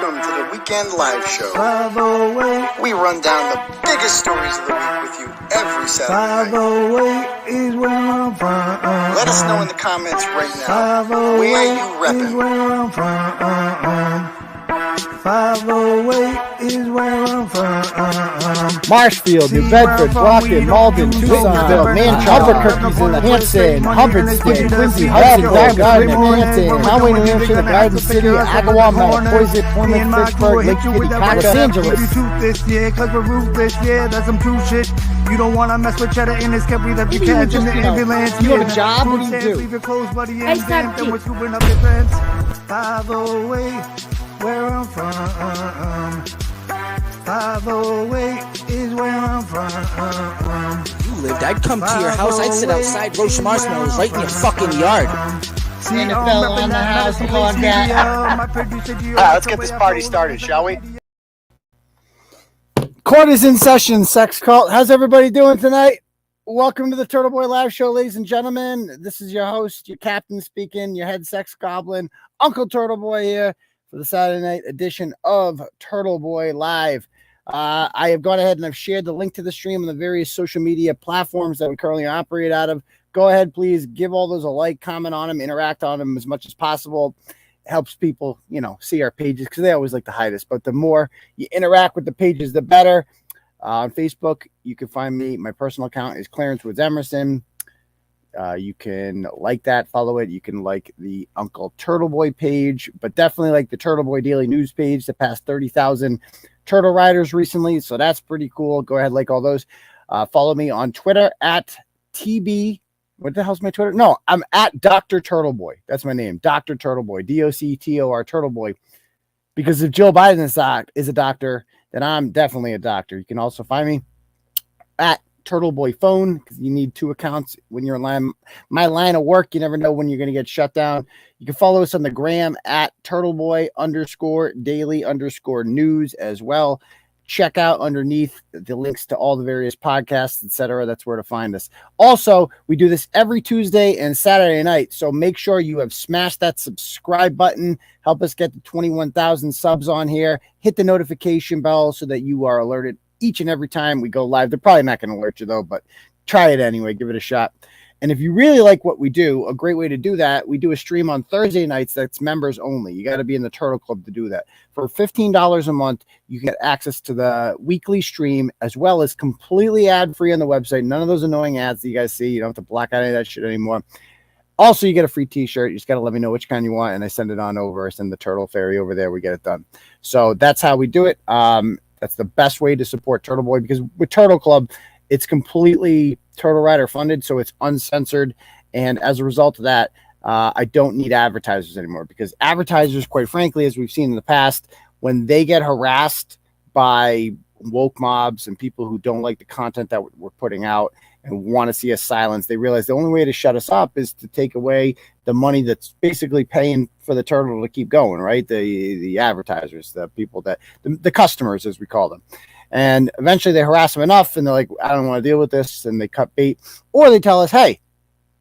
Welcome to the Weekend Live Show. 508. We run down the biggest stories of the week with you every Saturday night. 508 is where I'm from. Let us know in the comments right now where you reppin'. Where I'm from. 508 is where I'm from. Marshfield, New Bedford, Brockton, Malden, Tucsonville, Manchester, Albuquerque's in the Hampton, Hubbardston, Quincy, Hudson, Dartmouth, Manhattan, Conway, New Hampshire, the Garden City, Agawam, Poison, Plymouth, Pittsburgh, Lake Titicaca, Los Angeles. Cause we're ruthless, yeah, that's some true shit. You don't want to mess with cheddar in this cup, we left you catch in the ambulance. You have a job, what do you do? I start then we're scooping up your pants. 508, where I'm from. 508 is where I'm from. You lived, I'd come to your house, I'd sit outside, roast marshmallows right in your fucking yard. NFL on the house, come on, Let's get this party started, shall we? Court is in session, sex cult. How's everybody doing tonight? Welcome to the Turtleboy Live Show, ladies and gentlemen. This is your host, your captain speaking, your head sex goblin, Uncle Turtleboy here for the Saturday night edition of Turtleboy Live. I have gone ahead and I've shared the link to the stream on the various social media platforms that we currently operate out of. Go ahead, please give all those a like, comment on them, interact on them as much as possible. It helps people, see our pages because they always like to hide us. But the more you interact with the pages, the better. On Facebook, you can find me. My personal account is Clarence Woods Emerson. You can like that, follow it. You can like the Uncle Turtleboy page, but definitely like the Turtleboy Daily News page that passed 30,000 Turtle Riders recently. So that's pretty cool. Go ahead, like all those. Follow me on Twitter at TB. What the hell's my Twitter? No, I'm at Dr. Turtleboy. That's my name, Dr. Turtleboy, DOCTOR Turtleboy. Because if Joe Biden is a doctor, then I'm definitely a doctor. You can also find me at Turtleboy Phone because you need two accounts when you're in my line of work. You never know when you're going to get shut down. You can follow us on the gram at Turtleboy_daily_news as well. Check out underneath the links to all the various podcasts, etc. That's where to find us. Also, we do this every Tuesday and Saturday night, so make sure you have smashed that subscribe button. Help us get to 21,000 subs on here. Hit the notification bell so that you are alerted each and every time we go live. They're probably not going to alert you, though, but try it anyway. Give it a shot. And if you really like what we do, a great way to do that, we do a stream on Thursday nights that's members only. You got to be in the Turtle Club to do that. For $15 a month, you get access to the weekly stream as well as completely ad-free on the website. None of those annoying ads that you guys see. You don't have to black out any of that shit anymore. Also, you get a free t-shirt. You just got to let me know which kind you want, and I send it on over. I send the Turtle Fairy over there. We get it done. So that's how we do it. That's the best way to support Turtleboy because with Turtle Club, it's completely Turtle Rider funded, so it's uncensored. And as a result of that, I don't need advertisers anymore because advertisers, quite frankly, as we've seen in the past, when they get harassed by woke mobs and people who don't like the content that we're putting out and want to see us silence, they realize the only way to shut us up is to take away the money that's basically paying for the turtle to keep going, right? The advertisers, the people that the customers, as we call them. And eventually they harass them enough and they're like, I don't want to deal with this. And they cut bait, or they tell us, hey,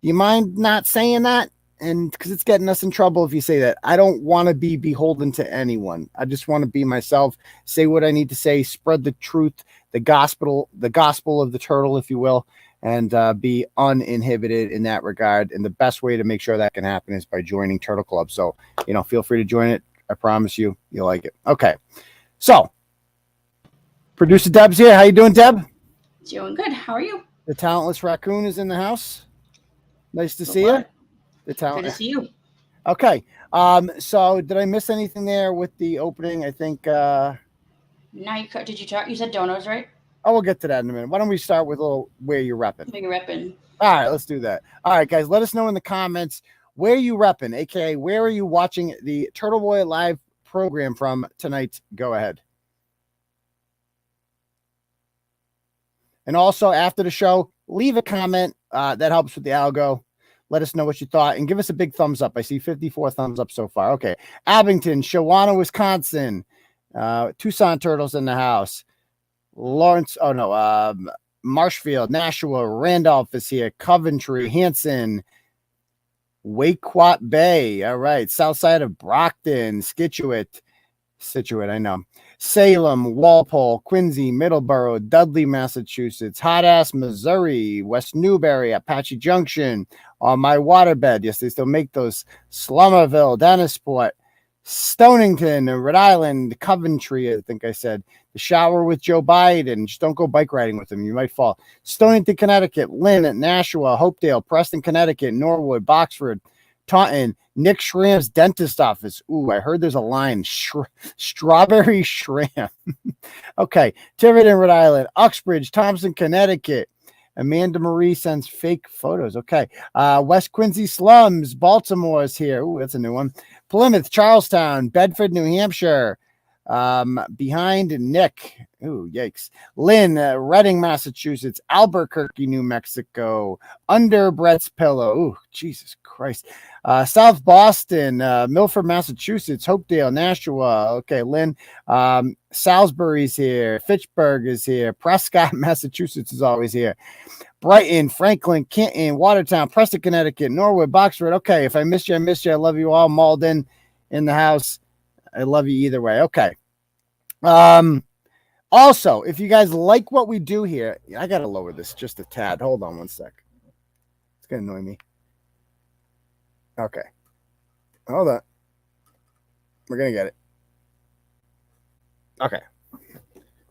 do you mind not saying that? And because it's getting us in trouble if you say that. I don't want to be beholden to anyone. I just want to be myself, say what I need to say, spread the truth, the gospel of the turtle, if you will, and be uninhibited in that regard. And the best way to make sure that can happen is by joining Turtle Club. So, feel free to join it. I promise you'll like it. Okay. So, producer Deb's here. How you doing, Deb? Doing good. How are you? The talentless raccoon is in the house. Nice to see you. Good to see you. Okay. So did I miss anything there with the opening? I think. Now did you talk? You said donos, right? Oh, we'll get to that in a minute. Why don't we start with a little where you're repping? Where you're repping. All right, let's do that. All right, guys, let us know in the comments where you repping, aka where are you watching the Turtleboy Live program from tonight? Go ahead. And also after the show, leave a comment. That helps with the algo. Let us know what you thought and give us a big thumbs up. I see 54 thumbs up so far. Okay. Abington, Shawana, Wisconsin, Tucson Turtles in the house. Lawrence, Marshfield, Nashua, Randolph is here. Coventry, Hanson, Waquat Bay. All right. South side of Brockton, Scituate, Situate, I know. Salem, Walpole, Quincy, Middleborough, Dudley, Massachusetts, Hot Ass, Missouri, West Newbury, Apache Junction, on my waterbed. Yes, they still make those. Slumerville, Dennisport, Stonington, Rhode Island, Coventry, I think I said. The Shower with Joe Biden. Just don't go bike riding with him. You might fall. Stonington, Connecticut, Lynn, Nashua, Hopedale, Preston, Connecticut, Norwood, Boxford, Taunton, Nic Schramm's dentist office. Ooh, I heard there's a line. Strawberry Schramm. Okay. Tiverton, Rhode Island, Uxbridge, Thompson, Connecticut. Amanda Marie sends fake photos. Okay. West Quincy Slums, Baltimore's here. Ooh, that's a new one. Plymouth, Charlestown, Bedford, New Hampshire. Behind Nick. Ooh, yikes. Lynn, Reading, Massachusetts, Albuquerque, New Mexico, under Brett's pillow. Ooh, Jesus Christ. South Boston, Milford, Massachusetts, Hopedale, Nashua. Okay, Lynn. Salisbury's here. Fitchburg is here. Prescott, Massachusetts is always here. Brighton, Franklin, Canton, Watertown, Preston, Connecticut, Norwood, Boxford. Okay, if I missed you, I missed you. I love you all. Malden in the house. I love you either way. Okay. Also, if you guys like what we do here, I got to lower this just a tad. Hold on one sec. It's going to annoy me. Okay. Hold on. We're going to get it. Okay.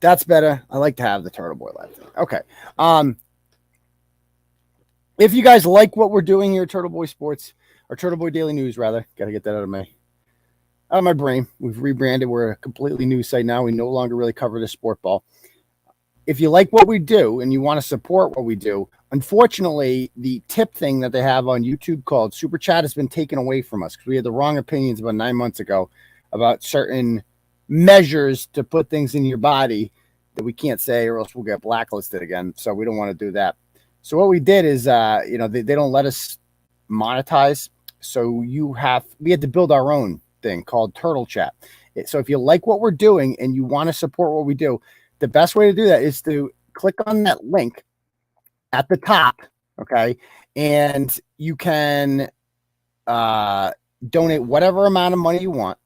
That's better. I like to have the Turtleboy live thing. Okay. If you guys like what we're doing here at Turtleboy Sports, or Turtleboy Daily News, rather, got to get that out of my brain. We've rebranded. We're a completely new site now. We no longer really cover the sport ball. If you like what we do and you want to support what we do, unfortunately, the tip thing that they have on YouTube called Super Chat has been taken away from us because we had the wrong opinions about 9 months ago about certain measures to put things in your body that we can't say or else we'll get blacklisted again. So we don't want to do that. So what we did is, they don't let us monetize. So we had to build our own thing called Turtle Chat. So if you like what we're doing and you want to support what we do, the best way to do that is to click on that link at the top. Okay. And you can donate whatever amount of money you want.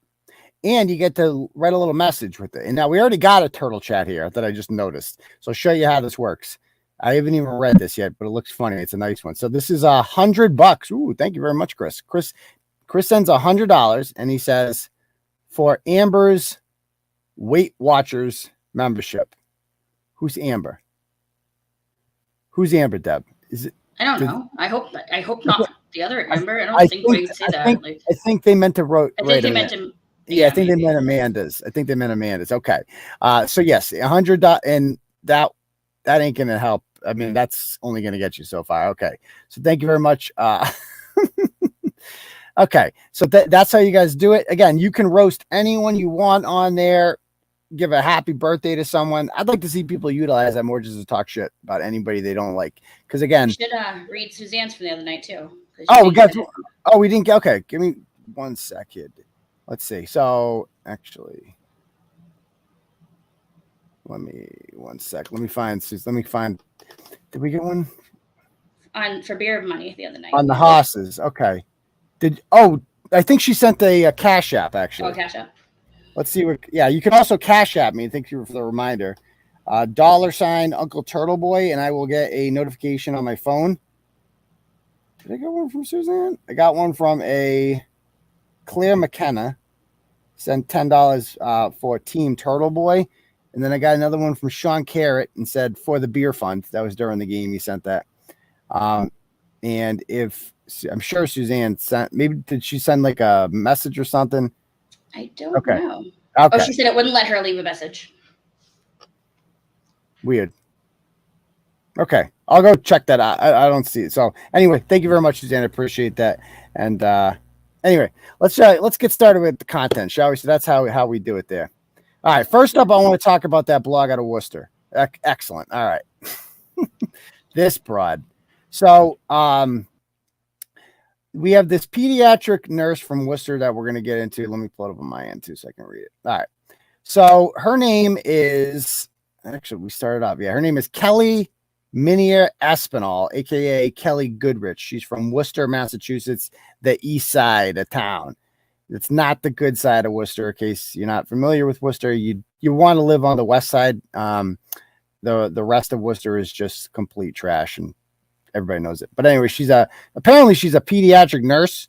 And you get to write a little message with it. And now we already got a Turtle Chat here that I just noticed. So I'll show you how this works. I haven't even read this yet, but it looks funny. It's a nice one. So this is $100. Ooh, thank you very much, Chris. Chris sends $100 and he says, for Amber's Weight Watchers membership. Who's Amber? Who's Amber, Deb? Is it? I don't know. I hope not the other Amber. I think we would say that. I think they meant to write. I think they meant to. Yeah, I think they meant Amanda's. Okay. So yes, $100, and that ain't gonna help. I mean, that's only gonna get you so far. Okay. So thank you very much. Okay. So that's how you guys do it. Again, you can roast anyone you want on there. Give a happy birthday to someone. I'd like to see people utilize that more just to talk shit about anybody they don't like. Because again, you should read Suzanne's from the other night too. We didn't get. Okay, give me 1 second. Let's see. So actually, let me 1 sec. Let me find. Did we get one for beer money the other night on the hosses? Okay. I think she sent a Cash App actually. Oh, Cash App. Let's see what. Yeah, you can also Cash App me. Thank you for the reminder. $ Uncle Turtleboy, and I will get a notification on my phone. Did I get one from Suzanne? I got one from a Claire McKenna. Sent $10 for Team Turtleboy, and then I got another one from Sean Carrot and said for the beer fund. That was during the game. He sent that. And if I'm sure Suzanne sent, maybe did she send like a message or something? I don't know. Okay. Oh, she said it wouldn't let her leave a message. Weird. Okay. I'll go check that out. I don't see it. So anyway, thank you very much, Suzanne. I appreciate that. And anyway, let's get started with the content, shall we? So that's how we do it there. All right. First up, I want to talk about that blog out of Worcester. Excellent. All right. This broad. So we have this pediatric nurse from Worcester that we're going to get into. Let me pull it up on my end too so I can read it. All right. So her name is, actually, we started off. Yeah, her name is Kelley Minier Espinal, a.k.a. Kelley Goodrich. She's from Worcester, Massachusetts, the east side of town. It's not the good side of Worcester. In case you're not familiar with Worcester, you want to live on the west side. The rest of Worcester is just complete trash, and everybody knows it. But anyway, apparently she's a pediatric nurse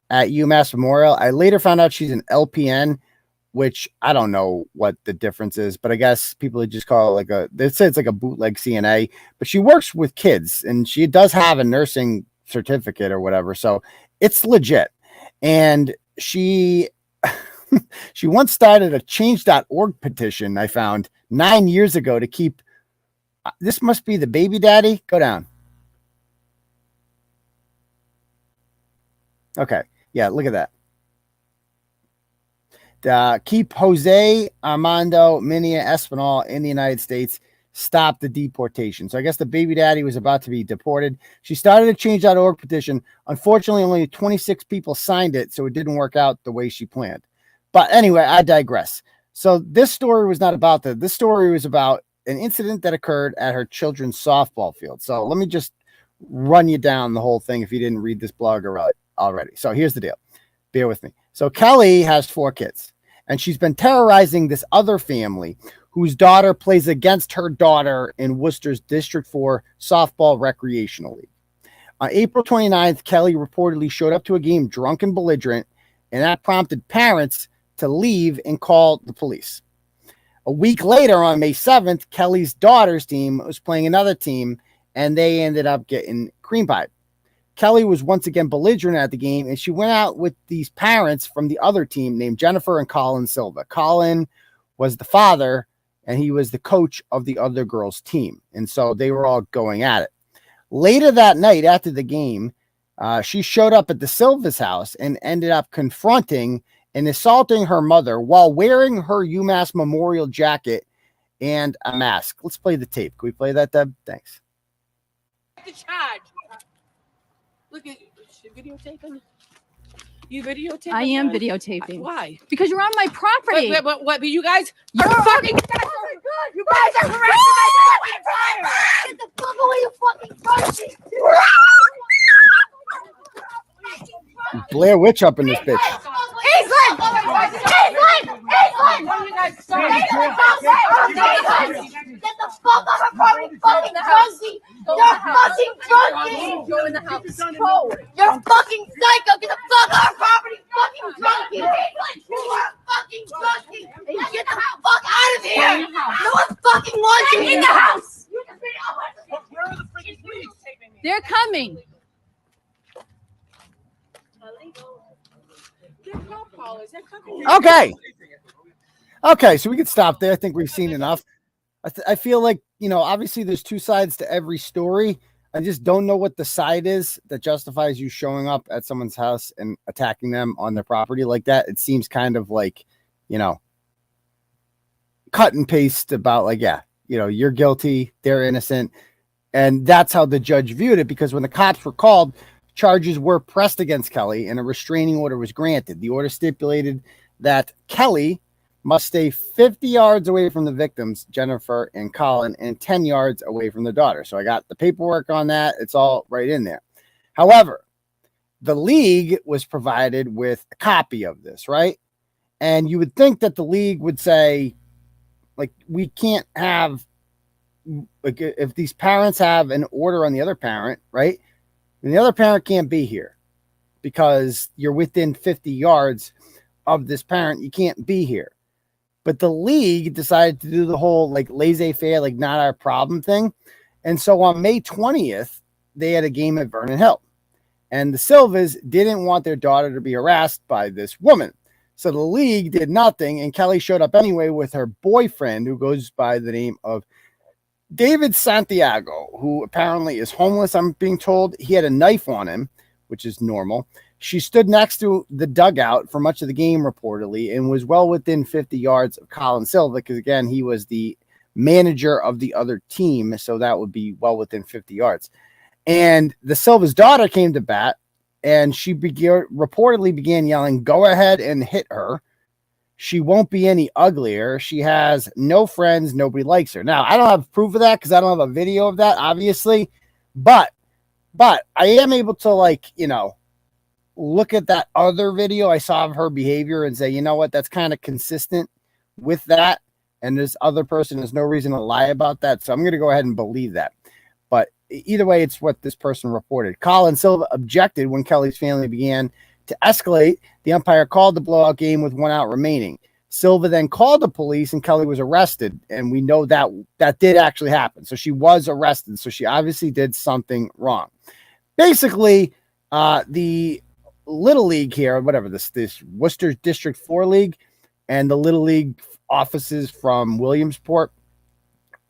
at UMass Memorial. I later found out she's an LPN, which I don't know what the difference is, but I guess people just call it they say it's like a bootleg CNA, but she works with kids and she does have a nursing certificate or whatever. So it's legit. And she once started a change.org petition I found 9 years ago to keep, this must be the baby daddy. Go down. Okay. Yeah. Look at that. Keep Jose Armando Minia Espinal in the United States, stop the deportation. So I guess the baby daddy was about to be deported. She started a change.org petition. Unfortunately, only 26 people signed it, so it didn't work out the way she planned. But anyway, I digress. So this story was not about that. This story was about an incident that occurred at her children's softball field. So let me just run you down the whole thing if you didn't read this blog already. So here's the deal. Bear with me. So Kelley has 4 kids, and she's been terrorizing this other family whose daughter plays against her daughter in Worcester's District 4 softball recreational league. On April 29th, Kelley reportedly showed up to a game drunk and belligerent, and that prompted parents to leave and call the police. A week later, on May 7th, Kelley's daughter's team was playing another team, and they ended up getting cream pie. Kelley was once again belligerent at the game, and she went out with these parents from the other team named Jennifer and Colin Silva. Colin was the father, and he was the coach of the other girls' team. And so they were all going at it. Later that night, after the game, she showed up at the Silva's house and ended up confronting and assaulting her mother while wearing her UMass Memorial jacket and a mask. Let's play the tape. Can we play that, Deb? Thanks. The charge. Look at you videotaping. You videotaping? I am videotaping. Why? Because you're on my property. Wait, but you guys You're are fucking. You guys are harassing my fucking fire. Get the fuck away, you fucking pussy. Blair Witch up in this bitch. Easton! Get the fuck out of my fucking pussy. You're fucking drunky. Go in the house. You're fucking psycho. Get the fuck out of property. Fucking drunky. You are fucking drunky. And you get the fuck out of here. No one fucking wants you in the house. Where are the freaking police? They're coming. Okay, so we can stop there. I think we've seen enough. I feel like, obviously there's 2 sides to every story. I just don't know what the side is that justifies you showing up at someone's house and attacking them on their property like that. It seems kind of like, cut and paste about like, you're guilty, they're innocent. And that's how the judge viewed it, because when the cops were called, charges were pressed against Kelley and a restraining order was granted. The order stipulated that Kelley must stay 50 yards away from the victims, Jennifer and Colin, and 10 yards away from the daughter. So I got the paperwork on that. It's all right in there. However, the league was provided with a copy of this, right? And you would think that the league would say, like, we can't have, like, if these parents have an order on the other parent, right? And the other parent can't be here because you're within 50 yards of this parent. You can't be here. But the league decided to do the whole like laissez-faire, like not our problem thing. And so on May 20th, they had a game at Vernon Hill. And the Silvas didn't want their daughter to be harassed by this woman. So the league did nothing. And Kelley showed up anyway with her boyfriend, who goes by the name of David Santiago, who apparently is homeless, I'm being told. He had a knife on him, which is normal. She stood next to the dugout for much of the game, reportedly, and was well within 50 yards of Colin Silva, because, again, he was the manager of the other team, so that would be well within 50 yards. And the Silva's daughter came to bat, and she reportedly began yelling, "Go ahead and hit her. She won't be any uglier. She has no friends. Nobody likes her." Now, I don't have proof of that because I don't have a video of that, obviously. But I am able to, like, look at that other video I saw of her behavior and say, you know what, that's kind of consistent with that. And this other person has no reason to lie about that. So I'm going to go ahead and believe that. But either way, it's what this person reported. Colin Silva objected when Kelley's family began to escalate. The umpire called the blowout game with 1 out remaining. Silva then called the police and Kelley was arrested. And we know that that did actually happen. So she was arrested. So she obviously did something wrong. Basically, the Little League here, whatever this Worcester District 4 League and the Little League offices from Williamsport,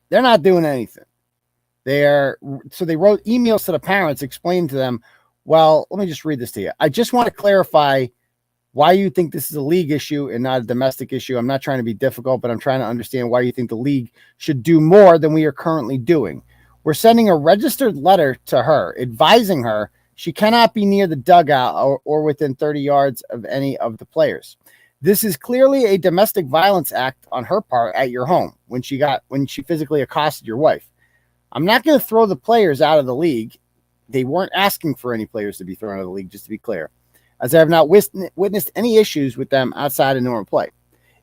they're not doing anything. They wrote emails to the parents, explained to them, well, let me just read this to you. I just want to clarify why you think this is a league issue and not a domestic issue. I'm not trying to be difficult, but I'm trying to understand why you think the league should do more than we are currently doing. We're sending a registered letter to her advising her she cannot be near the dugout or within 30 yards of any of the players. This is clearly a domestic violence act on her part at your home when she physically accosted your wife. I'm not going to throw the players out of the league. They weren't asking for any players to be thrown out of the league, just to be clear, as I have not witnessed any issues with them outside of normal play.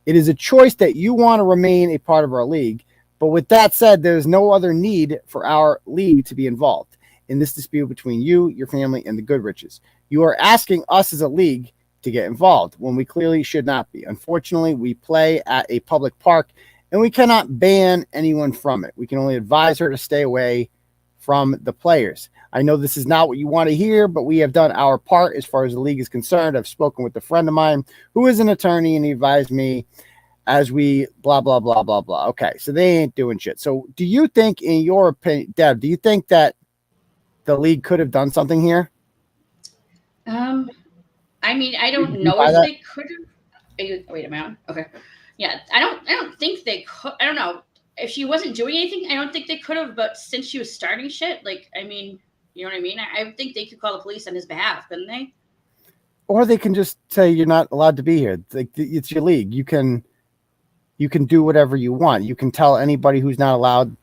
It is a choice that you want to remain a part of our league. But with that said, there is no other need for our league to be involved in this dispute between you, your family, and the Goodriches. You are asking us as a league to get involved when we clearly should not be. Unfortunately, we play at a public park and we cannot ban anyone from it. We can only advise her to stay away from the players. I know this is not what you want to hear, but we have done our part as far as the league is concerned. I've spoken with a friend of mine who is an attorney and he advised me as we blah, blah, blah, blah, blah. Okay, so they ain't doing shit. So do you think, in your opinion, Deb, do you think that the league could have done something here? I mean, I don't know if they could have. Wait a minute. Okay. Yeah, I don't think they could. I don't know. If she wasn't doing anything, I don't think they could have. But since she was starting shit, like, I mean, you know what I mean? I think they could call the police on his behalf, couldn't they? Or they can just say you're not allowed to be here. Like, it's your league. You can do whatever you want. You can tell anybody who's not allowed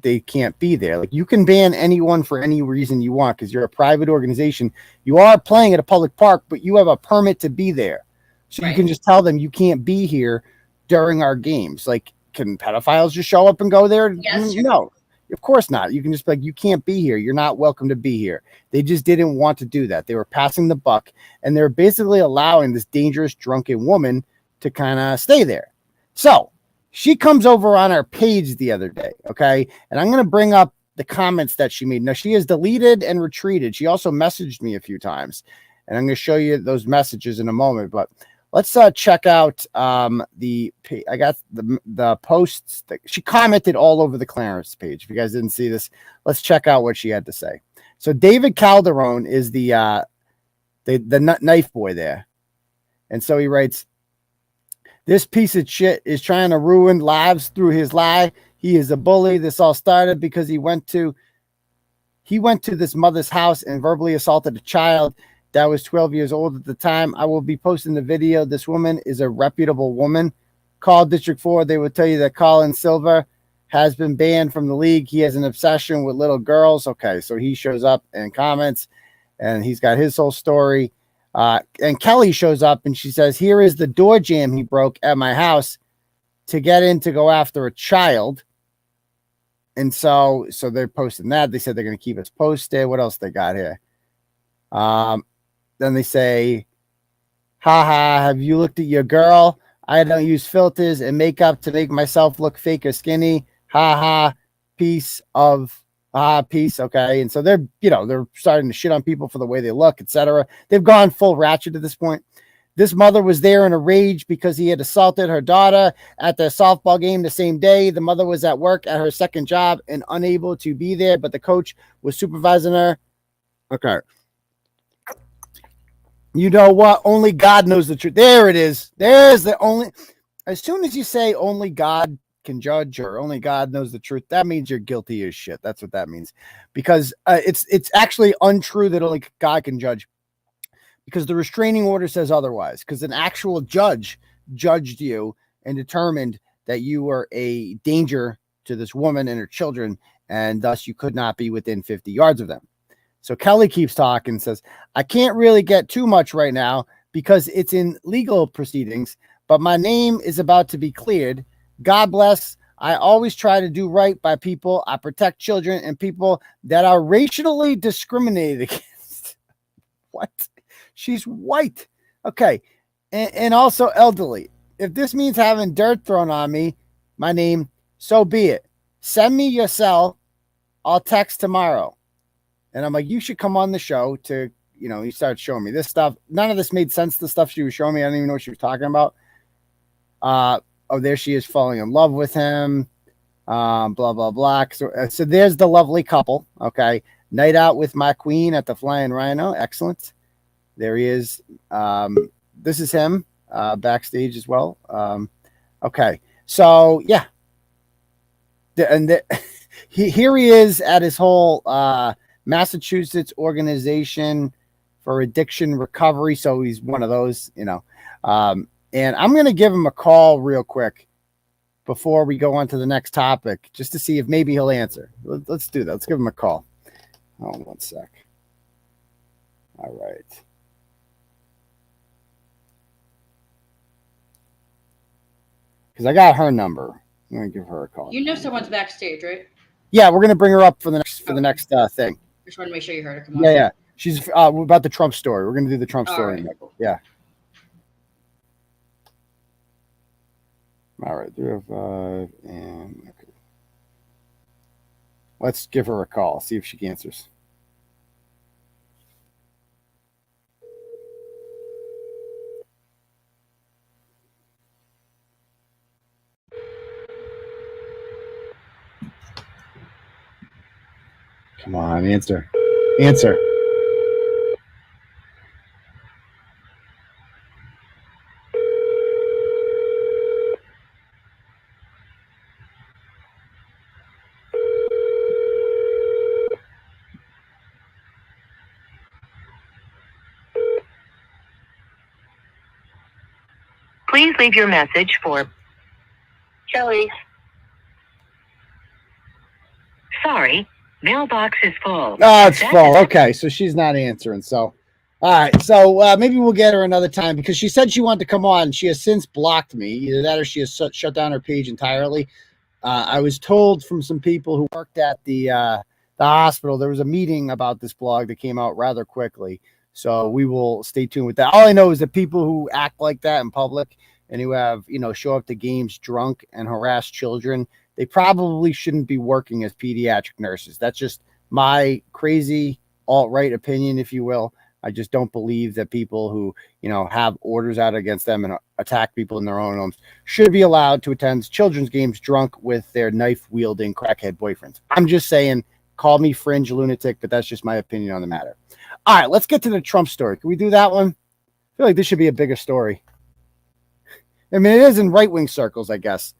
they can't be there. Like, you can ban anyone for any reason you want because you're a private organization. You are playing at a public park, but you have a permit to be there. So You can just tell them you can't be here during our games. Like, can pedophiles just show up and go there? Yes, no, of course not. You can just be like, you can't be here. You're not welcome to be here. They just didn't want to do that. They were passing the buck and they're basically allowing this dangerous drunken woman to kind of stay there. So she comes over on our page the other day, okay? And I'm going to bring up the comments that she made. Now, she has deleted and retreated. She also messaged me a few times, and I'm going to show you those messages in a moment. But let's check out I got the posts. She commented all over the Clarence page. If you guys didn't see this, let's check out what she had to say. So David Calderon is the knife boy there. And so he writes, this piece of shit is trying to ruin lives through his lie. He is a bully. This all started because he went to this mother's house and verbally assaulted a child that was 12 years old at the time. I will be posting the video. This woman is a reputable woman. Call District 4. They will tell you that Colin Silva has been banned from the league. He has an obsession with little girls. Okay, so he shows up and comments, and he's got his whole story. And Kelley shows up and she says, here is the door jam he broke at my house to get in to go after a child. And so they're posting that. They said they're going to keep us posted. What else they got here? Then they say, haha, have you looked at your girl? I don't use filters and makeup to make myself look fake or skinny. Haha, piece. Okay. And so they're starting to shit on people for the way they look, etc. They've gone full ratchet at this point. This mother was there in a rage because he had assaulted her daughter at the softball game the same day. The mother was at work at her second job and unable to be there, but the coach was supervising her. Okay. You know what? Only God knows the truth. There it is. There's the only. As soon as you say only God can judge or only God knows the truth, that means you're guilty as shit. That's what that means, because it's actually untrue that only God can judge, because the restraining order says otherwise, because an actual judge judged you and determined that you were a danger to this woman and her children, and thus you could not be within 50 yards of them. So Kelley keeps talking, says, I can't really get too much right now because it's in legal proceedings, but my name is about to be cleared. God bless. I always try to do right by people. I protect children and people that are racially discriminated against. What? She's white. Okay. And also elderly. If this means having dirt thrown on me, my name, so be it. Send me your cell. I'll text tomorrow. And I'm like, you should come on the show to, he started showing me this stuff. None of this made sense. The stuff she was showing me, I don't even know what she was talking about. There she is falling in love with him. Blah, blah, blah. So there's the lovely couple. Okay. Night out with my queen at the Flying Rhino. Excellent. There he is. This is him backstage as well. Okay. So, yeah. Here he is at his whole Massachusetts Organization for Addiction Recovery. So he's one of those, and I'm going to give him a call real quick before we go on to the next topic, just to see if maybe he'll answer. Let's do that. Let's give him a call. Hold on one sec. All right. Because I got her number. I'm going to give her a call. You know someone's backstage, right? Yeah, we're going to bring her up for the next thing. Just want to make sure you heard her. Come on. Yeah. She's about the Trump story. We're going to do the Trump story. Right. Yeah. All right. 305 and okay. Let's give her a call. See if she answers. Come on, answer. Answer. Please leave your message for Kelley. Sorry, mailbox is full. Oh, it's full. Okay, so she's not answering. So, all right. So maybe we'll get her another time because she said she wanted to come on. She has since blocked me. Either that or she has shut down her page entirely. I was told from some people who worked at the hospital there was a meeting about this blog that came out rather quickly. So we will stay tuned with that. All I know is that people who act like that in public and who have, show up to games drunk and harass children, they probably shouldn't be working as pediatric nurses. That's just my crazy alt-right opinion, if you will. I just don't believe that people who, have orders out against them and attack people in their own homes should be allowed to attend children's games drunk with their knife-wielding crackhead boyfriends. I'm just saying, call me fringe lunatic, but that's just my opinion on the matter. All right, let's get to the Trump story. Can we do that one? I feel like this should be a bigger story. I mean, it is in right-wing circles, I guess.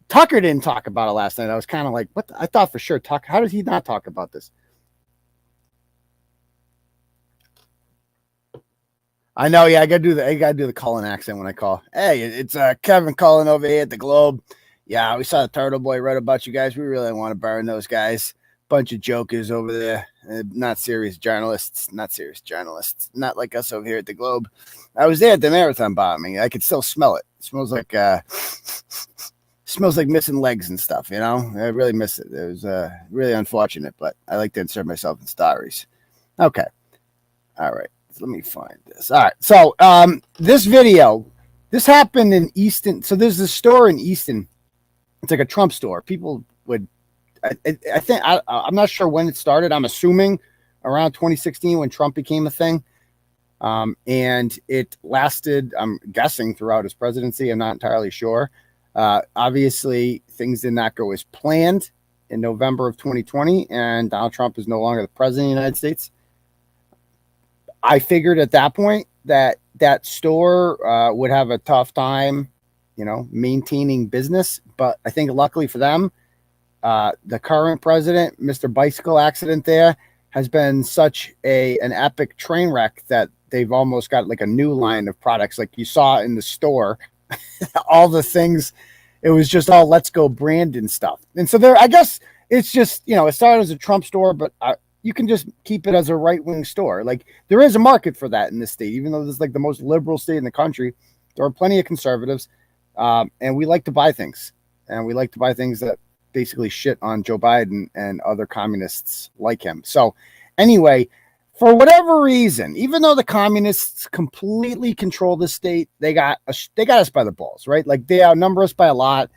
Tucker didn't talk about it last night. I was kind of like, what? I thought for sure Tucker. How did he not talk about this? I know. Yeah, I gotta do the Cullen accent when I call. Hey, it's Kevin Cullen over here at the Globe. Yeah, we saw the Turtleboy write about you guys. We really want to burn those guys. Bunch of jokers over there. Not serious journalists. Not Not like us over here at the Globe. I was there at the marathon bombing. I could still smell it. It smells like missing legs and stuff, I really miss it. It was really unfortunate, but I like to insert myself in stories. Okay. All right. So let me find this. All right. So this video, this happened in Easton. So there's this store in Easton. It's like a Trump store. People would, I think, I'm not sure when it started. I'm assuming around 2016 when Trump became a thing. And it lasted, I'm guessing, throughout his presidency. I'm not entirely sure. Obviously, things did not go as planned in November of 2020, and Donald Trump is no longer the president of the United States. I figured at that point that store would have a tough time, maintaining business. But I think luckily for them, the current president, Mr. Bicycle Accident there, has been such an epic train wreck that they've almost got like a new line of products like you saw in the store. All the things, it was just all Let's Go brand and stuff. And so there, I guess it's just, it started as a Trump store, but you can just keep it as a right-wing store. Like, there is a market for that in this state, even though this is like the most liberal state in the country. There are plenty of conservatives, and we like to buy things, and we like to buy things that basically shit on Joe Biden and other communists like him. So anyway, for whatever reason, even though the communists completely control the state, they got us by the balls, right? Like, they outnumber us by a lot.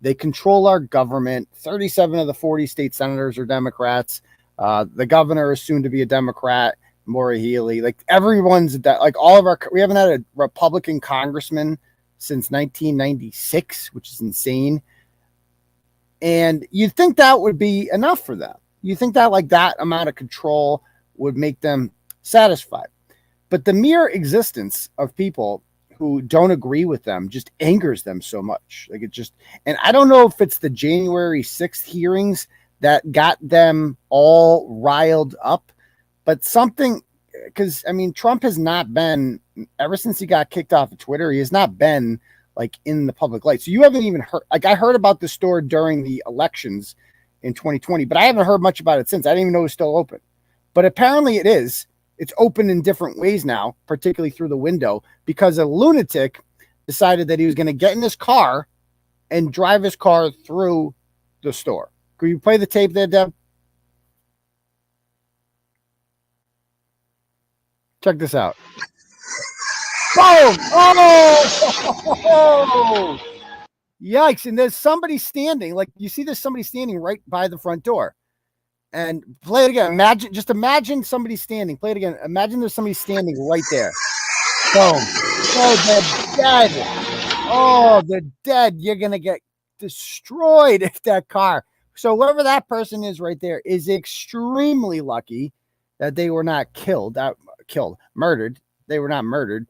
They control our government. 37 of the 40 state senators are Democrats. The governor is soon to be a Democrat, Maura Healey. Like, everyone's like, we haven't had a Republican congressman since 1996, which is insane. And you'd think that would be enough for them. You think that like that amount of control would make them satisfied. But the mere existence of people who don't agree with them just angers them so much. Like, it just, and I don't know if it's the January 6th hearings that got them all riled up, but something, because I mean, Trump has not been, ever since he got kicked off of Twitter, he has not been like in the public light. So you haven't even heard, like, I heard about the store during the elections in 2020, but I haven't heard much about it since. I didn't even know it was still open, but apparently it is. It's open in different ways now, particularly through the window, because a lunatic decided that he was going to get in his car and drive his car through the store. Can you play the tape there, Deb? Check this out. Boom! Oh! Yikes. And there's somebody standing, like, you see there's somebody standing right by the front door. And play it again. Imagine somebody standing. Play it again. Imagine there's somebody standing right there. Boom. Oh, they're dead. Oh, they're dead. You're going to get destroyed if that car. So whoever that person is right there is extremely lucky that they were not murdered. They were not murdered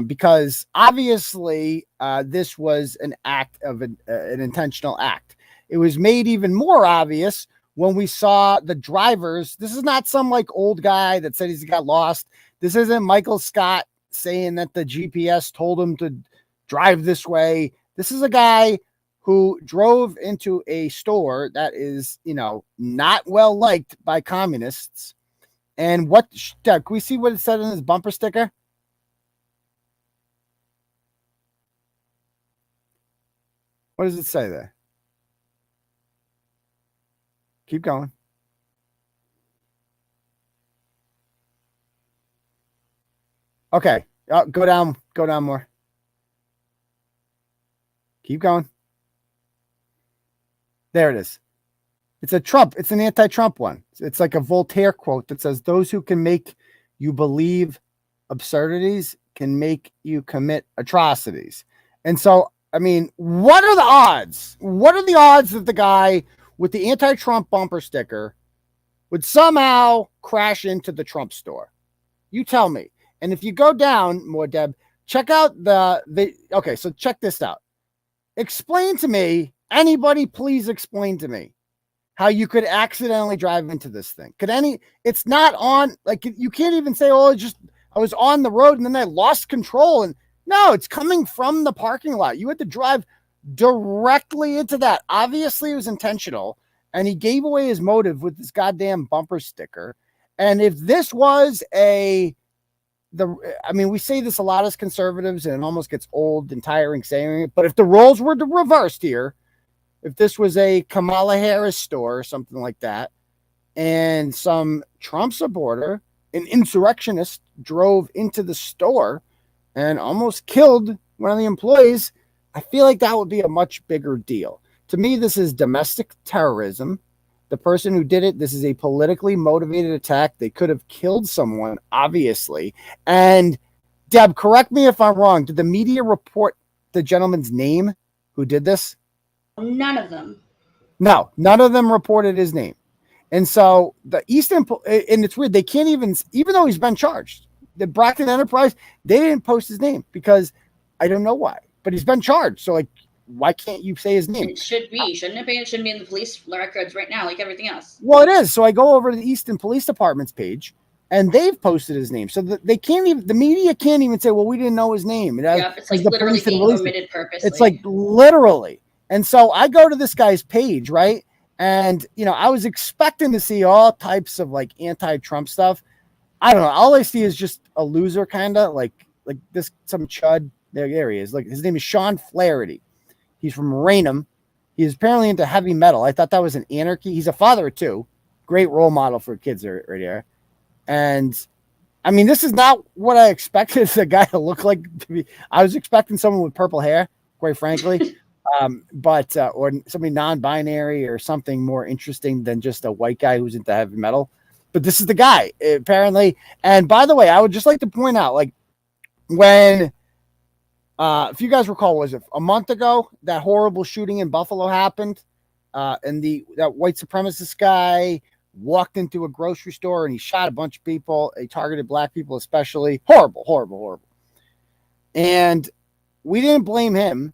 because obviously this was an act of an intentional act. It was made even more obvious when we saw the drivers. This is not some like old guy that said he's got lost. This isn't Michael Scott saying that the GPS told him to drive this way. This is a guy who drove into a store that is, not well liked by communists. And can we see what it said in his bumper sticker? What does it say there? Keep going. Okay. Go down more. Keep going. There it is. It's an anti-Trump one. It's like a Voltaire quote that says, "Those who can make you believe absurdities can make you commit atrocities." And so, I mean, what are the odds? What are the odds that the guy with the anti-Trump bumper sticker would somehow crash into the Trump store? You tell me. And if you go down more, Deb, check out okay, so check this out. Explain to me, anybody please explain to me how you could accidentally drive into this thing. It's not on, like, you can't even say, oh, I was on the road and then I lost control. And no, it's coming from the parking lot. You had to drive directly into that. Obviously it was intentional, and he gave away his motive with this goddamn bumper sticker. And if this was we say this a lot as conservatives, and it almost gets old and tiring saying it, but if the roles were reversed here, if this was a Kamala Harris store or something like that, and some Trump supporter, an insurrectionist, drove into the store and almost killed one of the employees, I feel like that would be a much bigger deal. To me, this is domestic terrorism. The person who did it, this is a politically motivated attack. They could have killed someone, obviously. And Deb, correct me if I'm wrong. Did the media report the gentleman's name who did this? None of them. No, none of them reported his name. And so the Easton, and it's weird, they can't even though he's been charged, the Brockton Enterprise, they didn't post his name because I don't know why, but he's been charged. So, like, why can't you say his name? It should be, shouldn't it be? It shouldn't be in the police records right now, like everything else. Well, it is. So I go over to the Easton Police Department's page, and they've posted his name. So they can't even, the media can't even say, well, we didn't know his name. It's like literally being omitted purposely. It's like literally. And so I go to this guy's page, right? And, I was expecting to see all types of like anti-Trump stuff. I don't know. All I see is just a loser, kind of like this, some chud. There he is. Like, his name is Sean Flaherty. He's from Raynham. He's apparently into heavy metal. I thought that was an anarchy. He's a father of two. Great role model for kids right there. And I mean, this is not what I expected the guy to look like to be. I was expecting someone with purple hair, quite frankly. But or somebody non-binary or something more interesting than just a white guy who's into heavy metal. But this is the guy, apparently. And by the way, I would just like to point out, like, when if you guys recall, was it a month ago that horrible shooting in Buffalo happened? And that white supremacist guy walked into a grocery store and he shot a bunch of people. He targeted black people especially. Horrible. And we didn't blame him,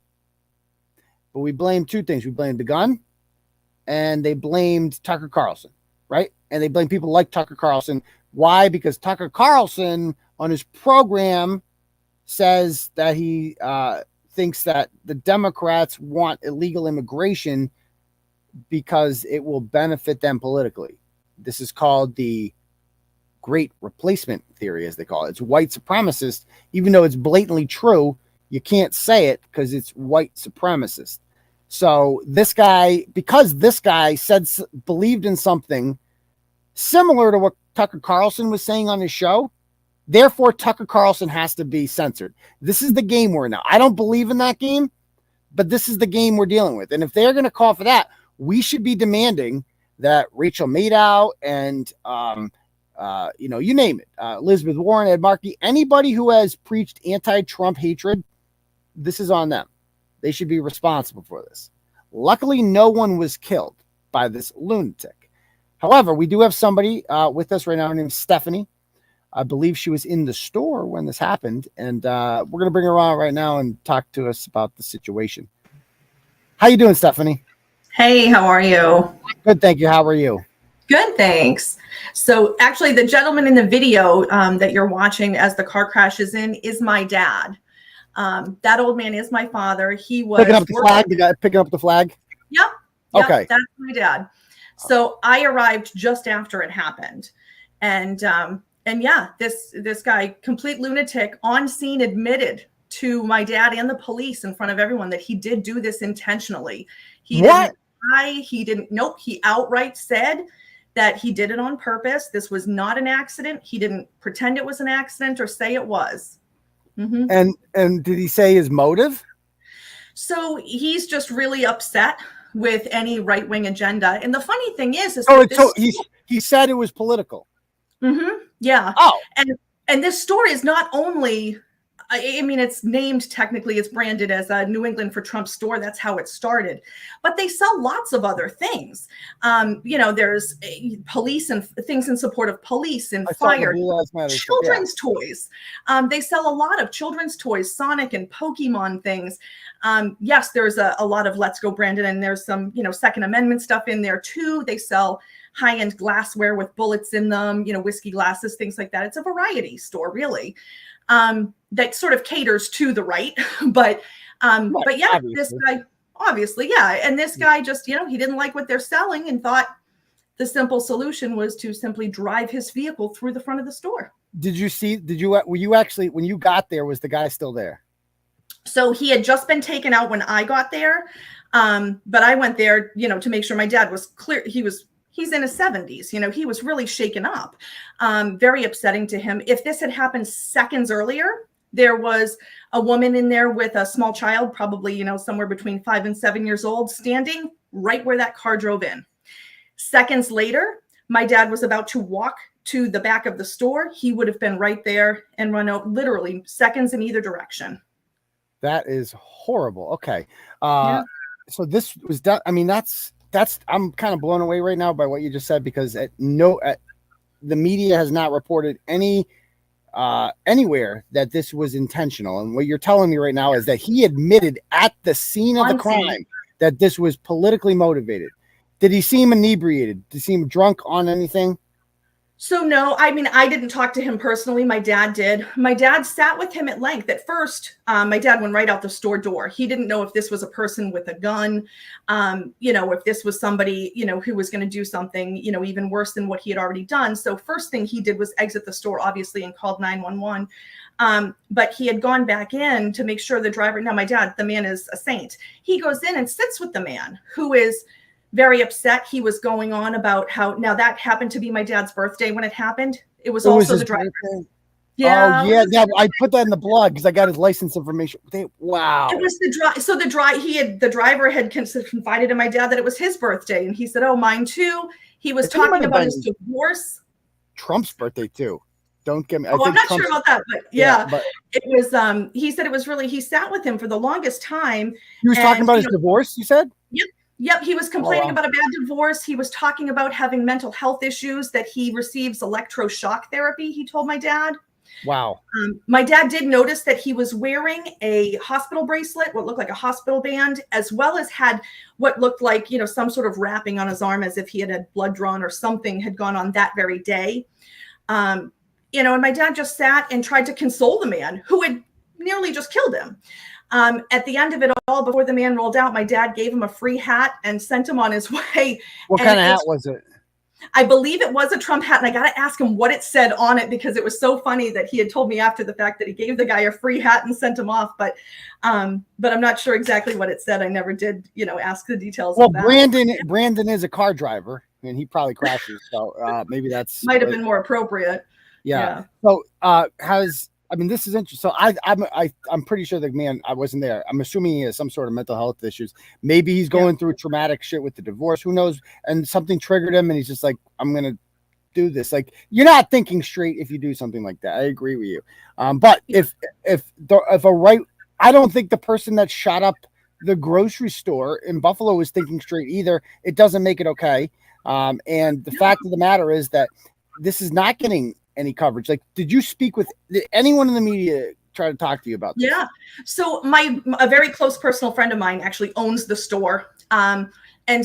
but we blamed two things. We blamed the gun and they blamed Tucker Carlson, right? And they blamed people like Tucker Carlson. Why? Because Tucker Carlson on his program says that he thinks that the Democrats want illegal immigration because it will benefit them politically. This is called the Great Replacement Theory, as they call it. It's white supremacist, even though it's blatantly true. You can't say it because it's white supremacist. So this guy, because this guy believed in something similar to what Tucker Carlson was saying on his show, therefore Tucker Carlson has to be censored. This is the game we're in now. I don't believe in that game, but this is the game we're dealing with. And if they're going to call for that, we should be demanding that Rachel Maddow and, you name it, Elizabeth Warren, Ed Markey, anybody who has preached anti-Trump hatred, this is on them. They should be responsible for this. Luckily, no one was killed by this lunatic. However, we do have somebody with us right now. Her name is Stephanie. I believe she was in the store when this happened. And we're going to bring her on right now and talk to us about the situation. How you doing, Stephanie? Hey, how are you? Good, thank you. How are you? Good, thanks. So actually, the gentleman in the video that you're watching as the car crashes in is my dad. That old man is my father. He was picking up the flag. The guy picking up the flag. Yep. Okay. That's my dad. So I arrived just after it happened, and yeah, this guy, complete lunatic, on scene admitted to my dad and the police in front of everyone that he did do this intentionally. He didn't lie. He didn't. Nope. He outright said that he did it on purpose. This was not an accident. He didn't pretend it was an accident or say it was. Mm-hmm. And did he say his motive? So he's just really upset with any right-wing agenda. And the funny thing is he said it was political. Mm-hmm. Yeah. Oh, and this story is not only, I mean, it's named, technically it's branded as a New England for Trump store. That's how it started. But they sell lots of other things. There's police and things in support of police and fire, children's toys. They sell a lot of children's toys, Sonic and Pokemon things. Yes, there's a lot of Let's Go Brandon, and there's some, Second Amendment stuff in there too. They sell high-end glassware with bullets in them, whiskey glasses, things like that. It's a variety store, really. That sort of caters to the right, but yeah, obviously. This guy, obviously, yeah. And this guy just, he didn't like what they're selling and thought the simple solution was to simply drive his vehicle through the front of the store. Were you actually, when you got there, was the guy still there? So he had just been taken out when I got there. But I went there, to make sure my dad was clear. He's in his 70s. He was really shaken up, very upsetting to him. If this had happened seconds earlier, there was a woman in there with a small child, probably, somewhere between 5 and 7 years old, standing right where that car drove in. Seconds later, my dad was about to walk to the back of the store. He would have been right there and run out, literally seconds in either direction. That is horrible. Okay. Yeah. So this was done. I mean, that's I'm kind of blown away right now by what you just said, because the media has not reported anywhere that this was intentional. And what you're telling me right now is that he admitted at the scene of the crime that this was politically motivated. Did he seem inebriated? Did he seem drunk on anything? So no, I mean, I didn't talk to him personally. My dad did. My dad sat with him at length. At first, my dad went right out the store door. He didn't know if this was a person with a gun, if this was somebody, who was going to do something, even worse than what he had already done. So first thing he did was exit the store, obviously, and called 911. But he had gone back in to make sure the driver, now my dad, the man is a saint. He goes in and sits with the man who is very upset. He was going on about how, now that happened to be my dad's birthday when it happened. It was also the driver. Birthday? Yeah. Oh yeah. I put that in the blog because I got his license information. Wow. It was the driver had confided in my dad that it was his birthday. And he said, oh, mine too. He was talking about his divorce. Trump's birthday too. Don't get me. I'm not sure about that, but yeah, but it was, he said it was really, he sat with him for the longest time. He was talking about his divorce, you said? Yep. He was complaining about a bad divorce. He was talking about having mental health issues, that he receives electroshock therapy, he told my dad. Wow. My dad did notice that he was wearing a hospital bracelet, what looked like a hospital band, as well as had what looked like, some sort of wrapping on his arm as if he had blood drawn or something had gone on that very day. And my dad just sat and tried to console the man who had nearly just killed him. At the end of it all, before the man rolled out, my dad gave him a free hat and sent him on his way. What kind of hat was it? I believe it was a Trump hat, and I got to ask him what it said on it, because it was so funny that he had told me after the fact that he gave the guy a free hat and sent him off. But I'm not sure exactly what it said. I never did, ask the details. Well, of that. Brandon is a car driver, and he probably crashes, so maybe that's might have been more appropriate. Yeah. So this is interesting. So I'm pretty sure the man, I wasn't there. I'm assuming he has some sort of mental health issues. Maybe he's going through traumatic shit with the divorce. Who knows? And something triggered him, and he's just like, I'm gonna do this. Like, you're not thinking straight if you do something like that. I agree with you. But I don't think the person that shot up the grocery store in Buffalo is thinking straight either. It doesn't make it okay. And the fact of the matter is that this is not getting any coverage. Like, did anyone in the media try to talk to you about this? Yeah. So a very close personal friend of mine actually owns the store. And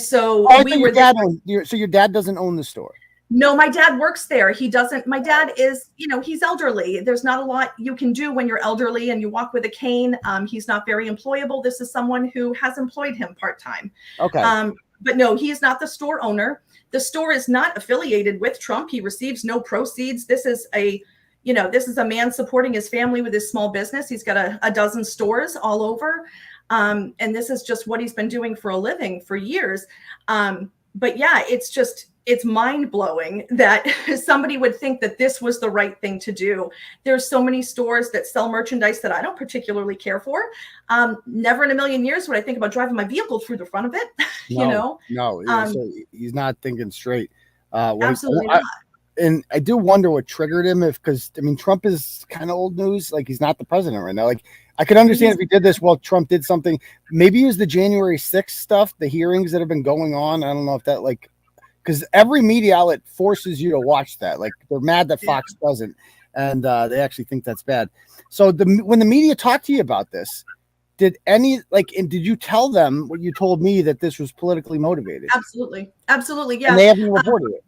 so your dad doesn't own the store. No, my dad works there. He doesn't. My dad is, he's elderly. There's not a lot you can do when you're elderly and you walk with a cane. He's not very employable. This is someone who has employed him part-time. Okay. But no, he is not the store owner. The store is not affiliated with Trump. He receives no proceeds. This is a man supporting his family with his small business. He's got a dozen stores all over. And this is just what he's been doing for a living for years. But yeah, it's mind blowing that somebody would think that this was the right thing to do. There's so many stores that sell merchandise that I don't particularly care for. Never in a million years would I think about driving my vehicle through the front of it. No, so he's not thinking straight. Absolutely not. And I do wonder what triggered him, because Trump is kind of old news. Like, he's not the president right now. Like, I could understand if he did this while Trump did something. Maybe it was the January 6th stuff, the hearings that have been going on. I don't know if that, because every media outlet forces you to watch that. Like, they're mad that Fox doesn't, and they actually think that's bad. So when the media talked to you about this, did you tell them what you told me, that this was politically motivated? Absolutely, yeah. And they haven't reported it.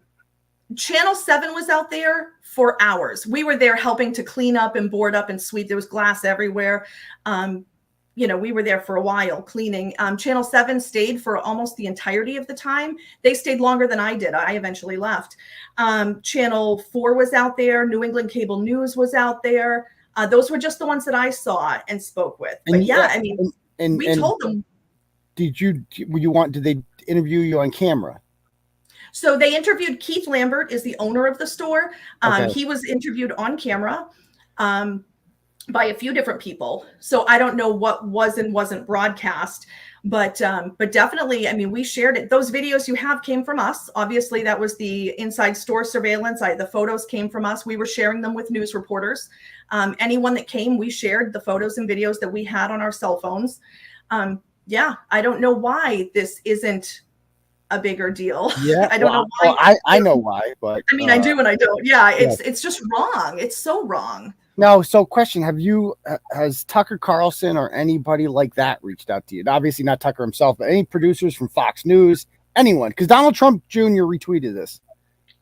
Channel 7 was out there for hours. We were there helping to clean up and board up and sweep. There was glass everywhere. We were there for a while cleaning. Channel 7 stayed for almost the entirety of the time. They stayed longer than I did. I eventually left. Channel 4 was out there. New England Cable News was out there. Those were just the ones that I saw and spoke with. But we told them. Did they interview you on camera? So they interviewed Keith Lambert, is the owner of the store. Okay. He was interviewed on camera by a few different people. So I don't know what was and wasn't broadcast, but definitely, we shared it. Those videos you have came from us. Obviously, that was the inside store surveillance. The photos came from us. We were sharing them with news reporters. Anyone that came, we shared the photos and videos that we had on our cell phones. I don't know why this isn't a bigger deal. Yeah, I don't know why. I know why, but I do and I don't. Yeah, it's just wrong. It's so wrong. No, so question, has Tucker Carlson or anybody like that reached out to you? Obviously not Tucker himself, but any producers from Fox News, anyone? Because Donald Trump Jr. retweeted this.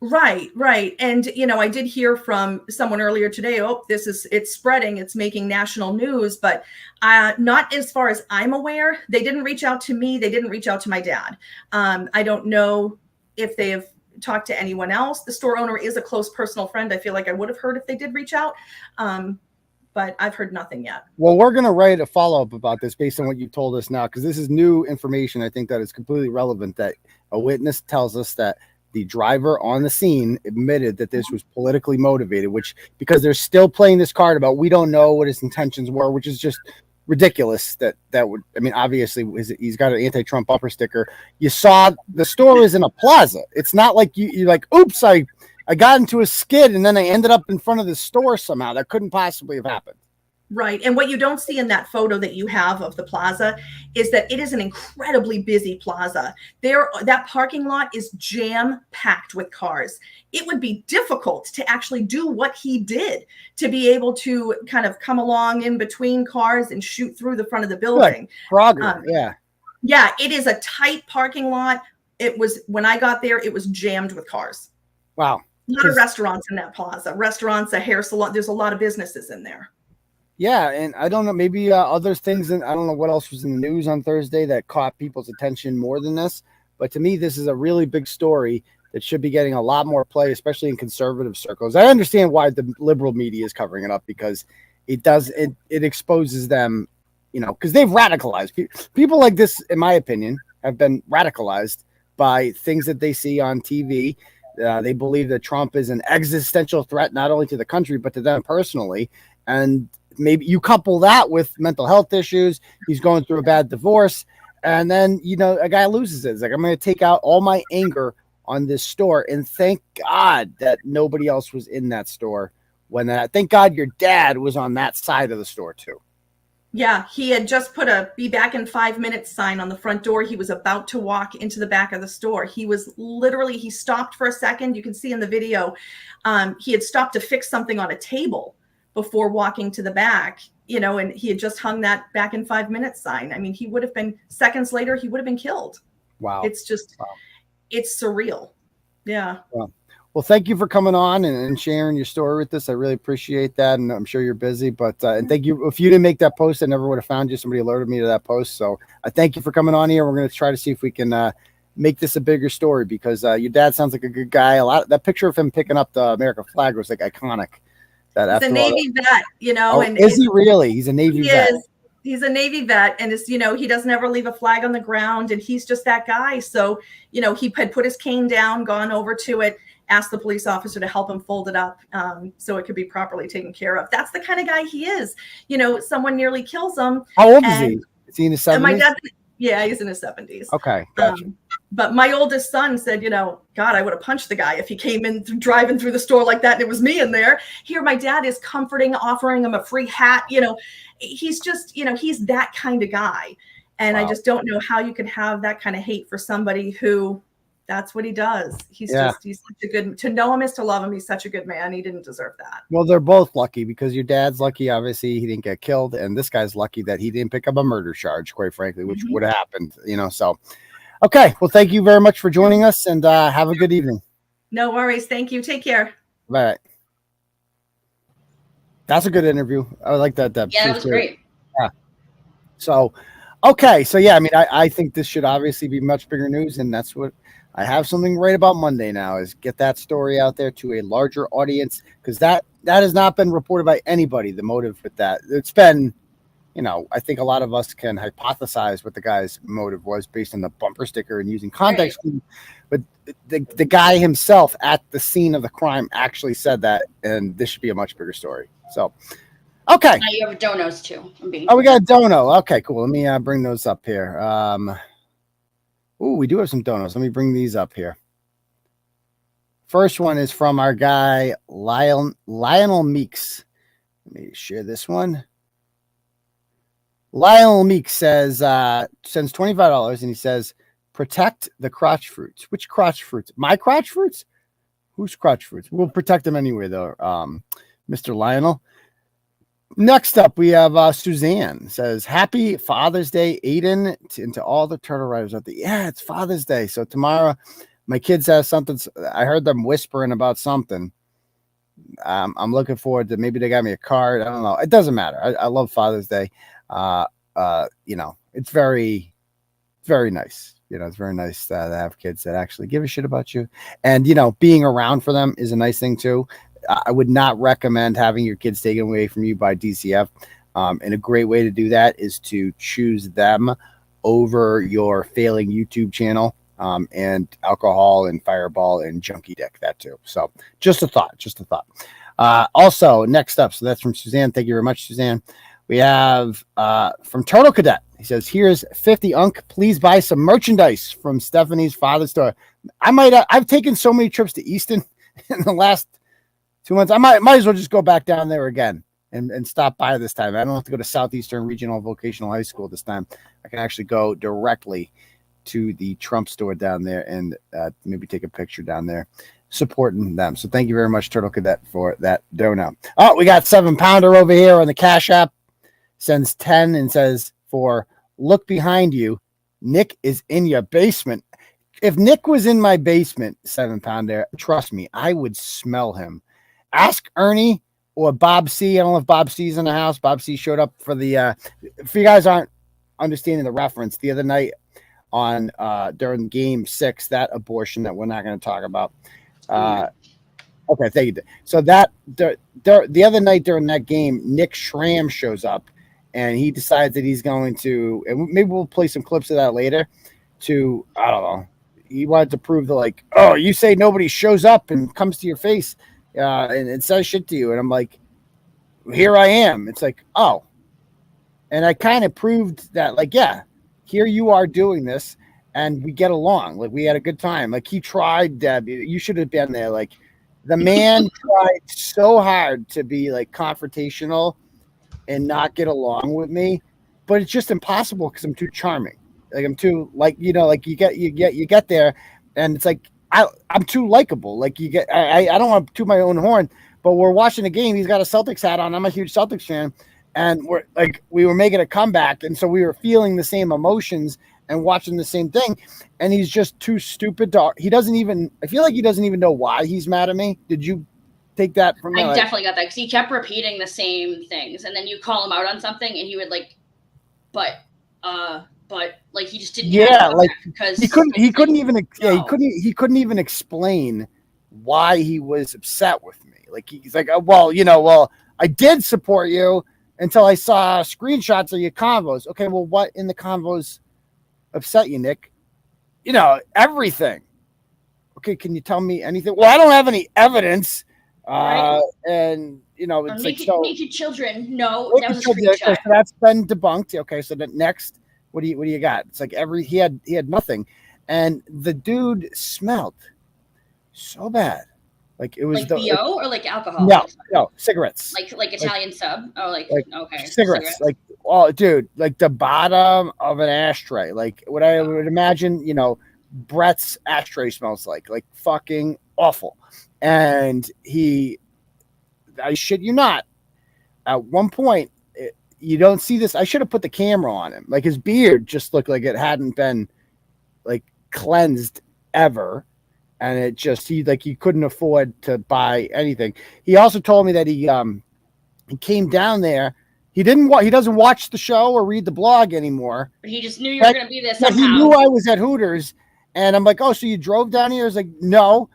Right. And, I did hear from someone earlier today, it's spreading, it's making national news, but not as far as I'm aware. They didn't reach out to me. They didn't reach out to my dad. I don't know if they have talked to anyone else. The store owner is a close personal friend. I feel like I would have heard if they did reach out. But I've heard nothing yet. Well, we're going to write a follow-up about this based on what you told us now, because this is new information. I think that is completely relevant, that a witness tells us that the driver on the scene admitted that this was politically motivated, because they're still playing this card about we don't know what his intentions were, which is just ridiculous. Obviously he's got an anti-Trump bumper sticker. You saw the store is in a plaza. It's not like you're like, oops, I got into a skid and then I ended up in front of the store somehow. That couldn't possibly have happened. Right. And what you don't see in that photo that you have of the plaza is that it is an incredibly busy plaza. That parking lot is jam-packed with cars. It would be difficult to actually do what he did, to be able to kind of come along in between cars and shoot through the front of the building. Yeah. Yeah, it is a tight parking lot. When I got there, it was jammed with cars. Wow. A lot of restaurants in that plaza. Restaurants, a hair salon. There's a lot of businesses in there. Yeah, and I don't know, maybe other things, and I don't know what else was in the news on Thursday that caught people's attention more than this. But to me, this is a really big story that should be getting a lot more play, especially in conservative circles. I understand why the liberal media is covering it up, because it exposes them, because they've radicalized people like this. In my opinion, have been radicalized by things that they see on TV. They believe that Trump is an existential threat, not only to the country, but to them personally. And maybe you couple that with mental health issues. He's going through a bad divorce. And then, a guy loses it. It's like, I'm going to take out all my anger on this store. And thank God that nobody else was in that store thank God your dad was on that side of the store too. Yeah, he had just put a "be back in 5 minutes" sign on the front door. He was about to walk into the back of the store. He stopped for a second. You can see in the video, he had stopped to fix something on a table before walking to the back, and he had just hung that "back in 5 minutes" sign. I mean, he would have been, seconds later, he would have been killed. Wow. It's surreal. Yeah. Wow. Well, thank you for coming on and sharing your story with us. I really appreciate that. And I'm sure you're busy, but and thank you. If you didn't make that post, I never would have found you. Somebody alerted me to that post. So I thank you for coming on here. We're going to try to see if we can make this a bigger story, because your dad sounds like a good guy. That picture of him picking up the American flag was like iconic. He's a Navy vet, and is he really? He's a Navy vet. He's a Navy vet, and he doesn't ever leave a flag on the ground, and he's just that guy. So, he had put his cane down, gone over to it, asked the police officer to help him fold it up so it could be properly taken care of. That's the kind of guy he is. Someone nearly kills him. How old is he? Is he in his 70s? My dad, yeah, he's in his 70s. Okay, gotcha. But my oldest son said, God, I would have punched the guy if he came in driving through the store like that and it was me in there. Here, my dad is comforting, offering him a free hat. He's just, he's that kind of guy. And wow. I just don't know how you could have that kind of hate for somebody who that's what he does. He's such a good, to know him is to love him. He's such a good man. He didn't deserve that. Well, they're both lucky, because your dad's lucky, obviously, he didn't get killed. And this guy's lucky that he didn't pick up a murder charge, quite frankly, which would have happened, so. Okay. Well, thank you very much for joining us, and have a good evening. No worries. Thank you. Take care. Bye. That's a good interview. I like that. Deb. Yeah, that was great. Yeah. So, okay. So, yeah, I think this should obviously be much bigger news, and that's what I have something right about Monday now, is get that story out there to a larger audience, because that has not been reported by anybody, the motive with that. It's been, I think a lot of us can hypothesize what the guy's motive was based on the bumper sticker and using context. Right. But the guy himself at the scene of the crime actually said that, and this should be a much bigger story. So, okay. Now you have donos too. We got a dono. Okay, cool. Let me bring those up here. We do have some donos. Let me bring these up here. First one is from our guy, Lionel Meeks. Let me share this one. Lionel Meeks says, sends $25, and he says, protect the crotch fruits. Which crotch fruits? My crotch fruits? Whose crotch fruits? We'll protect them anyway, though, Mr. Lionel. Next up, we have Suzanne. Says, happy Father's Day, Aidan, and to all the turtle riders out there. Yeah, it's Father's Day. So tomorrow, my kids have something. I heard them whispering about something. I'm looking forward to, maybe they got me a card. I don't know. It doesn't matter. I love Father's Day. You know, it's very, very nice. You know, it's very nice to have kids that actually give a shit about you. And, you know, being around for them is a nice thing too. I would not recommend having your kids taken away from you by DCF. And a great way to do that is to choose them over your failing YouTube channel, and alcohol and Fireball and Junkie Dick, that too. So just a thought. Also, next up, so that's from Suzanne. Thank you very much, Suzanne. We have from Turtle Cadet. He says, here's 50 Unk. Please buy some merchandise from Stephanie's father's store. I've taken so many trips to Easton in the last 2 months. I might as well just go back down there again and stop by this time. I don't have to go to Southeastern Regional Vocational High School this time. I can actually go directly to the Trump store down there and maybe take a picture down there supporting them. So thank you very much, Turtle Cadet, for that dono. Oh, we got 7-pounder over here on the Cash App. Sends 10 and says, for look behind you, Nick is in your basement. If Nick was in my basement, 7-pounder, trust me, I would smell him. Ask Ernie or Bob C. I don't know if Bob C's in the house. Bob C showed up for the if you guys aren't understanding the reference, the other night on during game 6, that abortion that we're not going to talk about. Okay, thank you. So that the other night during that game, Nic Schramm shows up and he decides that he's going to, and maybe we'll play some clips of that later, to, I don't know, he wanted to prove that, like, oh, you say nobody shows up and comes to your face and says shit to you. And I'm like, here I am. It's like, oh. And I kind of proved that, like, yeah, here you are doing this and we get along. Like, we had a good time. Like, he tried, Deb. You should have been there. Like, the man tried so hard to be, like, confrontational and not get along with me, but it's just impossible because I'm too charming. Like, I'm too, like, you know, like you get there and it's like, I'm too likable. Like, you get, I don't want to toot my own horn, but we're watching a game. He's got a Celtics hat on. I'm a huge Celtics fan. And we were making a comeback. And so we were feeling the same emotions and watching the same thing. And he's just too stupid to, I feel like he doesn't even know why he's mad at me. Did you take that from me? I definitely got that because he kept repeating the same things. And then you call him out on something and he would but like he just didn't. Yeah. Like, because he couldn't even explain why he was upset with me. Like, he's like, well, I did support you until I saw screenshots of your convos. Okay, well, what in the convos upset you, Nick? You know, everything. Okay, can you tell me anything? Well, I don't have any evidence. Right. And, you know, it's naked children. No, that was a screenshot. Okay, so that's been debunked. Okay, so the next, what do you got? It's like he had nothing. And the dude smelled so bad. Like, it was like BO or like alcohol? No, cigarettes. Like Italian sub? Oh, like okay. Cigarettes. Like, oh, dude, like the bottom of an ashtray. Like what I would imagine, you know, Brett's ashtray smells like fucking awful. And I shit you not, at one point, you don't see this. I should have put the camera on him. Like, his beard just looked like it hadn't been like cleansed ever. And it just, he couldn't afford to buy anything. He also told me that he came down there. He doesn't watch the show or read the blog anymore. But he just knew you were going to be there somehow. He knew I was at Hooters. And I'm like, oh, so you drove down here? I was like, no,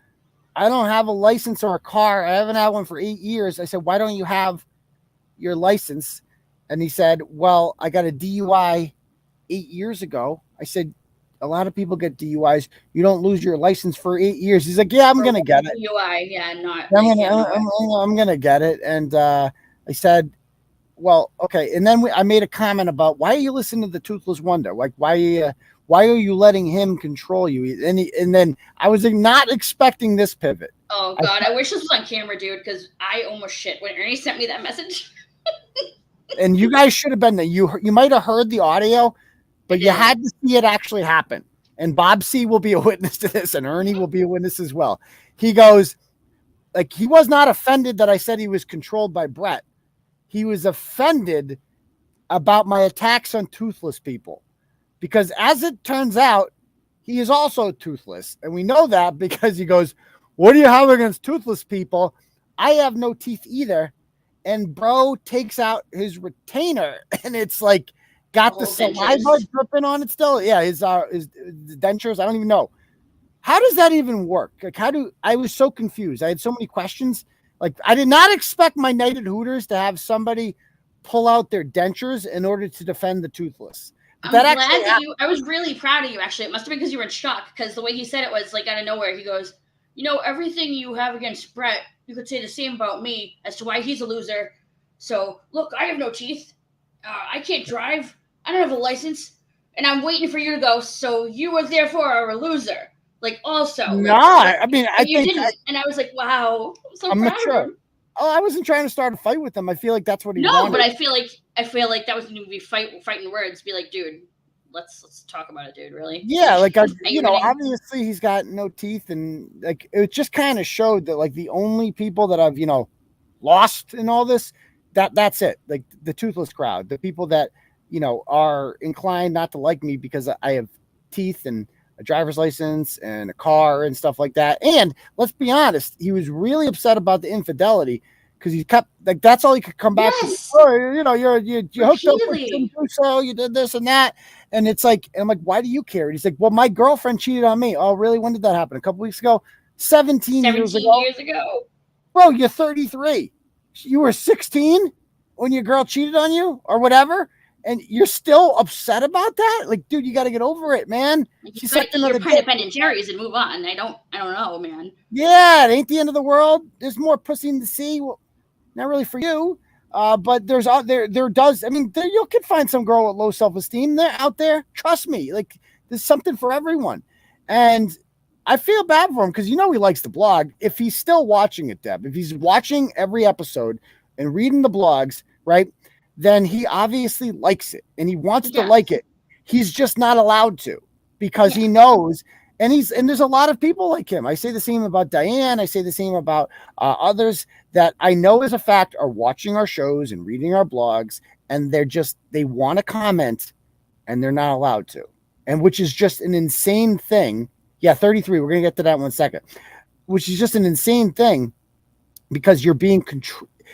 I don't have a license or a car. I haven't had one for 8 years. I said, why don't you have your license? And he said, well, I got a DUI 8 years ago. I said, a lot of people get DUIs. You don't lose your license for 8 years. He's like, yeah, I'm going to get it. DUI, yeah, not. I'm going to get it. And I said, well, okay. And then I made a comment about, why are you listening to the Toothless Wonder? Like, why are you letting him control you? And then I was not expecting this pivot. Oh, God. I wish this was on camera, dude, because I almost shit when Ernie sent me that message. And you guys should have been there. You might have heard the audio, but you had to see it actually happen. And Bob C will be a witness to this, and Ernie will be a witness as well. He goes, like, he was not offended that I said he was controlled by Brett. He was offended about my attacks on toothless people. Because as it turns out, he is also toothless. And we know that because he goes, what do you have against toothless people? I have no teeth either. And bro takes out his retainer and it's like got the saliva dripping on it still. Yeah, his dentures. I don't even know. How does that even work? Like, I was so confused. I had so many questions. Like, I did not expect my night at Hooters to have somebody pull out their dentures in order to defend the toothless. I'm glad that I was really proud of you, actually. It must have been because you were in shock, because the way he said it was like out of nowhere. He goes, everything you have against Brett, you could say the same about me as to why he's a loser. So, look, I have no teeth. I can't drive. I don't have a license. And I'm waiting for you to go, so you were therefore a loser. Like, also. No, I mean, I you think... didn't. And I was like, wow. I'm not sure. Oh, I wasn't trying to start a fight with him. I feel like that's what he wanted. No, but I feel like that was going to be fighting words. Be like, dude, let's talk about it, dude. Really? Yeah, like obviously he's got no teeth, and like it just kind of showed that like the only people that I've lost in all this, that's it. Like the toothless crowd, the people that are inclined not to like me because I have teeth and a driver's license and a car and stuff like that. And let's be honest, he was really upset about the infidelity because he kept like that's all he could come back to. Oh, you hooked up with Jim Dusso, you did this and that, and it's like, and I'm like, why do you care? And he's like, well, my girlfriend cheated on me. Oh, really? When did that happen? A couple weeks ago? 17 years ago. Bro, you're 33. You were 16 when your girl cheated on you or whatever. And you're still upset about that? Like, dude, you got to get over it, man. She's like another Ben and Jerry's and move on. I don't know, man. Yeah, it ain't the end of the world. There's more pussy in the sea. Well, not really for you, but there does. I mean, you can find some girl with low self-esteem. They're out there. Trust me. Like, there's something for everyone. And I feel bad for him because he likes the blog. If he's still watching it, Deb, if he's watching every episode and reading the blogs, right? Then he obviously likes it and he wants to like it. He's just not allowed to because he knows. And there's a lot of people like him. I say the same about Diane. I say the same about others that I know as a fact are watching our shows and reading our blogs. And they want to comment and they're not allowed to. And which is just an insane thing. Yeah. 33. We're going to get to that in 1 second, which is just an insane thing because you're being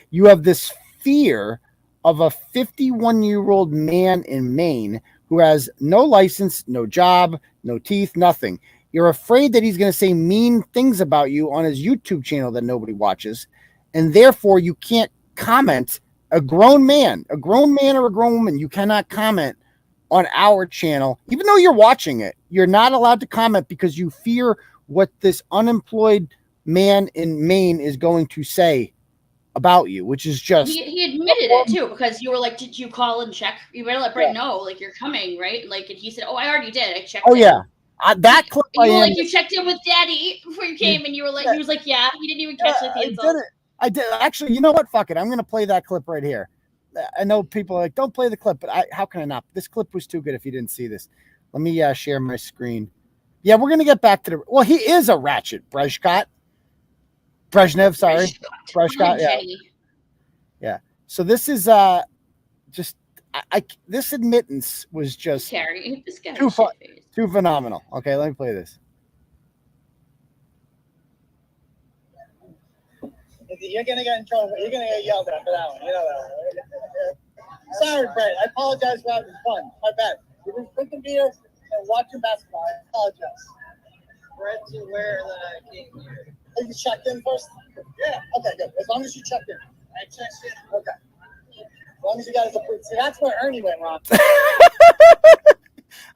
you have this fear of a 51-year-old man in Maine who has no license, no job, no teeth, nothing. You're afraid that he's going to say mean things about you on his YouTube channel that nobody watches, and therefore you can't comment. A grown man or a grown woman, you cannot comment on our channel. Even though you're watching it, you're not allowed to comment because you fear what this unemployed man in Maine is going to say about you, which is just he admitted it too because you were like, did you call and check? You better let Brett know, like you're coming, right? Like, and he said, oh, I already did. I checked. Oh yeah, that clip. You checked in with Daddy before you came, and you were like, he was like, yeah, he didn't even catch the insult. I did actually. You know what? Fuck it. I'm gonna play that clip right here. I know people are like, don't play the clip, but how can I not? This clip was too good. If you didn't see this, let me share my screen. Yeah, we're gonna get back to the. Well, he is a ratchet, Brezhnev. Sorry, Brezhnev. Yeah. So this is just this admittance was just Gerry, too phenomenal. Okay, let me play this. You're gonna get in trouble. You're gonna get yelled at for that one. You know that one. Sorry, Brett. I apologize for having fun. My bad. We've been drinking beer and watching basketball. I apologize. Brett's aware that I came here. You checked in first? Yeah. Okay, good. As long as you checked in. I checked in. Okay. As long as you got his approval. See, that's where Ernie went wrong.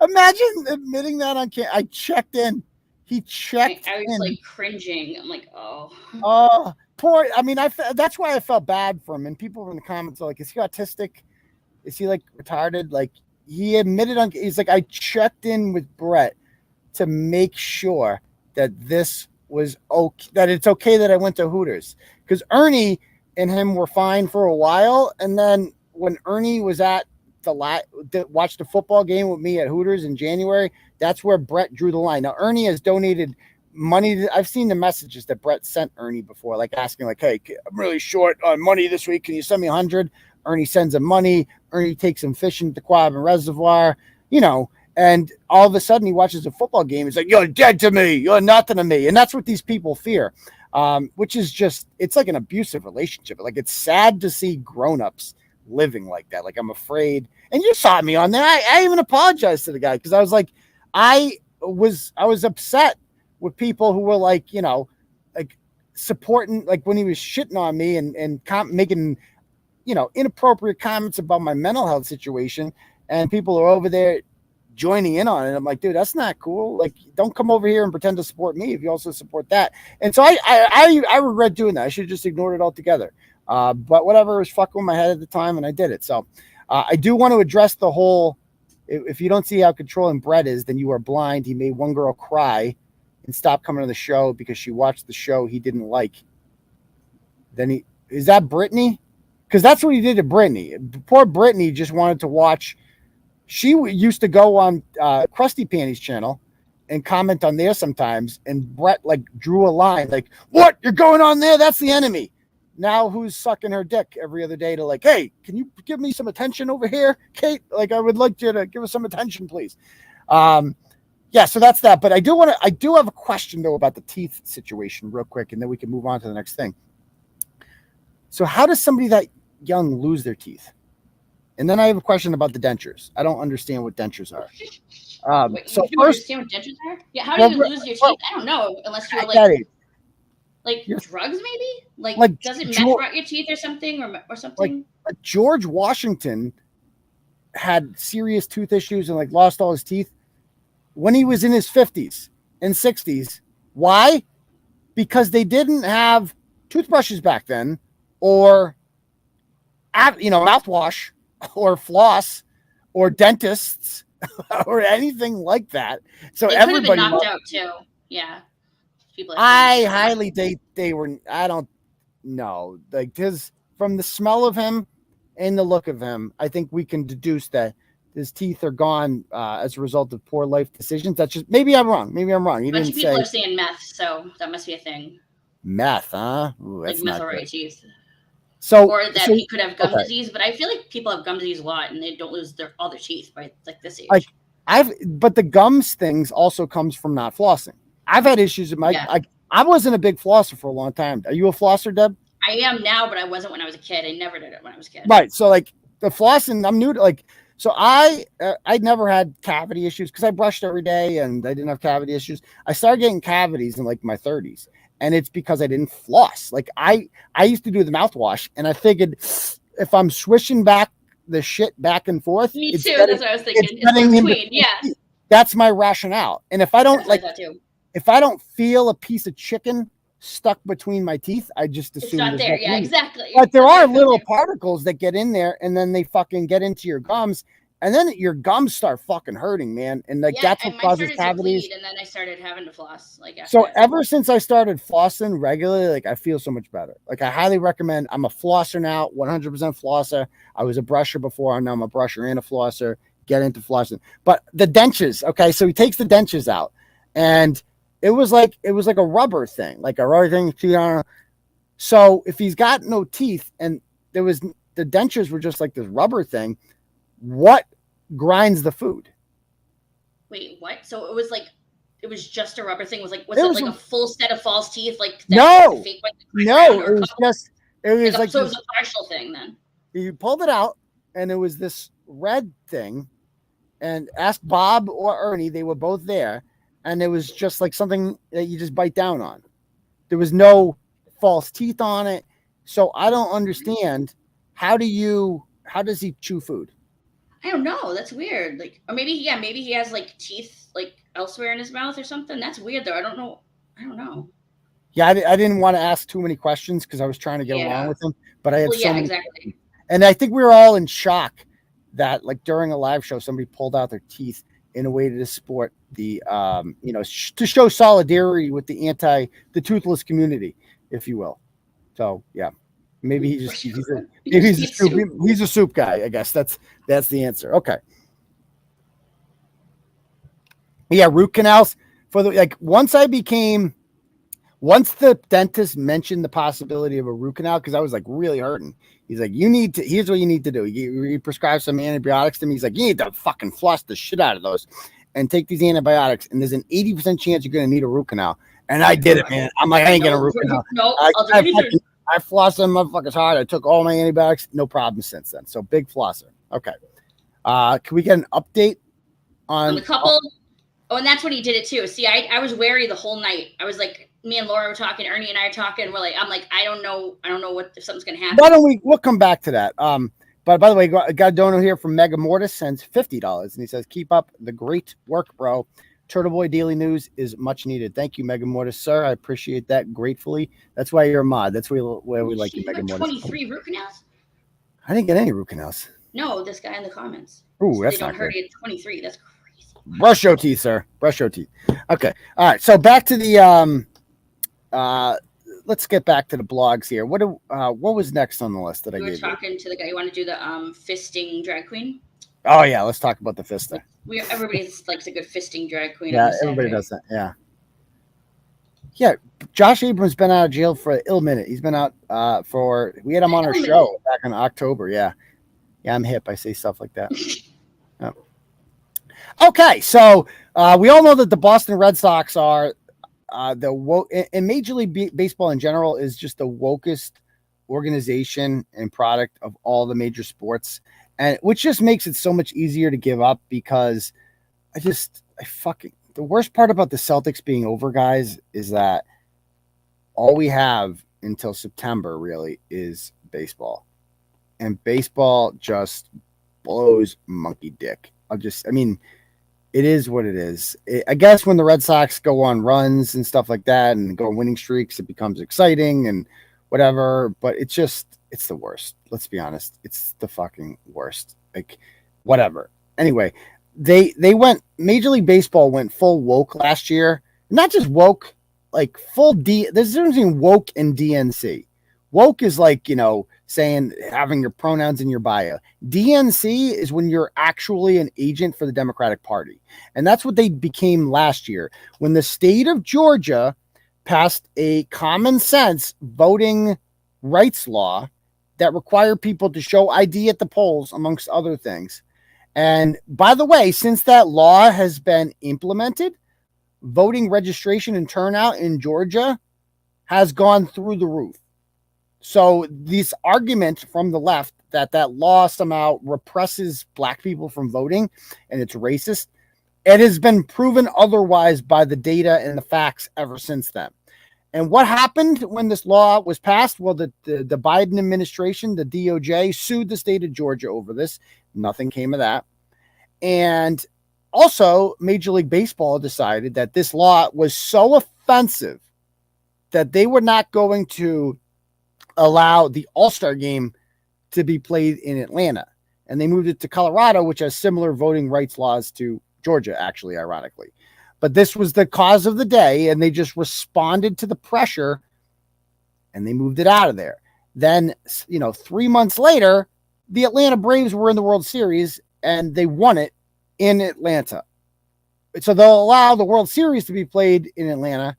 Imagine admitting that on camera. I checked in. He checked I was like cringing. I'm like, oh. Oh, poor. I mean, that's why I felt bad for him. And people in the comments are like, is he autistic? Is he like retarded? Like, he admitted he's like, I checked in with Brett to make sure that this was okay, that it's okay that I went to Hooters. Because Ernie and him were fine for a while. And then when Ernie was at watched the football game with me at Hooters in January, that's where Brett drew the line. Now, Ernie has donated money. I've seen the messages that Brett sent Ernie before, like asking like, hey, I'm really short on money this week. Can you send me 100? Ernie sends him money. Ernie takes him fishing at the Quabbin Reservoir, And all of a sudden he watches a football game. He's like, you're dead to me. You're nothing to me. And that's what these people fear, which is just, it's like an abusive relationship. Like, it's sad to see grownups living like that. Like, I'm afraid. And you saw me on there. I even apologized to the guy because I was like, I was upset with people who were like, you know, like supporting, like when he was shitting on me and making, you know, inappropriate comments about my mental health situation. And people are over there joining in on it. I'm like, dude, that's not cool. Like, don't come over here and pretend to support me if you also support that. And so I regret doing that. I should have just ignored it altogether. But whatever, was fucking with my head at the time, and I did it. So I do want to address the whole, if you don't see how controlling Brett is, then you are blind. He made one girl cry and stop coming to the show because she watched the show he didn't like. Then is that Brittany? Because that's what he did to Brittany. Poor Brittany just wanted to watch. She used to go on Krusty Panty's channel and comment on there sometimes. And Brett like drew a line like, what? You're going on there? That's the enemy. Now who's sucking her dick every other day to like, hey, can you give me some attention over here, Kate? Like, I would like you to give us some attention, please. Yeah, so that's that. But I do have a question though about the teeth situation real quick, and then we can move on to the next thing. So how does somebody that young lose their teeth? And then I have a question about the dentures. I don't understand what dentures are. Wait, so you first, understand what dentures are? Yeah, how do you lose your teeth? I don't know, unless you're like drugs, maybe? Like does it mess out your teeth or something, or something? Like George Washington had serious tooth issues and like lost all his teeth when he was in his 50s and 60s. Why? Because they didn't have toothbrushes back then, or mouthwash, or floss, or dentists, or anything like that. So they everybody could have been knocked out too. Yeah. People they were. I don't know. Like, because from the smell of him and the look of him, I think we can deduce that his teeth are gone as a result of poor life decisions. That's just, maybe I'm wrong. He a bunch didn't of people say are saying meth, so that must be a thing. Meth, huh? Ooh, like meth or teeth. So, or that he could have gum disease, but I feel like people have gum disease a lot and they don't lose all their teeth by like this age. Like but the gums things also comes from not flossing. I've had issues with I wasn't a big flosser for a long time. Are you a flosser, Deb? I am now, but I wasn't when I was a kid. I never did it when I was a kid. Right. So like the flossing, I'm new to like. So I never had cavity issues because I brushed every day and I didn't have cavity issues. I started getting cavities in like my 30s. And it's because I didn't floss. Like I used to do the mouthwash, and I figured if I'm swishing back the shit back and forth, me too. That's what I was thinking. It's between, yeah. That's my rationale. And if I don't if I don't feel a piece of chicken stuck between my teeth, I just assume it's not there. Yeah, exactly. But there are little particles that get in there, and then they fucking get into your gums. And then your gums start fucking hurting, man. And like that's what causes cavities. And then I started having to floss. So ever since I started flossing regularly, like I feel so much better. Like I highly recommend. I'm a flosser now, 100% flosser. I was a brusher before, and now I'm a brusher and a flosser. Get into flossing. But the dentures, okay. So he takes the dentures out, and it was like a rubber thing, like a rubber thing. So if he's got no teeth, and the dentures were just like this rubber thing. What grinds the food? Wait, what? So it was just a rubber thing. Was it like a full set of false teeth? Like no, it was like so it was a partial thing then. You pulled it out, and it was this red thing. And ask Bob or Ernie; they were both there, and it was just like something that you just bite down on. There was no false teeth on it, so I don't understand. How does he chew food? I don't know. That's weird. Like, or maybe he has like teeth like elsewhere in his mouth or something. That's weird though. I don't know. Yeah, I didn't want to ask too many questions because I was trying to get along with him, but I had so many. Exactly. And I think we were all in shock that like during a live show, somebody pulled out their teeth in a way to support the, to show solidarity with the toothless community, if you will. So yeah. Maybe he's a soup guy. I guess that's the answer. Okay. Yeah, root canals for once I became Once the dentist mentioned the possibility of a root canal, because I was like really hurting, he's like, here's what you need to do. He prescribed some antibiotics to me. He's like, you need to fucking floss the shit out of those and take these antibiotics. And there's an 80% chance you're going to need a root canal. And I did it, man. I'm like, I ain't getting a root canal. No, I flossed them motherfuckers hard. I took all my antibiotics. No problem since then. So big flosser. Okay. Can we get an update on the couple? Oh, and that's when he did it too. See, I was wary the whole night. I was like, me and Laura were talking, Ernie and I are talking. I'm like, I don't know if something's gonna happen. Why don't we'll come back to that. But by the way, got a dono here from Mega Mortis, sends $50, and he says, keep up the great work, bro. Turtleboy Daily News is much needed. Thank you, Mega Mortis, sir. I appreciate that gratefully. That's why you're a mod. That's where we like you, Mega Mortis. 23 root canals? I didn't get any root canals. No, this guy in the comments. Ooh, that's they not don't hurt good. you at 23. That's crazy. Brush your teeth, sir. Brush your teeth. Okay. All right. So back to the let's get back to the blogs here. What was next on the list that I gave you? We were talking to the guy. You want to do the fisting drag queen? Oh yeah, let's talk about the fisting. Everybody likes a good fisting drag queen. Yeah, everybody does that. Yeah. Yeah, Josh Abrams been out of jail for an ill minute. He's been out we had him on our show back in October. Yeah. Yeah, I'm hip. I say stuff like that. Yeah. Okay, so we all know that the Boston Red Sox are the woke, and Major League Baseball in general is just the wokest organization and product of all the major sports, and which just makes it so much easier to give up because the worst part about the Celtics being over, guys, is that all we have until September really is baseball, and baseball just blows monkey dick. It is what it is. I guess when the Red Sox go on runs and stuff like that and go on winning streaks, it becomes exciting and whatever, but it's the worst. Let's be honest. It's the fucking worst. Like, whatever. Anyway, Major League Baseball went full woke last year. Not just woke, like full there's a difference between woke and DNC. Woke is like, saying having your pronouns in your bio. DNC is when you're actually an agent for the Democratic Party. And that's what they became last year when the state of Georgia passed a common sense voting rights law that required people to show ID at the polls, amongst other things. And by the way, since that law has been implemented, voting registration and turnout in Georgia has gone through the roof. So this argument from the left that law somehow represses black people from voting and it's racist, it has been proven otherwise by the data and the facts ever since then. And what happened when this law was passed? Well, the Biden administration, the DOJ, sued the state of Georgia over this. Nothing came of that. And also, Major League Baseball decided that this law was so offensive that they were not going to allow the All-Star game to be played in Atlanta. And they moved it to Colorado, which has similar voting rights laws to Georgia, actually, ironically. But this was the cause of the day, and they just responded to the pressure, and they moved it out of there. Then, 3 months later, the Atlanta Braves were in the World Series, and they won it in Atlanta. So they'll allow the World Series to be played in Atlanta,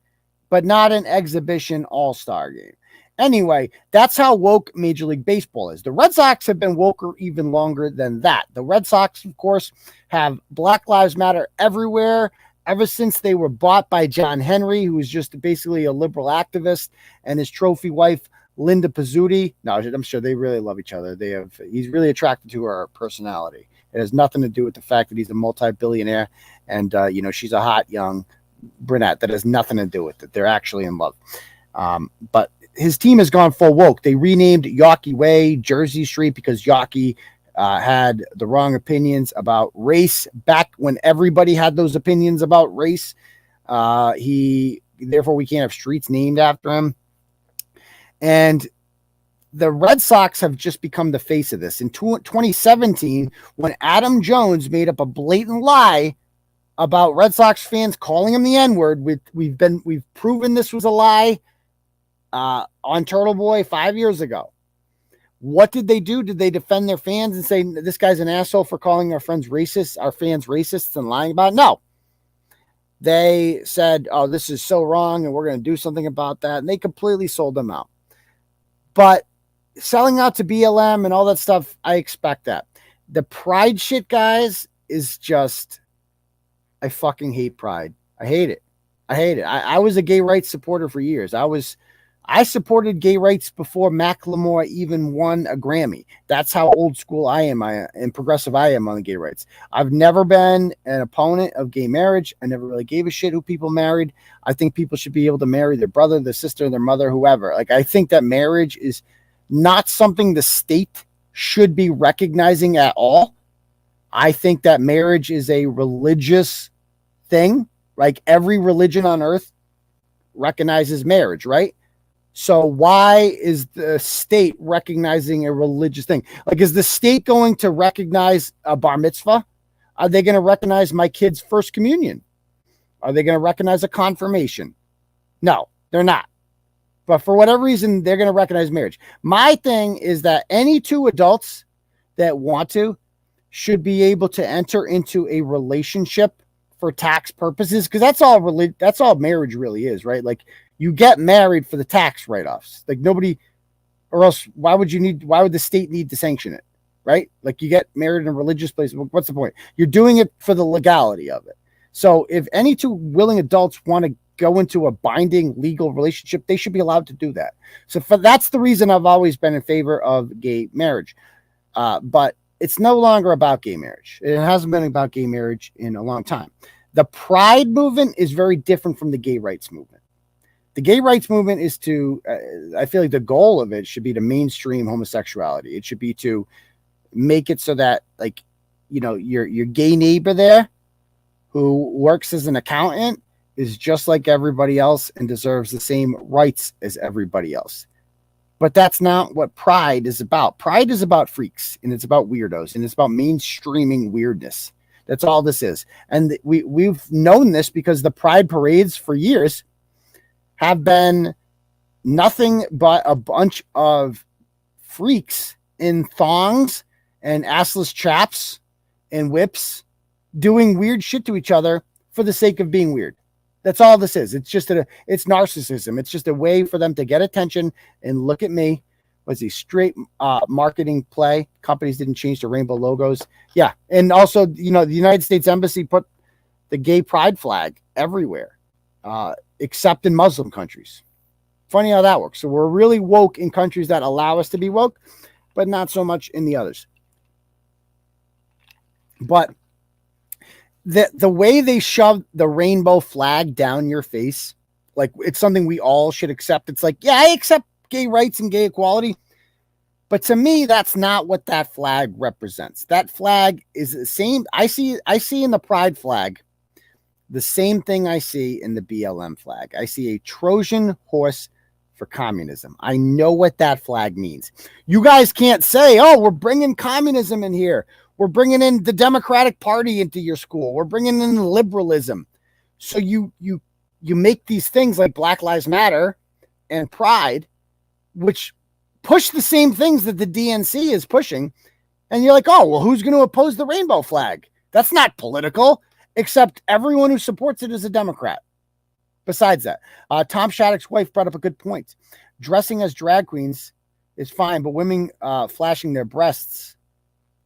but not an exhibition All-Star game. Anyway, that's how woke Major League Baseball is. The Red Sox have been woker even longer than that. The Red Sox, of course, have Black Lives Matter everywhere ever since they were bought by John Henry, who is just basically a liberal activist, and his trophy wife, Linda Pizzuti. No, I'm sure they really love each other. He's really attracted to her personality. It has nothing to do with the fact that he's a multi-billionaire and, she's a hot young brunette. That has nothing to do with it. They're actually in love. But his team has gone full woke. They renamed Yawkey Way Jersey Street because Yawkey had the wrong opinions about race back when everybody had those opinions about race. Therefore, we can't have streets named after him. And the Red Sox have just become the face of this. In 2017, when Adam Jones made up a blatant lie about Red Sox fans calling him the N-word, we've proven this was a lie on Turtleboy 5 years ago. What did they do? Did they defend their fans and say this guy's an asshole for calling our fans racists and lying about it? No. They said, oh, this is so wrong and we're going to do something about that. And they completely sold them out. But selling out to BLM and all that stuff, I expect that. The pride shit, guys, is just, I fucking hate pride. I hate it. I was a gay rights supporter for years. I supported gay rights before Macklemore even won a Grammy. That's how old school I am and progressive I am on the gay rights. I've never been an opponent of gay marriage. I never really gave a shit who people married. I think people should be able to marry their brother, their sister, their mother, whoever. Like, I think that marriage is not something the state should be recognizing at all. I think that marriage is a religious thing. Like, every religion on earth recognizes marriage, right? So why is the state recognizing a religious thing? Like, is the state going to recognize a bar mitzvah? Are they going to recognize my kid's first communion? Are they going to recognize a confirmation? No, they're not. But for whatever reason, they're going to recognize marriage. My thing is that any two adults that want to should be able to enter into a relationship for tax purposes, because that's all marriage really is, right? Like, you get married for the tax write-offs. Like, nobody, or else why would the state need to sanction it, right? Like, you get married in a religious place. What's the point? You're doing it for the legality of it. So if any two willing adults want to go into a binding legal relationship, they should be allowed to do that. So that's the reason I've always been in favor of gay marriage. But it's no longer about gay marriage. It hasn't been about gay marriage in a long time. The pride movement is very different from the gay rights movement. The gay rights movement is to, I feel like the goal of it should be to mainstream homosexuality. It should be to make it so that, like, you know, your gay neighbor there who works as an accountant is just like everybody else and deserves the same rights as everybody else. But that's not what pride is about. Pride is about freaks, and it's about weirdos, and it's about mainstreaming weirdness. That's all this is. And we've known this because the pride parades for years have been nothing but a bunch of freaks in thongs and assless chaps and whips doing weird shit to each other for the sake of being weird. That's all this is. It's just it's narcissism. It's just a way for them to get attention and look at me. Was a straight marketing play. Companies didn't change the rainbow logos. Yeah. And also, you know, the United States Embassy put the gay pride flag everywhere, except in Muslim countries. Funny how that works. So we're really woke in countries that allow us to be woke, but not so much in the others. But the way they shove the rainbow flag down your face, like, it's something we all should accept. It's like, yeah, I accept gay rights and gay equality, but to me, that's not what that flag represents. That flag is the same. I see in the pride flag the same thing I see in the BLM flag. I see a Trojan horse for communism. I know what that flag means. You guys can't say, oh, we're bringing communism in here. We're bringing in the Democratic Party into your school. We're bringing in liberalism. So you make these things like Black Lives Matter and Pride, which push the same things that the DNC is pushing. And you're like, oh, well, who's going to oppose the rainbow flag? That's not political, except everyone who supports it is a Democrat. Besides that, Tom Shattuck's wife brought up a good point. Dressing as drag queens is fine, but women flashing their breasts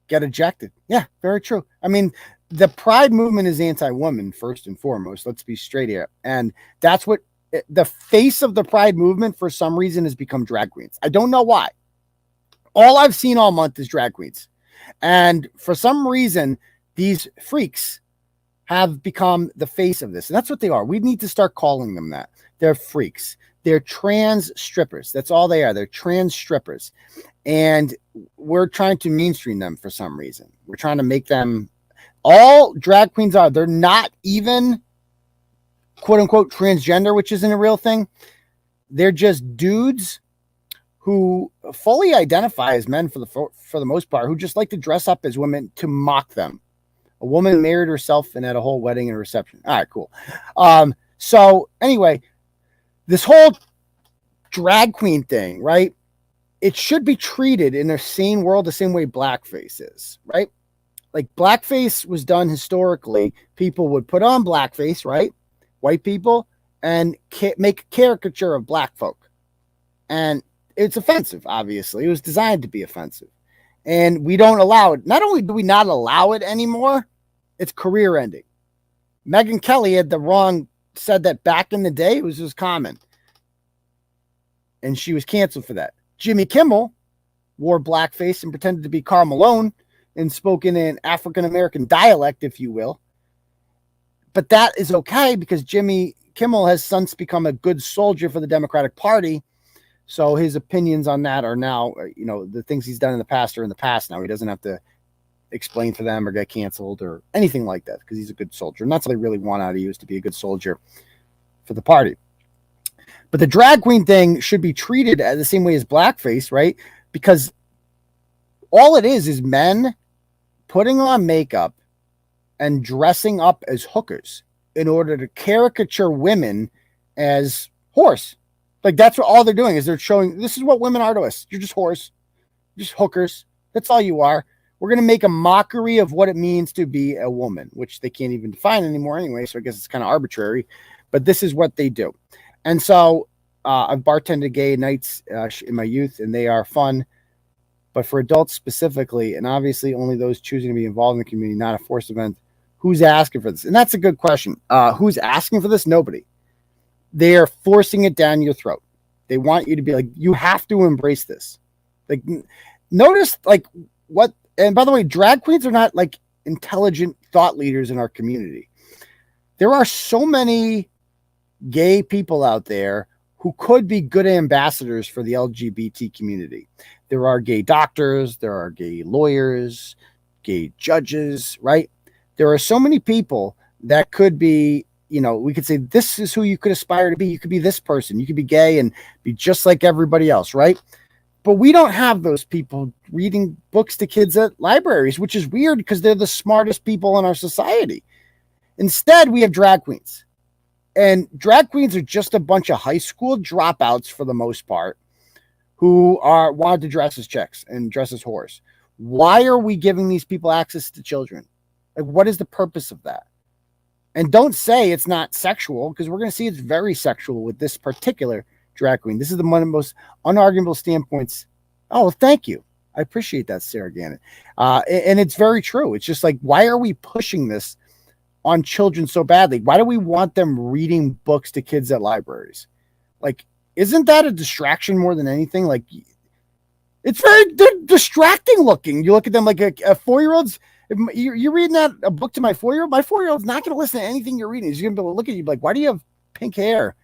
get ejected. Yeah, very true. I mean, the pride movement is anti-woman first and foremost. Let's be straight here. And that's what the face of the pride movement for some reason has become drag queens. I don't know why. All I've seen all month is drag queens. And for some reason, these freaks have become the face of this. And that's what they are. We need to start calling them that. They're freaks. They're trans strippers. That's all they are. They're trans strippers. And we're trying to mainstream them for some reason. We're trying to make them, all drag queens are, they're not even quote unquote transgender, which isn't a real thing. They're just dudes who fully identify as men for the most part, who just like to dress up as women to mock them. A woman married herself and had a whole wedding and reception. All right, cool. So anyway, this whole drag queen thing, right? It should be treated in a sane world the same way blackface is, right? Like, blackface was done historically. People would put on blackface, right? white people and make a caricature of black folk. And it's offensive, obviously. It was designed to be offensive. And we don't allow it. Not only do we not allow it anymore, it's career ending. Megyn Kelly said that back in the day, it was just common. And she was canceled for that. Jimmy Kimmel wore blackface and pretended to be Karl Malone and spoke in an African-American dialect, if you will. But that is okay because Jimmy Kimmel has since become a good soldier for the Democratic Party. So his opinions on that are now, the things he's done in the past are in the past now. He doesn't have to explain for them or get canceled or anything like that because he's a good soldier. And that's what they really want out of you, is to be a good soldier for the party. But the drag queen thing should be treated the same way as blackface, right? Because all it is men putting on makeup and dressing up as hookers in order to caricature women as horse. Like, that's what all they're doing is they're showing, this is what women are to us. You're just horse, just hookers. That's all you are. We're going to make a mockery of what it means to be a woman, which they can't even define anymore anyway. So I guess it's kind of arbitrary, but this is what they do. And so I've bartended gay nights in my youth, and they are fun. But for adults specifically, and obviously only those choosing to be involved in the community, not a forced event, who's asking for this? And that's a good question. Who's asking for this? Nobody. They are forcing it down your throat. They want you to be like, you have to embrace this. Like, notice like what, and by the way, drag queens are not like intelligent thought leaders in our community. There are so many gay people out there who could be good ambassadors for the LGBT community. There are gay doctors, there are gay lawyers, gay judges, right? There are so many people that could be, we could say, this is who you could aspire to be. You could be this person. You could be gay and be just like everybody else, right? But we don't have those people reading books to kids at libraries, which is weird because they're the smartest people in our society. Instead, we have drag queens. And drag queens are just a bunch of high school dropouts for the most part who wanted to dress as chicks and dress as whores. Why are we giving these people access to children? Like, what is the purpose of that? And don't say it's not sexual, because we're going to see it's very sexual with this particular drag queen. This is one of the most unarguable standpoints. Oh, thank you. I appreciate that, Sarah Gannon. And it's very true. It's just like, why are we pushing this on children so badly? Why do we want them reading books to kids at libraries? Like, isn't that a distraction more than anything? Like, it's very distracting looking. You look at them like a 4-year-old's. If you're reading a book to my 4-year-old, my 4-year-old's not going to listen to anything you're reading. He's going to be able to look at you like, why do you have pink hair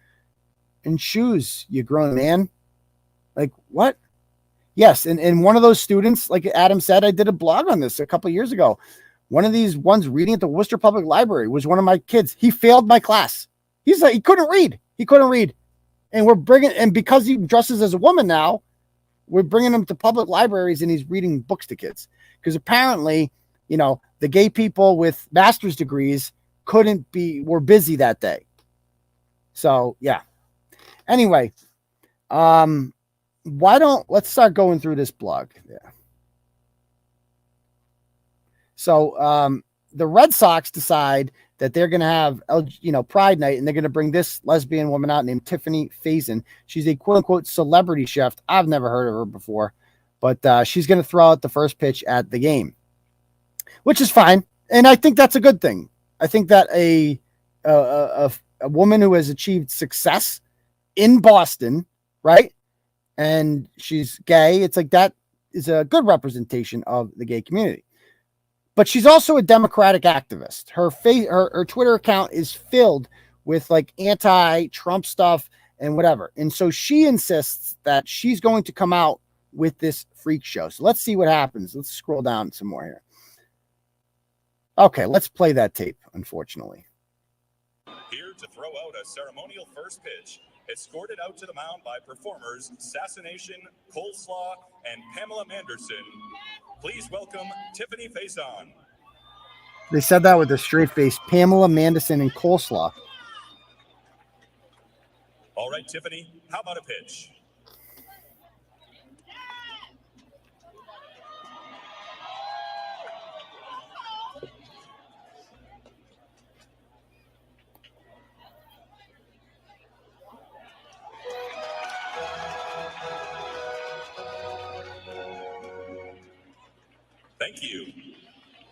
and shoes, you grown man? Like, what? Yes, and one of those students, like Adam said, I did a blog on this a couple of years ago. One of these ones reading at the Worcester Public Library was one of my kids. He failed my class. He's like, he couldn't read. And because he dresses as a woman now, we're bringing him to public libraries and he's reading books to kids. Because apparently, the gay people with master's degrees were busy that day. So, yeah. Anyway, let's start going through this blog. Yeah. So, the Red Sox decide that they're going to have, Pride Night, and they're going to bring this lesbian woman out named Tiffani Faison. She's a quote unquote celebrity chef. I've never heard of her before, but she's going to throw out the first pitch at the game, which is fine. And I think that's a good thing. I think that a woman who has achieved success in Boston, right? And she's gay. It's like, that is a good representation of the gay community. But she's also a Democratic activist. Her Twitter account is filled with like anti-Trump stuff and whatever. And so she insists that she's going to come out with this freak show. So let's see what happens. Let's scroll down some more here. Okay, let's play that tape, unfortunately. Here to throw out a ceremonial first pitch, escorted out to the mound by performers Assassination, Coleslaw, and Pamela Manderson. Please welcome Tiffani Faison. They said that with a straight face. Pamela Manderson and Coleslaw. All right, Tiffani, how about a pitch? Thank you.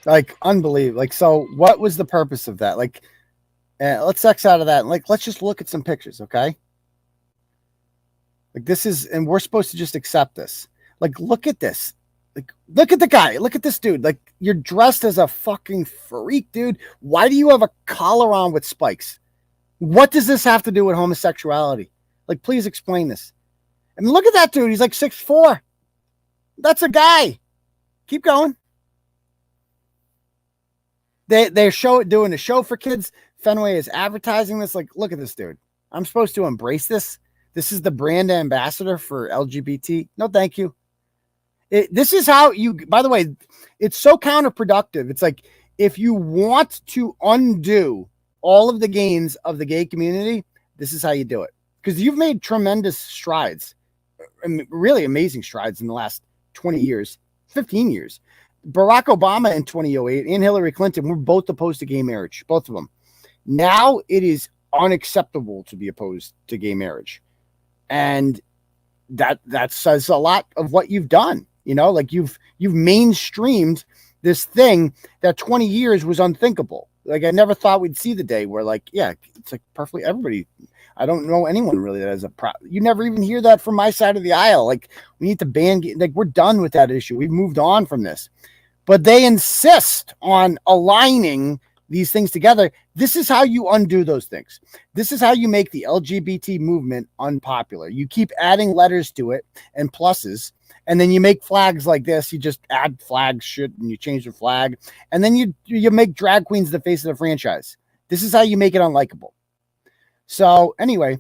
Like, unbelievable. Like, so what was the purpose of that? Like, let's X out of that. Like, let's just look at some pictures, okay? Like, this is, and we're supposed to just accept this. Like, look at this. Like, look at the guy. Look at this dude. Like, you're dressed as a fucking freak, dude. Why do you have a collar on with spikes? What does this have to do with homosexuality? Like, please explain this. And look at that dude. He's like 6'4". That's a guy. Keep going. They're doing a show for kids. Fenway is advertising this. Like, look at this dude. I'm supposed to embrace this. This is the brand ambassador for LGBT. No, thank you. This is how you, by the way, it's so counterproductive. It's like, if you want to undo all of the gains of the gay community, this is how you do it. Because you've made tremendous strides, really amazing strides in the last 20 years, 15 years. Barack Obama in 2008 and Hillary Clinton were both opposed to gay marriage, both of them. Now it is unacceptable to be opposed to gay marriage. And that says a lot of what you've done. You know, like you've mainstreamed this thing that 20 years was unthinkable. Like, I never thought we'd see the day where, like, yeah, it's like perfectly everybody. I don't know anyone really that has a you never even hear that from my side of the aisle. Like, we need to ban, like, we're done with that issue. We've moved on from this, but they insist on aligning these things together. This is how you undo those things. This is how you make the LGBT movement unpopular. You keep adding letters to it and pluses, and then you make flags like this. You just add flag shit and you change the flag, and then you make drag queens the face of the franchise. This is how you make it unlikable. So anyway,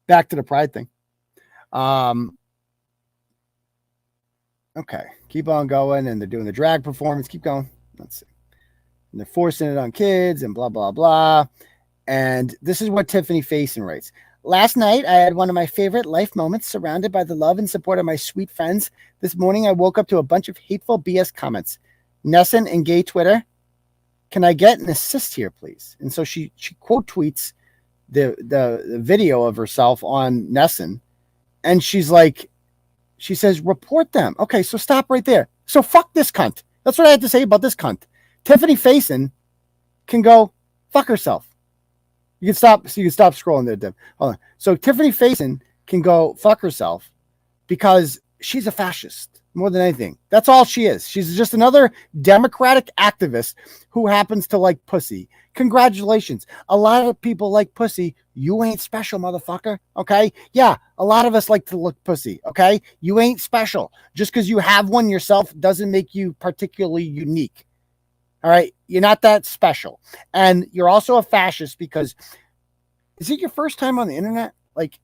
back to the pride thing. Okay, keep on going, and they're doing the drag performance. Keep going. Let's see. And they're forcing it on kids and blah, blah, blah. And this is what Tiffani Faison writes. Last night, I had one of my favorite life moments surrounded by the love and support of my sweet friends. This morning, I woke up to a bunch of hateful BS comments. Nesson and gay Twitter, can I get an assist here, please? And so she quote tweets the video of herself on Nesson. And she's like, she says, report them. Okay, so stop right there. So fuck this cunt. That's what I had to say about this cunt. Tiffani Faison can go fuck herself. You can stop scrolling there, Deb. Hold on. So Tiffani Faison can go fuck herself because she's a fascist more than anything. That's all she is. She's just another Democratic activist who happens to like pussy. Congratulations. A lot of people like pussy. You ain't special, motherfucker. Okay? Yeah, a lot of us like to look pussy. Okay? You ain't special. Just because you have one yourself doesn't make you particularly unique. All right, you're not that special. And you're also a fascist because, is it your first time on the internet? Like,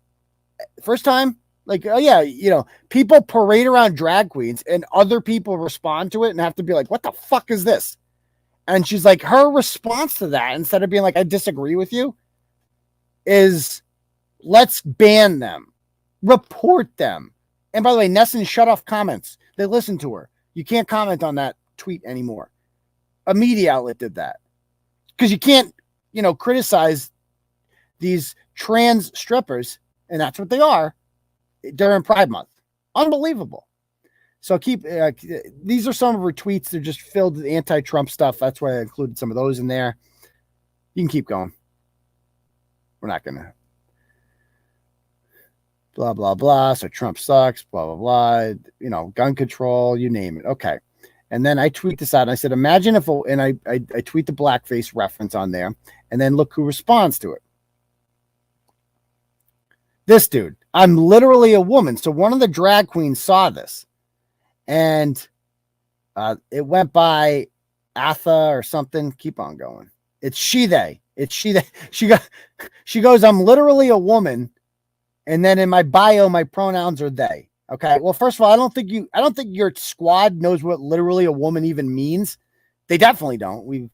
first time? Like, oh yeah, you know, people parade around drag queens and other people respond to it and have to be like, what the fuck is this? And she's like, her response to that, instead of being like, I disagree with you, is let's ban them, report them. And by the way, Nesson shut off comments. They listened to her. You can't comment on that tweet anymore. A media outlet did that because you can't, you know, criticize these trans strippers, and that's what they are during Pride Month. Unbelievable. So these are some of her tweets. They're just filled with anti-Trump stuff. That's why I included some of those in there. You can keep going. We're not going to blah, blah, blah. So Trump sucks, blah, blah, blah. You know, gun control, you name it. Okay. And then I tweet this out. And I said, imagine if, and I tweet the blackface reference on there. And then look who responds to it. This dude. I'm literally a woman. So one of the drag queens saw this. And it went by Atha or something. Keep on going. It's she, they. It's she, they. She goes, I'm literally a woman. And then in my bio, my pronouns are they. Okay. Well, first of all, I don't think your squad knows what literally a woman even means. They definitely don't. We've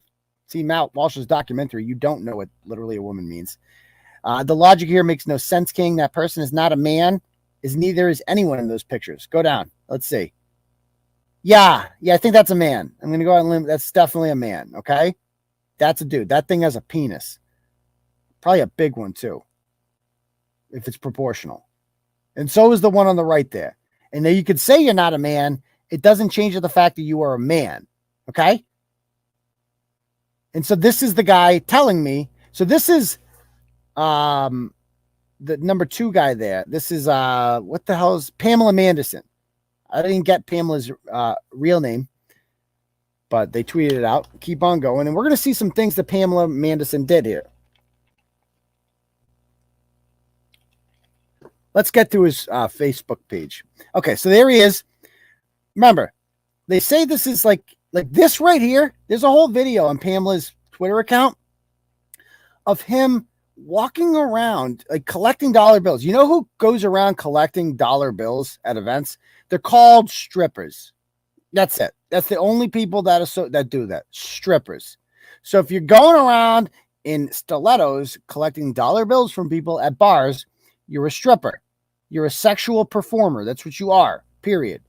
seen Matt Walsh's documentary. You don't know what literally a woman means. The logic here makes no sense, King. That person is not a man, neither is anyone in those pictures. Go down. Let's see. Yeah, I think that's a man. I'm going to go out and limb. That's definitely a man. Okay. That's a dude. That thing has a penis. Probably a big one too, if it's proportional. And so is the one on the right there. And then you could say you're not a man It doesn't change the fact that you are a man. Okay. And so this is the guy telling me. So this is the number 2 guy there. This is what the hell is Pamela Manderson? I didn't get Pamela's real name, but they tweeted it out. Keep on going. And we're going to see some things that Pamela Manderson did here. Let's get to his Facebook page. Okay, so there he is. Remember, they say this is like this right here. There's a whole video on Pamela's Twitter account of him walking around, like collecting dollar bills. You know who goes around collecting dollar bills at events? They're called strippers. That's it. That's the only people that do that. Strippers. So if you're going around in stilettos collecting dollar bills from people at bars, you're a stripper. You're a sexual performer. That's what you are, period.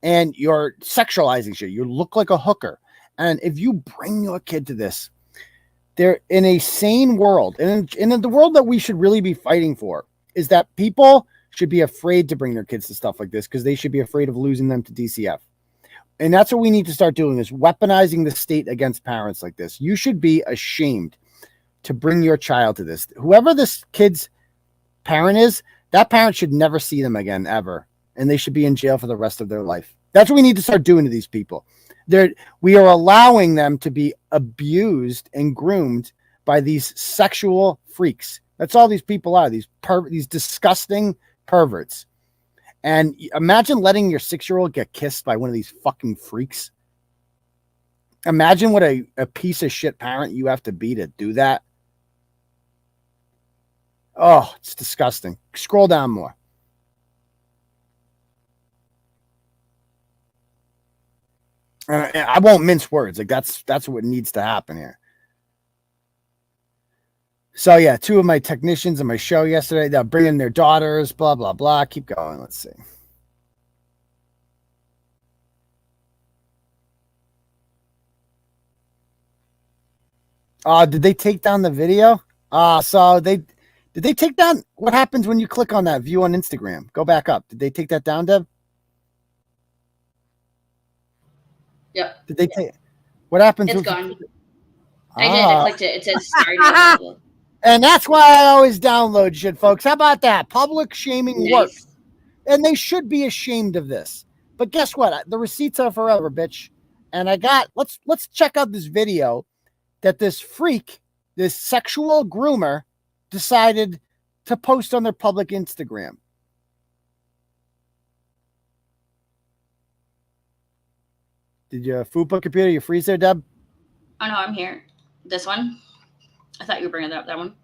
And you're sexualizing shit. You look like a hooker. And if you bring your kid to this, they're in a sane world. And in the world that we should really be fighting for is that people should be afraid to bring their kids to stuff like this because they should be afraid of losing them to DCF. And that's what we need to start doing is weaponizing the state against parents like this. You should be ashamed to bring your child to this. Whoever this kid's parent is, that parent should never see them again, ever. And they should be in jail for the rest of their life. That's what we need to start doing to these people. We are allowing them to be abused and groomed by these sexual freaks. That's all these people are, these disgusting perverts. And imagine letting your 6-year-old get kissed by one of these fucking freaks. Imagine what a piece of shit parent you have to be to do that. Oh, it's disgusting. Scroll down more. I won't mince words. Like that's what needs to happen here. So yeah, 2 of my technicians on my show yesterday, they're bringing their daughters, blah, blah, blah. Keep going. Let's see. Did they take down the video? Did they take down what happens when you click on that view on Instagram? Go back up. Did they take that down, Deb? Yep. Did they take what happens? It's gone. I did. I clicked it. It says sorry. And that's why I always download shit, folks. How about that? Public shaming works. And they should be ashamed of this. But guess what? The receipts are forever, bitch. And let's check out this video that this freak, this sexual groomer, decided to post on their public Instagram. Did your FUPA computer, you freeze there, Deb? Oh, no, I'm here. This one? I thought you were bringing up that one.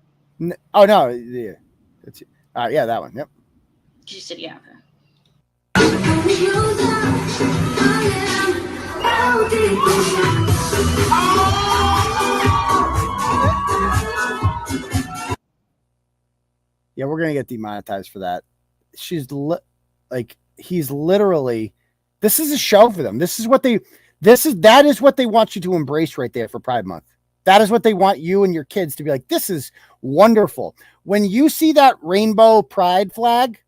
Oh, no. Yeah. That's yeah, that one. Yep. You said, yeah. Yeah, we're going to get demonetized for that. He's literally, this is a show for them. That is what they want you to embrace right there for Pride Month. That is what they want you and your kids to be like, this is wonderful. When you see that rainbow pride flag,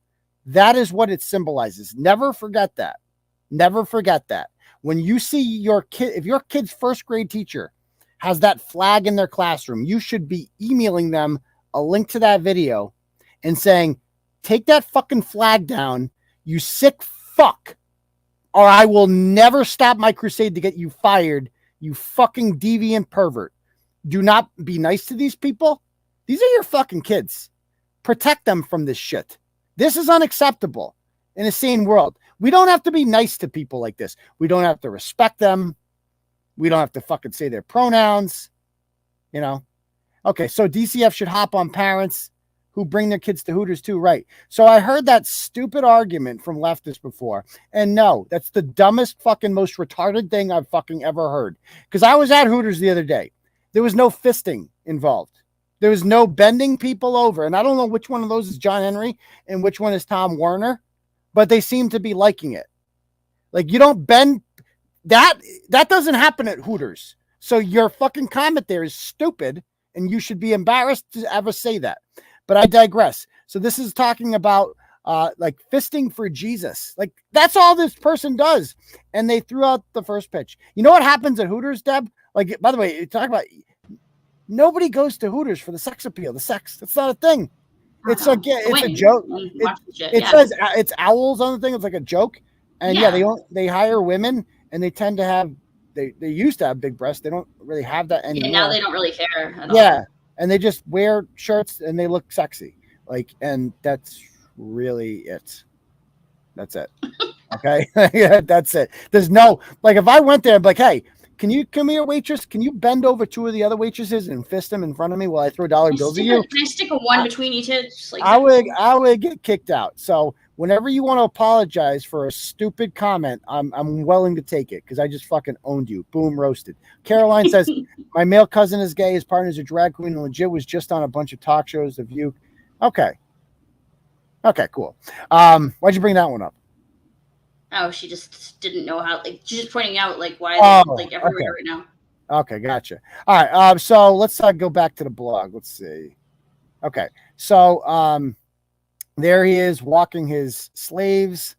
that is what it symbolizes. Never forget that. Never forget that. When you see your kid, if your kid's first grade teacher has that flag in their classroom, you should be emailing them a link to that video and saying, take that fucking flag down, you sick fuck, or I will never stop my crusade to get you fired, you fucking deviant pervert. Do not be nice to these people. These are your fucking kids. Protect them from this shit. This is unacceptable in a sane world. We don't have to be nice to people like this. We don't have to respect them. We don't have to fucking say their pronouns. You know? Okay, so DCF should hop on parents who bring their kids to Hooters too, right? So I heard that stupid argument from leftists before. And no, that's the dumbest fucking most retarded thing I've fucking ever heard. Because I was at Hooters the other day. There was no fisting involved. There was no bending people over. And I don't know which one of those is John Henry and which one is Tom Werner, but they seem to be liking it. Like, you don't bend. That doesn't happen at Hooters. So your fucking comment there is stupid, and you should be embarrassed to ever say that. But I digress. So this is talking about like fisting for Jesus. Like that's all this person does. And they threw out the first pitch. You know what happens at Hooters, Deb? Like, by the way, you talk about nobody goes to Hooters for the sex appeal. The sex, that's not a thing. It's like, it's a joke. It says it's owls on the thing. It's like a joke. And they hire women, and they tend to have, they used to have big breasts. They don't really have that anymore. Yeah, now they don't really care at all. And they just wear shirts and they look sexy. Like, and that's really it. That's it. Okay. That's it. There's no, like, if I went there, I'd be like, hey, can you come here, waitress? Can you bend over two of the other waitresses and fist them in front of me while I throw dollar bills at you? Can I stick a one between you two? Like I would get kicked out. So whenever you want to apologize for a stupid comment, I'm willing to take it because I just fucking owned you. Boom, roasted. Caroline says, my male cousin is gay. His partner's a drag queen and legit was just on a bunch of talk shows of you. Okay, cool. Why'd you bring that one up? Oh, she just didn't know how. Like, she's just pointing out like why they're like everywhere right now. Okay, gotcha. All right. So let's go back to the blog. Let's see. Okay, so there he is walking his slaves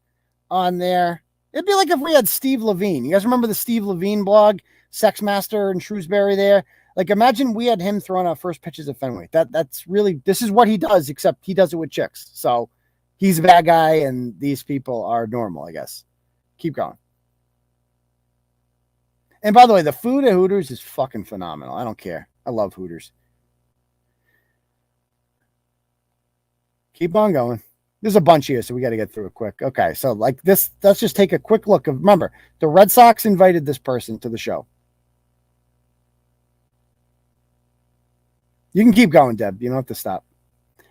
on there. It'd be like if we had Steve Levine. You guys remember the Steve Levine blog, Sex Master in Shrewsbury there? Like, imagine we had him throwing out first pitches at Fenway. That's really, this is what he does, except he does it with chicks. So he's a bad guy, and these people are normal, I guess. Keep going. And by the way, the food at Hooters is fucking phenomenal. I don't care. I love Hooters. Keep on going. There's a bunch here, so we got to get through it quick. Okay, so like this, let's just take a quick look. Remember, the Red Sox invited this person to the show. You can keep going, Deb. You don't have to stop.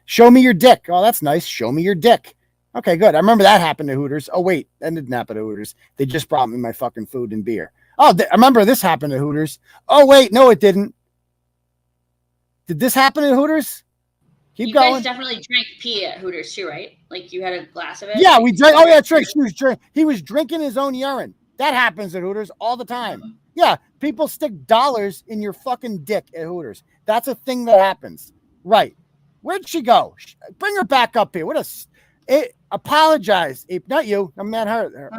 Show me your dick. Oh, that's nice. Show me your dick. Okay, good. I remember that happened to Hooters. Oh, wait. That didn't happen to Hooters. They just brought me my fucking food and beer. Oh, I remember this happened to Hooters. Oh, wait. No, it didn't. Did this happen at Hooters? Keep going. You guys definitely drank pee at Hooters too, right? Like you had a glass of it? Yeah, we drank. Oh, yeah, that's right. He was drinking his own urine. That happens at Hooters all the time. Yeah, people stick dollars in your fucking dick at Hooters. That's a thing that happens. Right. Where'd she go? Bring her back up here. Apologize. Not you. I meant her.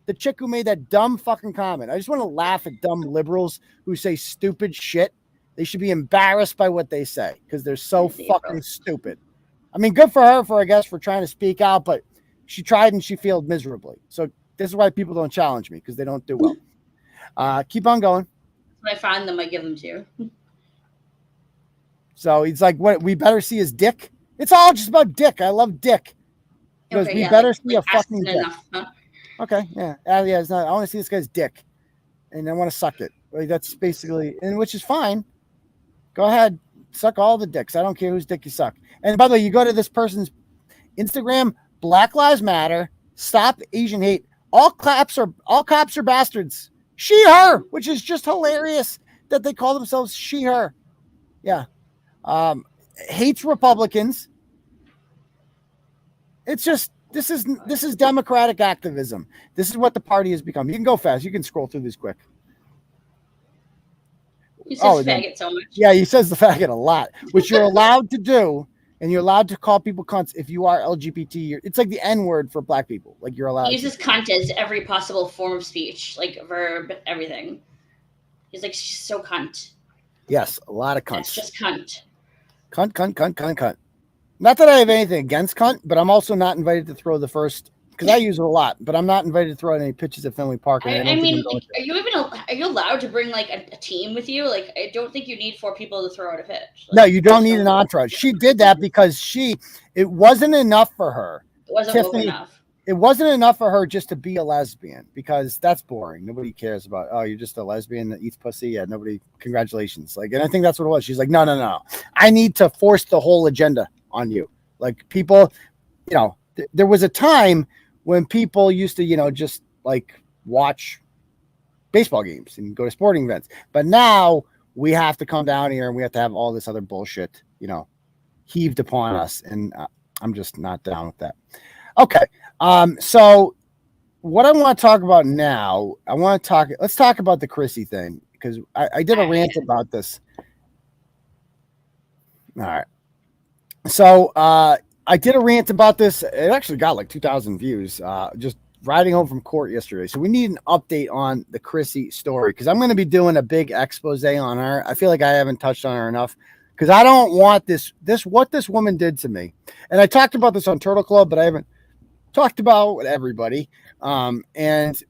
The chick who made that dumb fucking comment. I just want to laugh at dumb liberals who say stupid shit. They should be embarrassed by what they say because they're so fucking stupid. I mean, good for her for trying to speak out, but she tried and she failed miserably. So this is why people don't challenge me because they don't do well. Keep on going. When I find them, I give them to you. So he's like, what? We better see his dick. It's all just about dick. I love dick. Because we better see a fucking dick. Enough, huh? Okay, yeah. I want to see this guy's dick. And I want to suck it. Like, that's basically, and which is fine. Go ahead. Suck all the dicks. I don't care whose dick you suck. And by the way, you go to this person's Instagram, Black Lives Matter, Stop Asian Hate. All cops are bastards. She, her, which is just hilarious that they call themselves she, her. Yeah. Hates Republicans. It's just, this is democratic activism. This is what the party has become. You can go fast. You can scroll through these quick. He says faggot so much. Yeah, he says the faggot a lot, which you're allowed to do, and you're allowed to call people cunts if you are LGBT. It's like the N word for black people. Like you're allowed. He uses cunt as every possible form of speech, like verb, everything. He's like, she's so cunt. Yes, a lot of cunts. That's just cunt. Cunt. Not that I have anything against cunt, but I'm also not invited to throw the first, because I use it a lot, but I'm not invited to throw any pitches at Fenway Park. I mean, are you allowed to bring like a team with you? Like, I don't think you need 4 people to throw out a pitch. Like, no, you don't need an entourage. She did that because it wasn't enough for her. It wasn't enough. It wasn't enough for her just to be a lesbian, because that's boring. Nobody cares about, oh, you're just a lesbian that eats pussy. Yeah, nobody, congratulations. Like, and I think that's what it was. She's like, no. I need to force the whole agenda on you. Like, people, there was a time when people used to, just like watch baseball games and go to sporting events. But now we have to come down here and we have to have all this other bullshit, heaved upon us. And I'm just not down with that. Okay. So what I want to talk about now, let's talk about the Crissy thing, because I did a rant about this. All right. So I did a rant about this. It actually got like 2,000 views. Just riding home from court yesterday. So we need an update on the Crissy story because I'm going to be doing a big expose on her. I feel like I haven't touched on her enough because I don't want what this woman did to me. And I talked about this on Turtle Club, but I haven't talked about with everybody. And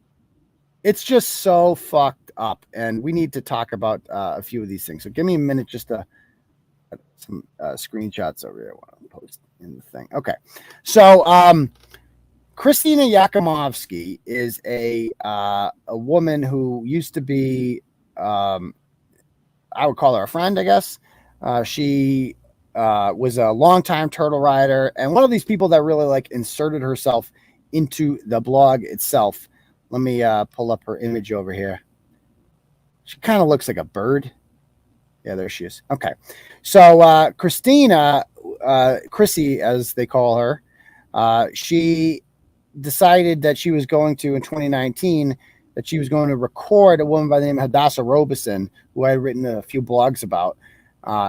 it's just so fucked up. And we need to talk about a few of these things. So give me a minute just to some screenshots over here. I want to post in the thing. Okay. So Crissy Yakimowsky is a woman who used to be, I would call her a friend, I guess. She was a longtime turtle rider and one of these people that really like inserted herself into the blog itself. Let me pull up her image over here. She kind of looks like a bird. Yeah, there she is. Okay. So Crissy, as they call her, she decided that she was going to, in 2019, that she was going to record a woman by the name of Hadassah Robeson, who I had written a few blogs about,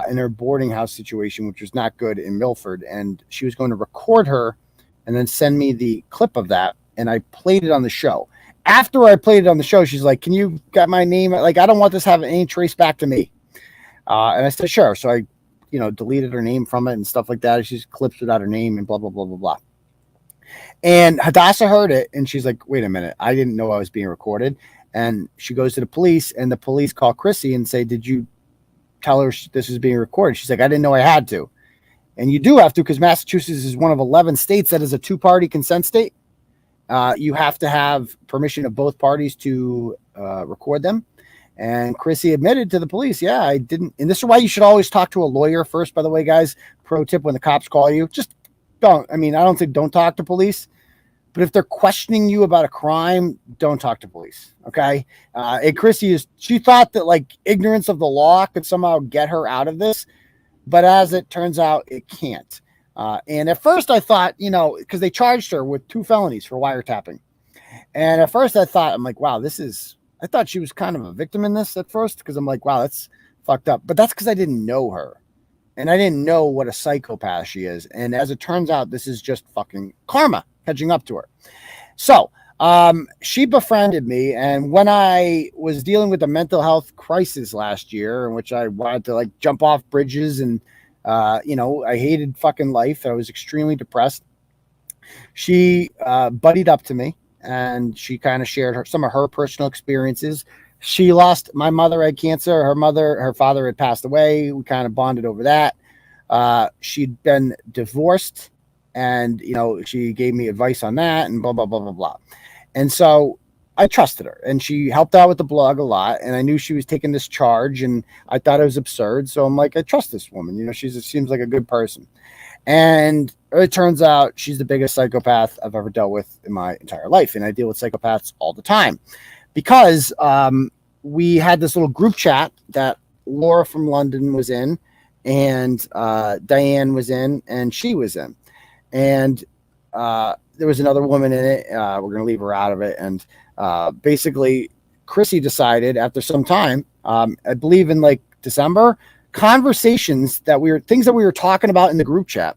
in her boarding house situation, which was not good in Milford. And she was going to record her and then send me the clip of that. And I played it on the show. After I played it on the show, she's like, can you get my name? Like, I don't want this having any trace back to me. And I said, sure. So I, deleted her name from it and stuff like that. She's clips without her name and blah, blah, blah, blah, blah. And Hadassah heard it and she's like, wait a minute. I didn't know I was being recorded. And she goes to the police and the police call Crissy and say, did you tell her this is being recorded? She's like, I didn't know I had to. And you do have to, because Massachusetts is one of 11 states that is a 2-party consent state. You have to have permission of both parties to record them. And Crissy admitted to the police, yeah, I didn't. And this is why you should always talk to a lawyer first, by the way, guys. Pro tip when the cops call you, just don't. I mean, I don't think don't talk to police. But if they're questioning you about a crime, don't talk to police. Okay. And Crissy she thought that like ignorance of the law could somehow get her out of this. But as it turns out, it can't. And at first I thought, because they charged her with 2 felonies for wiretapping. And at first I thought, I'm like, wow, I thought she was kind of a victim in this at first because I'm like, wow, that's fucked up. But that's because I didn't know her. And I didn't know what a psychopath she is. And as it turns out, this is just fucking karma catching up to her. So she befriended me. And when I was dealing with a mental health crisis last year, in which I wanted to like jump off bridges and, I hated fucking life. I was extremely depressed. She buddied up to me and she kind of shared some of her personal experiences. She lost, my mother had cancer. Her father had passed away. We kind of bonded over that. She'd been divorced and, she gave me advice on that and blah, blah, blah, blah, blah. And so I trusted her and she helped out with the blog a lot. And I knew she was taking this charge and I thought it was absurd. So I'm like, I trust this woman. She seems like a good person. And it turns out she's the biggest psychopath I've ever dealt with in my entire life. And I deal with psychopaths all the time because we had this little group chat that Laura from London was in and Diane was in and she was in. And there was another woman in it. We're going to leave her out of it. And basically, Crissy decided after some time, I believe in like December, conversations things that we were talking about in the group chat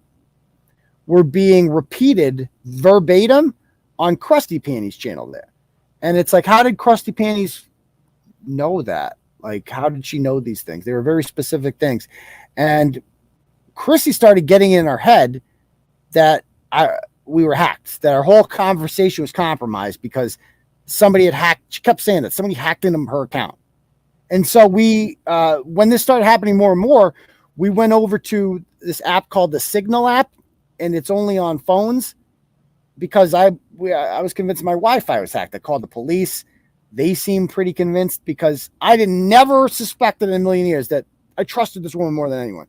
were being repeated verbatim on Krusty Panties channel there. And it's like, how did Krusty Panties know that? Like, how did she know these things? They were very specific things. And Crissy started getting in her head that we were hacked, that our whole conversation was compromised because somebody had hacked. She kept saying that somebody hacked into her account. And so we, when this started happening more and more, we went over to this app called the Signal app, and it's only on phones because I was convinced my Wi-Fi was hacked. I called the police. They seemed pretty convinced because I never suspected in a million years that I trusted this woman more than anyone.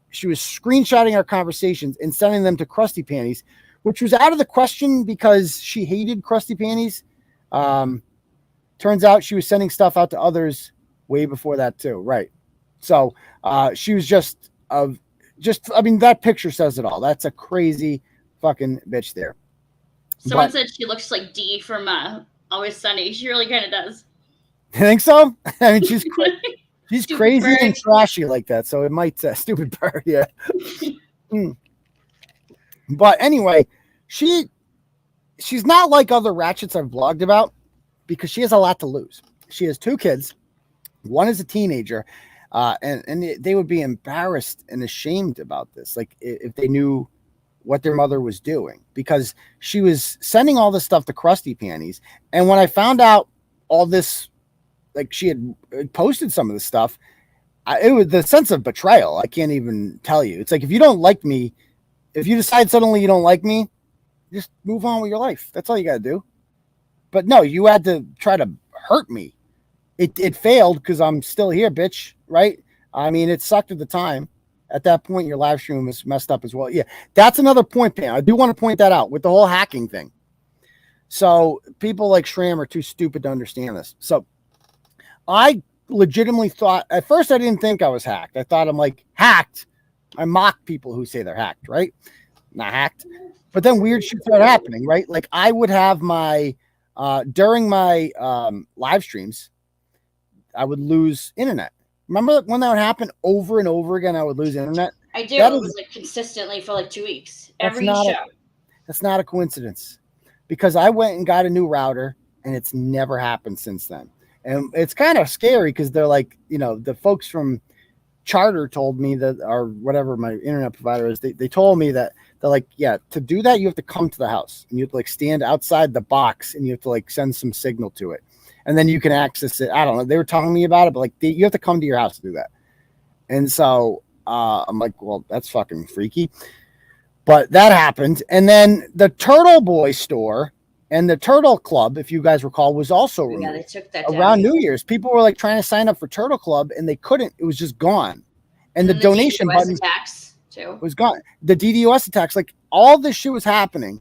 She was screenshotting our conversations and sending them to Krusty Panties, which was out of the question because she hated Krusty Panties. Turns out she was sending stuff out to others way before that too. Right. So she was that picture says it all. That's a crazy fucking bitch there. Someone said she looks like Dee from Always Sunny. She really kind of does. You think so? I mean, she's she's crazy bird. And trashy like that. So it might stupid bird. Yeah. But anyway, she's not like other ratchets I've blogged about because she has a lot to lose. She has 2 kids. One is a teenager, and they would be embarrassed and ashamed about this, like if they knew what their mother was doing, because she was sending all this stuff to Crusty Panties. And when I found out all this, like she had posted some of this stuff, it was the sense of betrayal. I can't even tell you. It's like, if you don't like me, if you decide suddenly you don't like me, just move on with your life. That's all you got to do. But no, you had to try to hurt me. It failed because I'm still here, bitch. Right? I mean, it sucked at the time. At that point, your live stream was messed up as well. Yeah, that's another point, Pam. I do want to point that out with the whole hacking thing. So people like Schramm are too stupid to understand this. So I legitimately thought, at first I didn't think I was hacked. I thought I'm like, hacked. I mock people who say they're hacked, right? Not hacked. But then weird shit started happening, right? Like I would have my, during my live streams, I would lose internet. Remember when that would happen over and over again? I would lose internet. I do. It was like consistently for like 2 weeks. Every show. That's not a coincidence, because I went and got a new router and it's never happened since then. And it's kind of scary because they're like, you know, the folks from Charter told me that, or whatever my internet provider is, they told me that they're like, yeah, to do that, you have to come to the house and you have to like stand outside the box and you have to like send some signal to it. And then you can access it. I don't know. They were telling me about it, but like you have to come to your house to do that. And so I'm like, well, that's fucking freaky. But that happened. And then the Turtleboy store and the Turtle Club, if you guys recall, was also removed. Yeah, they took that around New Year's. People were like trying to sign up for Turtle Club and they couldn't. It was just gone. And the donation DDoS button attacks too was gone. The DDoS attacks, like all this shit was happening.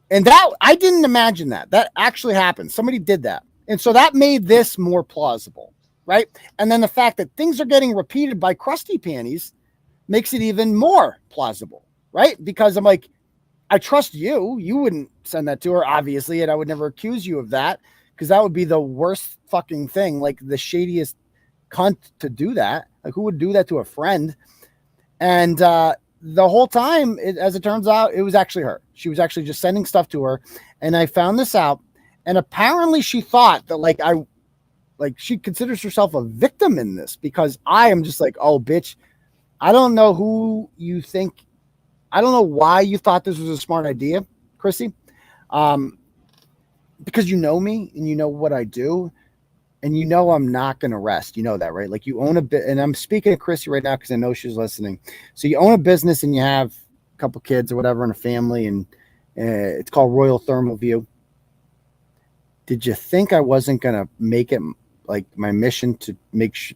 And that, I didn't imagine that. That actually happened. Somebody did that. And so that made this more plausible, right? And then the fact that things are getting repeated by Crusty Panties makes it even more plausible, right? Because I'm like, I trust you. You wouldn't send that to her, obviously, and I would never accuse you of that, because that would be the worst fucking thing, like the shadiest cunt to do that. Like, who would do that to a friend? And the whole time, as it turns out, it was actually her. She was actually just sending stuff to her, and I found this out. And apparently she thought that she considers herself a victim in this, because I am just like, oh, bitch, I don't know who you think. I don't know why you thought this was a smart idea, Crissy. Because you know me and you know what I do, and you know I'm not going to rest. You know that, right? Like, you own a bit, and I'm speaking to Crissy right now because I know she's listening. So you own a business and you have a couple kids or whatever and a family, and it's called Royal Thermal View. Did you think I wasn't going to make it like my mission to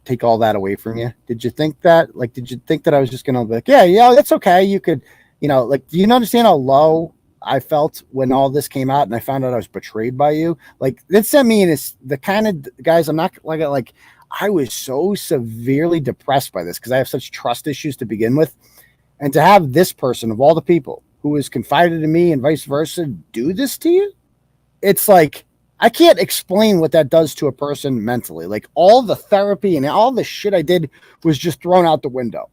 take all that away from you? Did you think that? Like, did you think that I was just going to be like, yeah, that's okay. You could, like, do you understand how low I felt when all this came out and I found out I was betrayed by you? Like, it sent me in the kind of guys, I'm not like I was so severely depressed by this because I have such trust issues to begin with. And to have this person of all the people who has confided in me and vice versa do this to you, it's like, I can't explain what that does to a person mentally. Like, all the therapy and all the shit I did was just thrown out the window.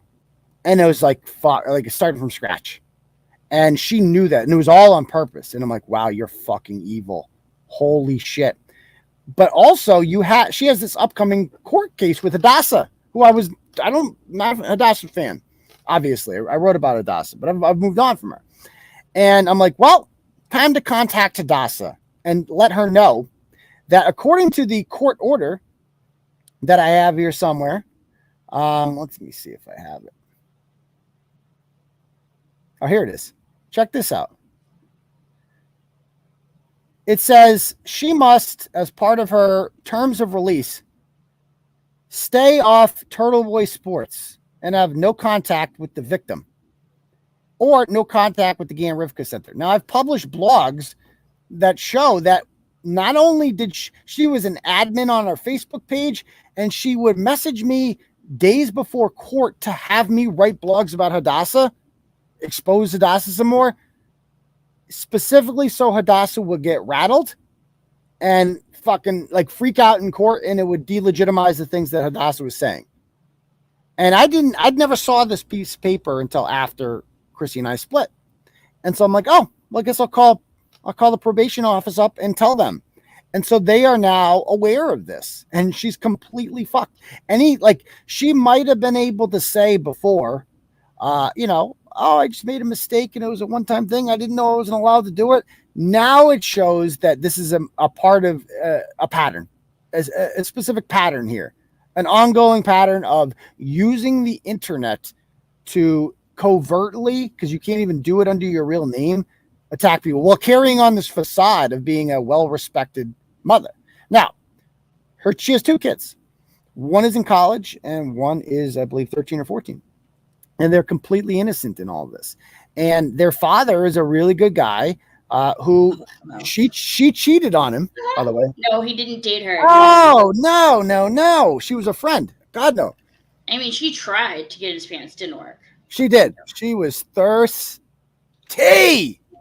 And it was like, fuck, like, it started from scratch. And she knew that. And it was all on purpose. And I'm like, wow, you're fucking evil. Holy shit. But also, she has this upcoming court case with Hadassah, who not a Hadassah fan, obviously. I wrote about Hadassah, but I've moved on from her. And I'm like, well, time to contact Hadassah and let her know that according to the court order that I have here somewhere, let me see if I have it. Oh, here it is. Check this out. It says she must, as part of her terms of release, stay off Turtleboy Sports and have no contact with the victim or no contact with the Gan Rivka Center. Now, I've published blogs that show that not only did she was an admin on our Facebook page, and she would message me days before court to have me write blogs about Hadassah, expose Hadassah some more, specifically so Hadassah would get rattled and fucking like freak out in court, and it would delegitimize the things that Hadassah was saying. And I'd never saw this piece of paper until after Crissy and I split. And so I'm like, oh, well, I guess I'll call the probation office up and tell them. And so they are now aware of this, and she's completely fucked. She might have been able to say before, oh, I just made a mistake and it was a one-time thing. I didn't know I wasn't allowed to do it. Now it shows that this is a part of a pattern, a specific pattern here, an ongoing pattern of using the internet to covertly, because you can't even do it under your real name, attack people while carrying on this facade of being a well-respected mother. Now, she has 2 kids. One is in college and one is, I believe, 13 or 14. And they're completely innocent in all of this. And their father is a really good guy who she cheated on him, by the way. No, he didn't date her. Oh, no. She was a friend. God, no. I mean, she tried to get his pants. Didn't work. She did. She was thirsty.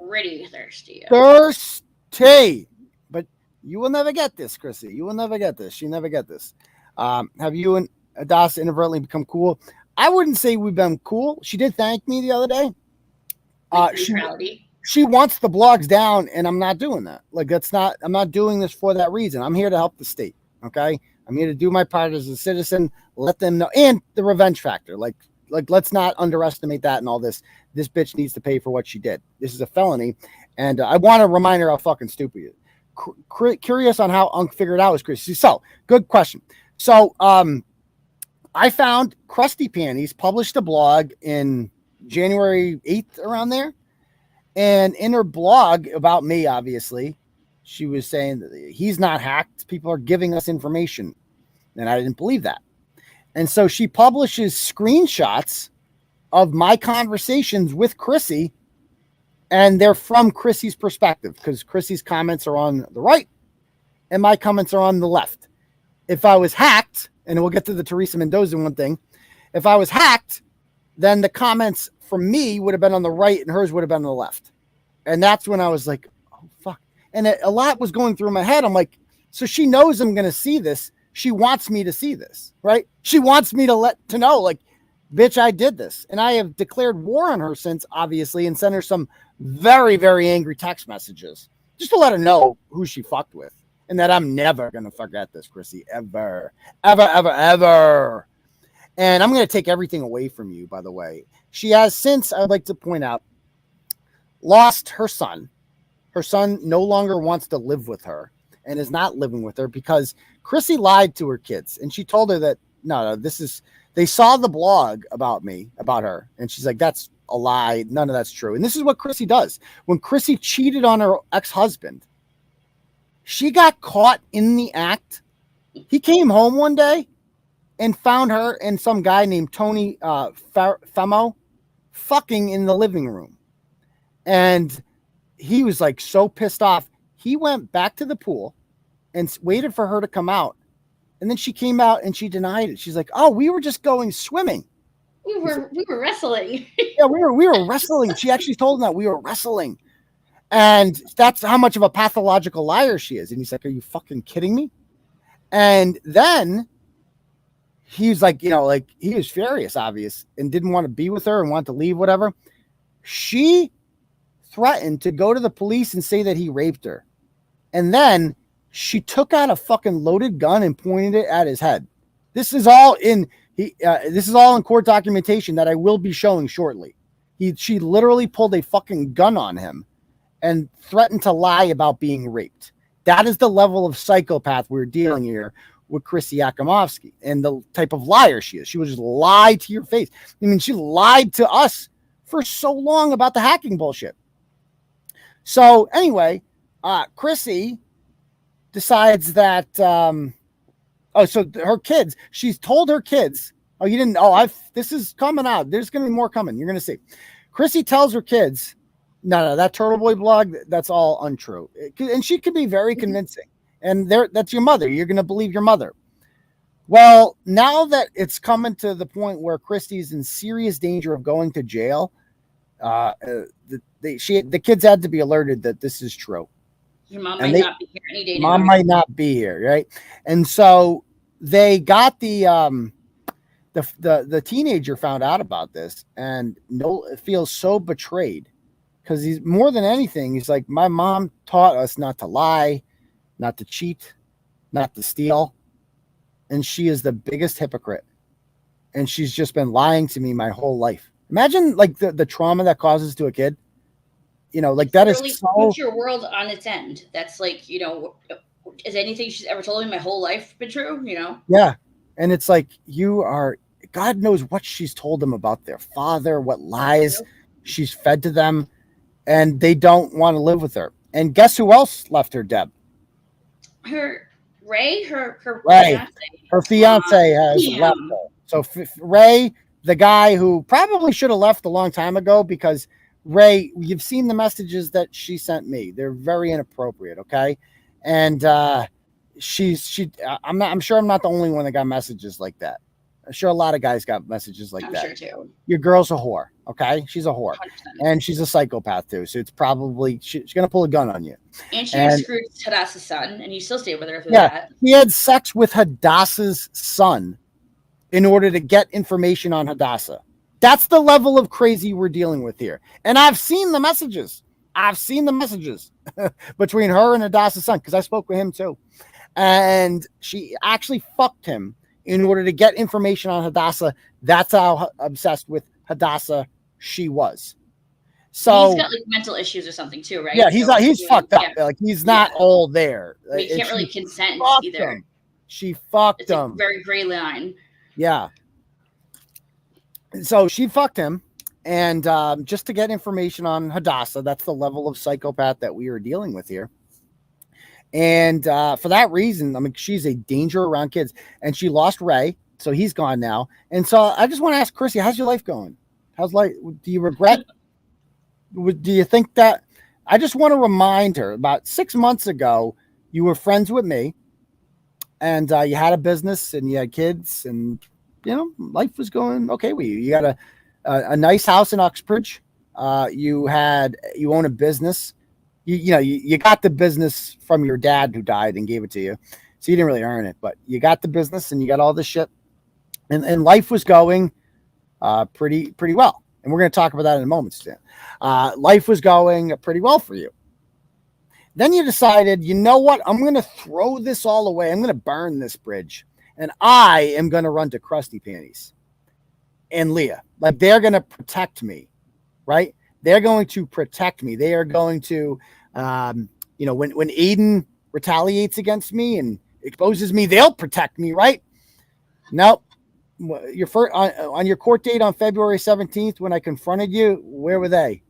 Pretty thirsty. Thirsty. But you will never get this, Crissy. You will never get this. You never get this. Have you and Adasa inadvertently become cool? I wouldn't say we've been cool. She did thank me the other day. She wants the blogs down, and I'm not doing that. I'm not doing this for that reason. I'm here to help the state. Okay. I'm here to do my part as a citizen, let them know, and the revenge factor. Like let's not underestimate that and all this. This bitch needs to pay for what she did. This is a felony. And I want to remind her how fucking stupid it is. Curious on how Unc figured it out was Crissy. So good question. So, I found Krusty Panties published a blog in January 8th around there. And in her blog about me, obviously, she was saying that he's not hacked. People are giving us information. And I didn't believe that. And so she publishes screenshots of my conversations with Crissy. And they're from Crissy's perspective, because Crissy's comments are on the right and my comments are on the left. If I was hacked, and we'll get to the Teresa Mendoza one thing. If I was hacked, then the comments from me would have been on the right and hers would have been on the left. And that's when I was like, oh, fuck. And a lot was going through my head. I'm like, so she knows I'm going to see this. She wants me to see this, right? She wants me to know, like, bitch, I did this. And I have declared war on her since, obviously, and sent her some very, very angry text messages just to let her know who she fucked with. And that I'm never going to forget this, Crissy, ever. And I'm going to take everything away from you, by the way. She has since, I'd like to point out, lost her son. Her son no longer wants to live with her and is not living with her because Crissy lied to her kids. And she told her that, no, they saw the blog about me, about her. And she's like, that's a lie. None of that's true. And this is what Crissy does. When Crissy cheated on her ex-husband, she got caught in the act. He came home one day and found her and some guy named Tony Femo fucking in the living room. And he was like so pissed off. He went back to the pool and waited for her to come out. And then she came out and she denied it. She's like, oh, we were just going swimming. We were wrestling. Yeah, we were wrestling. She actually told him that we were wrestling. And that's how much of a pathological liar she is. And he's like, are you fucking kidding me? And then he's like, he was furious, obvious, and didn't want to be with her and wanted to leave, whatever. She threatened to go to the police and say that he raped her. And then she took out a fucking loaded gun and pointed it at his head. This is all in court documentation that I will be showing shortly. She literally pulled a fucking gun on him and threatened to lie about being raped. That is the level of psychopath we're dealing here with Crissy Yakimowsky and the type of liar she is. She would just lie to your face. I mean, she lied to us for so long about the hacking bullshit. So anyway, Crissy decides that, so her kids, she's told her kids, oh, you didn't, this is coming out. There's going to be more coming. You're going to see. Crissy tells her kids, no, that Turtleboy blog, that's all untrue. And she could be very convincing. And that's your mother. You're going to believe your mother. Well, now that it's coming to the point where Christy's in serious danger of going to jail, the kids had to be alerted that this is true. Your mom might not be here any day. Mom might not be here, right? And so they got the teenager found out about this and feels so betrayed because he's more than anything. He's like, my mom taught us not to lie, not to cheat, not to steal. And she is the biggest hypocrite. And she's just been lying to me my whole life. Imagine like the trauma that causes to a kid. You know, like that really is so... puts your world on its end. That's like, you know, is anything she's ever told me my whole life been true? You know? Yeah. And it's like, you are, God knows what she's told them about their father, what lies she's fed to them, and they don't want to live with her. And guess who else left her, Deb? Her Ray, her Ray, fiance. her fiance has left her. So Ray, the guy who probably should have left a long time ago, because Ray, you've seen the messages that she sent me. They're very inappropriate. Okay. And, I'm sure I'm not the only one that got messages like that. I'm sure a lot of guys got messages like that. I'm sure too. Your girl's a whore. Okay. She's a whore 100%. And she's a psychopath too. So it's probably, she's going to pull a gun on you. And she screwed Hadassah's son, and you still stayed with her through that. He had sex with Hadassah's son in order to get information on Hadassah. That's the level of crazy we're dealing with here. And I've seen the messages. Between her and Hadassah's son, because I spoke with him too. And she actually fucked him in order to get information on Hadassah. That's how obsessed with Hadassah she was. So he's got like mental issues or something too, right? Yeah, he's fucked up. Yeah. Like he's not all there. We can't really consent either. She fucked it's him. A very gray line. Yeah. So she fucked him, and just to get information on Hadassah, that's the level of psychopath that we are dealing with here. And for that reason, I mean, she's a danger around kids, and she lost Ray, so he's gone now. And so I just want to ask Crissy, how's your life going? How's life? Do you regret? Do you think that? I just want to remind her, about 6 months ago, you were friends with me, and you had a business and you had kids, and you know, life was going okay with you. You got a nice house in Uxbridge. You own a business. You got the business from your dad who died and gave it to you. So you didn't really earn it, but you got the business and you got all this shit, and life was going pretty well. And we're going to talk about that in a moment, Stan. Life was going pretty well for you. Then you decided, you know what? I'm going to throw this all away. I'm going to burn this bridge. And I am going to run to Krusty Panties and Leah. Like, they're going to protect me, right? They're going to protect me. They are going to, when Aidan retaliates against me and exposes me, they'll protect me, right? Nope. Your first, on your court date on February 17th, when I confronted you, where were they?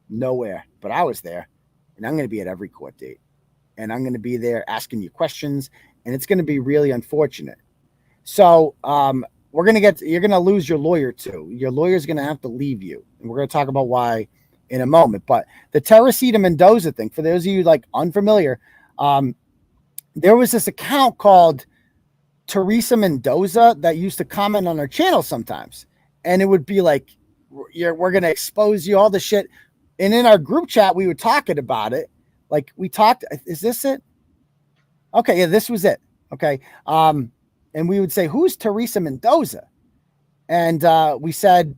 Nowhere. But I was there. And I'm going to be at every court date. And I'm going to be there asking you questions. And it's going to be really unfortunate. So you're going to lose your lawyer too. Your lawyer's going to have to leave you. And we're going to talk about why in a moment. But the Teresita Mendoza thing, for those of you like unfamiliar, there was this account called Teresa Mendoza that used to comment on our channel sometimes. And it would be like, we're going to expose you, all the shit. And in our group chat, we were talking about it. Like, we talked, is this it? Okay, yeah, this was it. Okay. And we would say, who's Teresa Mendoza? And we said,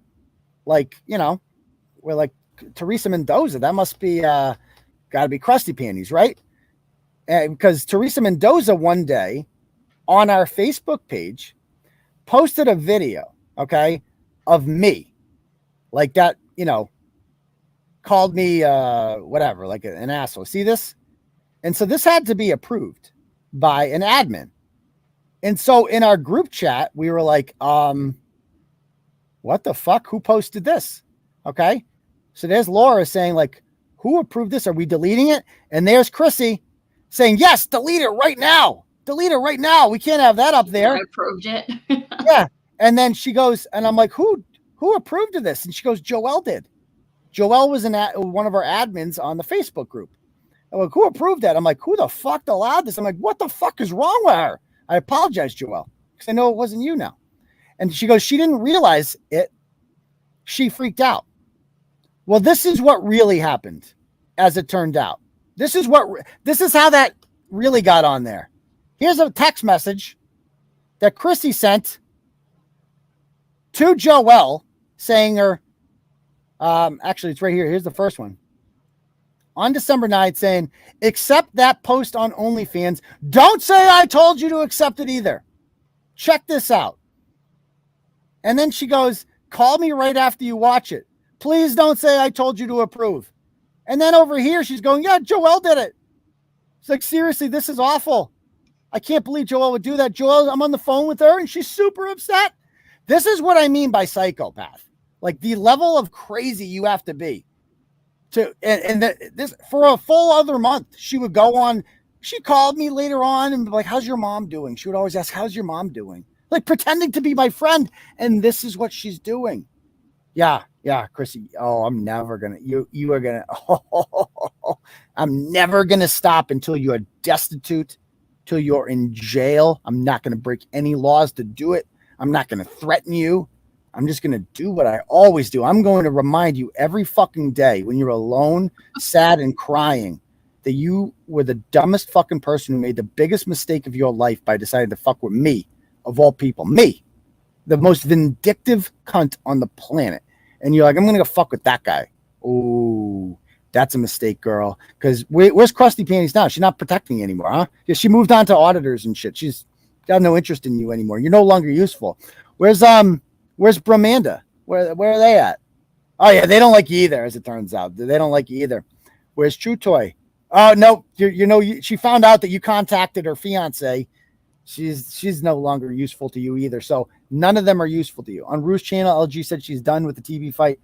like, we're like, Teresa Mendoza, that must be got to be Krusty Panties, right? And because Teresa Mendoza one day on our Facebook page posted a video, okay, of me, like that, called me whatever, like an asshole. See this? And so this had to be approved by an admin. And so in our group chat, we were like, what the fuck? Who posted this? Okay. So there's Laura saying, like, who approved this? Are we deleting it? And there's Crissy saying, yes, delete it right now. Delete it right now. We can't have that up there. I approved it. Yeah. And then she goes, and I'm like, who approved of this? And she goes, Joelle did. Joelle was one of our admins on the Facebook group. I'm like, who approved that? I'm like, who the fuck allowed this? I'm like, what the fuck is wrong with her? I apologize, Joelle, because I know it wasn't you now. And she goes, she didn't realize it. She freaked out. Well, this is what really happened, as it turned out. This is how that really got on there. Here's a text message that Crissy sent to Joelle saying her, actually, it's right here. Here's the first one. on December 9th saying, accept that post on OnlyFans. Don't say I told you to accept it either. Check this out. And then she goes, call me right after you watch it. Please don't say I told you to approve. And then over here, she's going, yeah, Joelle did it. It's like, seriously, this is awful. I can't believe Joelle would do that. Joelle, I'm on the phone with her and she's super upset. This is what I mean by psychopath. Like the level of crazy you have to be. This for a full other month, she would go on. She called me later on and be like, how's your mom doing? She would always ask, how's your mom doing? Like pretending to be my friend. And this is what she's doing. Yeah, Crissy. Oh, I'm never going to, you are going to, I'm never going to stop until you are destitute, till you're in jail. I'm not going to break any laws to do it. I'm not going to threaten you. I'm just going to do what I always do. I'm going to remind you every fucking day when you're alone, sad and crying that you were the dumbest fucking person who made the biggest mistake of your life by deciding to fuck with me, of all people. Me, the most vindictive cunt on the planet. And you're like, I'm going to go fuck with that guy. Oh, that's a mistake, girl. Because where's Krusty Panties now? She's not protecting you anymore, huh? Yeah, she moved on to auditors and shit. She's got no interest in you anymore. You're no longer useful. Where's Bramanda? Where are they at? Oh yeah, they don't like you either, as it turns out. They don't like you either. Where's True Toy? Oh no, she found out that you contacted her fiance. She's no longer useful to you either. So none of them are useful to you. On Rue's channel, LG said she's done with the TV fight.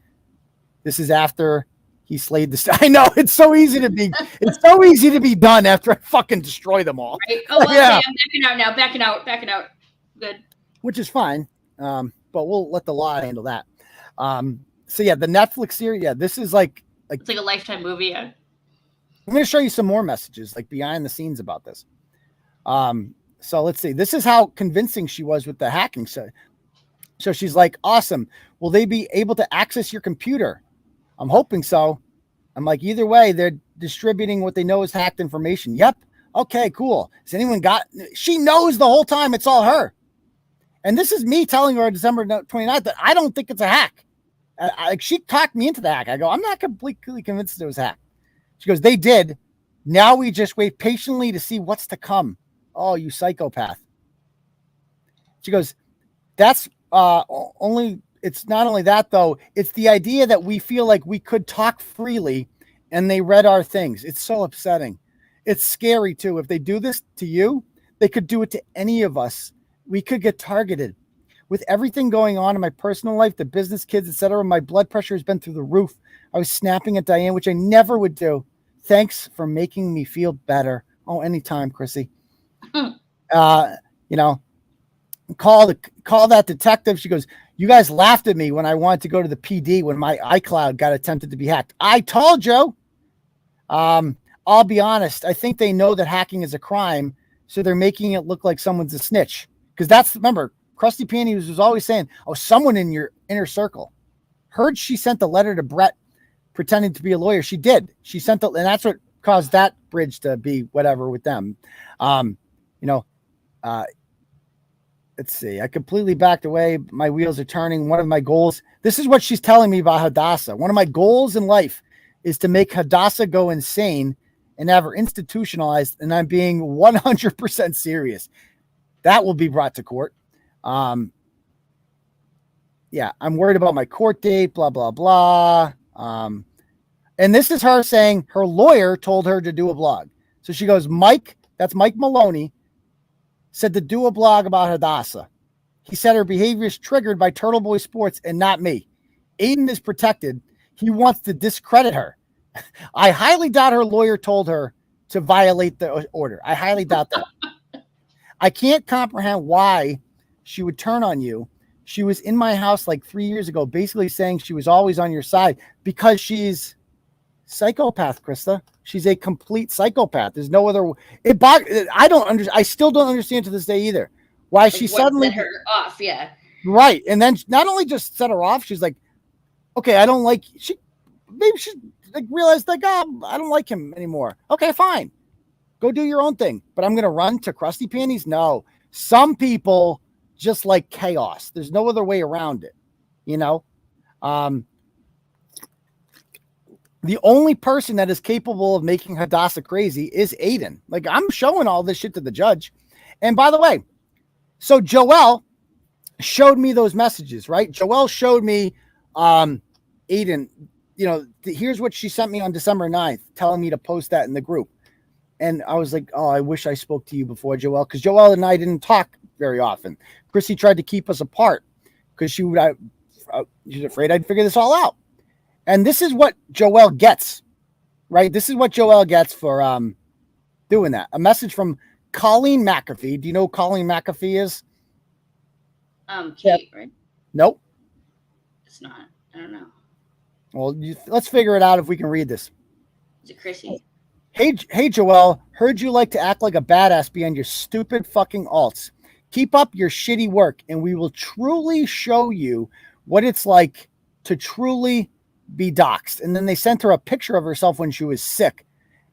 This is after he slayed the. I know it's so easy to be done after I fucking destroy them all. Right? Oh well, yeah. Okay, I'm backing out. Good. Which is fine. But we'll let the law handle that. So yeah, the Netflix series. Yeah, this is like it's like a Lifetime movie. Yeah. I'm going to show you some more messages, like behind the scenes about this. So let's see. This is how convincing she was with the hacking. So she's like, awesome. Will they be able to access your computer? I'm hoping so. I'm like, either way, they're distributing what they know is hacked information. Yep. Okay, cool. Has anyone she knows the whole time it's all her. And this is me telling her on December 29th that I don't think it's a hack. She talked me into the hack. I go, I'm not completely convinced it was a hack. She goes, they did. Now we just wait patiently to see what's to come. Oh, you psychopath. She goes, that's it's not only that though. It's the idea that we feel like we could talk freely and they read our things. It's so upsetting. It's scary too. If they do this to you, they could do it to any of us. We could get targeted. With everything going on in my personal life, the business, kids, etc., my blood pressure has been through the roof. I was snapping at Diane, which I never would do. Thanks for making me feel better. Oh, anytime, Crissy. Call that detective. She goes, you guys laughed at me when I wanted to go to the PD when my iCloud got attempted to be hacked. I told you. I'll be honest. I think they know that hacking is a crime, so they're making it look like someone's a snitch. Because remember, Krusty Panties was always saying, oh, someone in your inner circle. Heard she sent a letter to Brett pretending to be a lawyer. She did. She sent and that's what caused that bridge to be whatever with them. Let's see. I completely backed away. My wheels are turning. One of my goals. This is what she's telling me about Hadassah. One of my goals in life is to make Hadassah go insane and have her institutionalized. And I'm being 100% serious. That will be brought to court. I'm worried about my court date, blah, blah, blah. And this is her saying her lawyer told her to do a blog. So she goes, that's Mike Maloney, said to do a blog about Hadassah. He said her behavior is triggered by Turtleboy Sports and not me. Aidan is protected. He wants to discredit her. I highly doubt her lawyer told her to violate the order. I highly doubt that. I can't comprehend why she would turn on you. She was in my house like 3 years ago, basically saying she was always on your side because she's psychopath, Krista. She's a complete psychopath. There's no other. I still don't understand to this day either why she suddenly set her off. Yeah. Right. And then not only just set her off, she's like, okay, I don't like, maybe she like realized like, oh, I don't like him anymore. Okay, fine. Go do your own thing. But I'm going to run to Krusty Panties? No. Some people just like chaos. There's no other way around it. the only person that is capable of making Hadassah crazy is Aidan. Like, I'm showing all this shit to the judge. And by the way, so Joelle showed me those messages, right? Joelle showed me Aidan, here's what she sent me on December 9th, telling me to post that in the group. And I was like, oh, I wish I spoke to you before, Joelle, because Joelle and I didn't talk very often. Crissy tried to keep us apart because she's afraid I'd figure this all out. And this is what Joelle gets, right? This is what Joelle gets for doing that. A message from Colleen McAfee. Do you know who Colleen McAfee is? Kate, right? Nope. It's not. I don't know. Well, let's figure it out if we can read this. Is it Crissy? Hey, Joelle, heard you like to act like a badass behind your stupid fucking alts. Keep up your shitty work, and we will truly show you what it's like to truly be doxxed. And then they sent her a picture of herself when she was sick.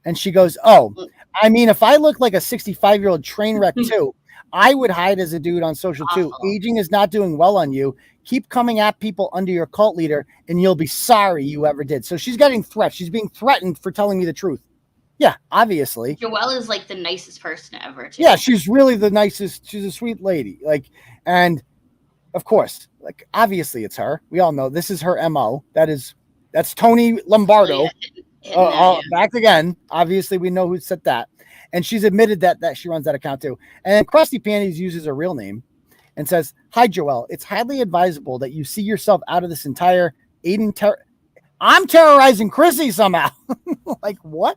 And she goes, oh, I mean, if I look like a 65-year-old train wreck too, I would hide as a dude on social too. Aging is not doing well on you. Keep coming at people under your cult leader, and you'll be sorry you ever did. So she's getting threats. She's being threatened for telling me the truth. Yeah, obviously. Joelle is like the nicest person ever, too. Yeah, she's really the nicest. She's a sweet lady. Like, and of course, like, obviously it's her. We all know this is her MO. That's Tony Lombardo. Back again. Obviously, we know who said that. And she's admitted that she runs that account too. And Krusty Panties uses her real name and says, hi, Joelle. It's highly advisable that you see yourself out of this entire Aidan I'm terrorizing Crissy somehow. Like, what?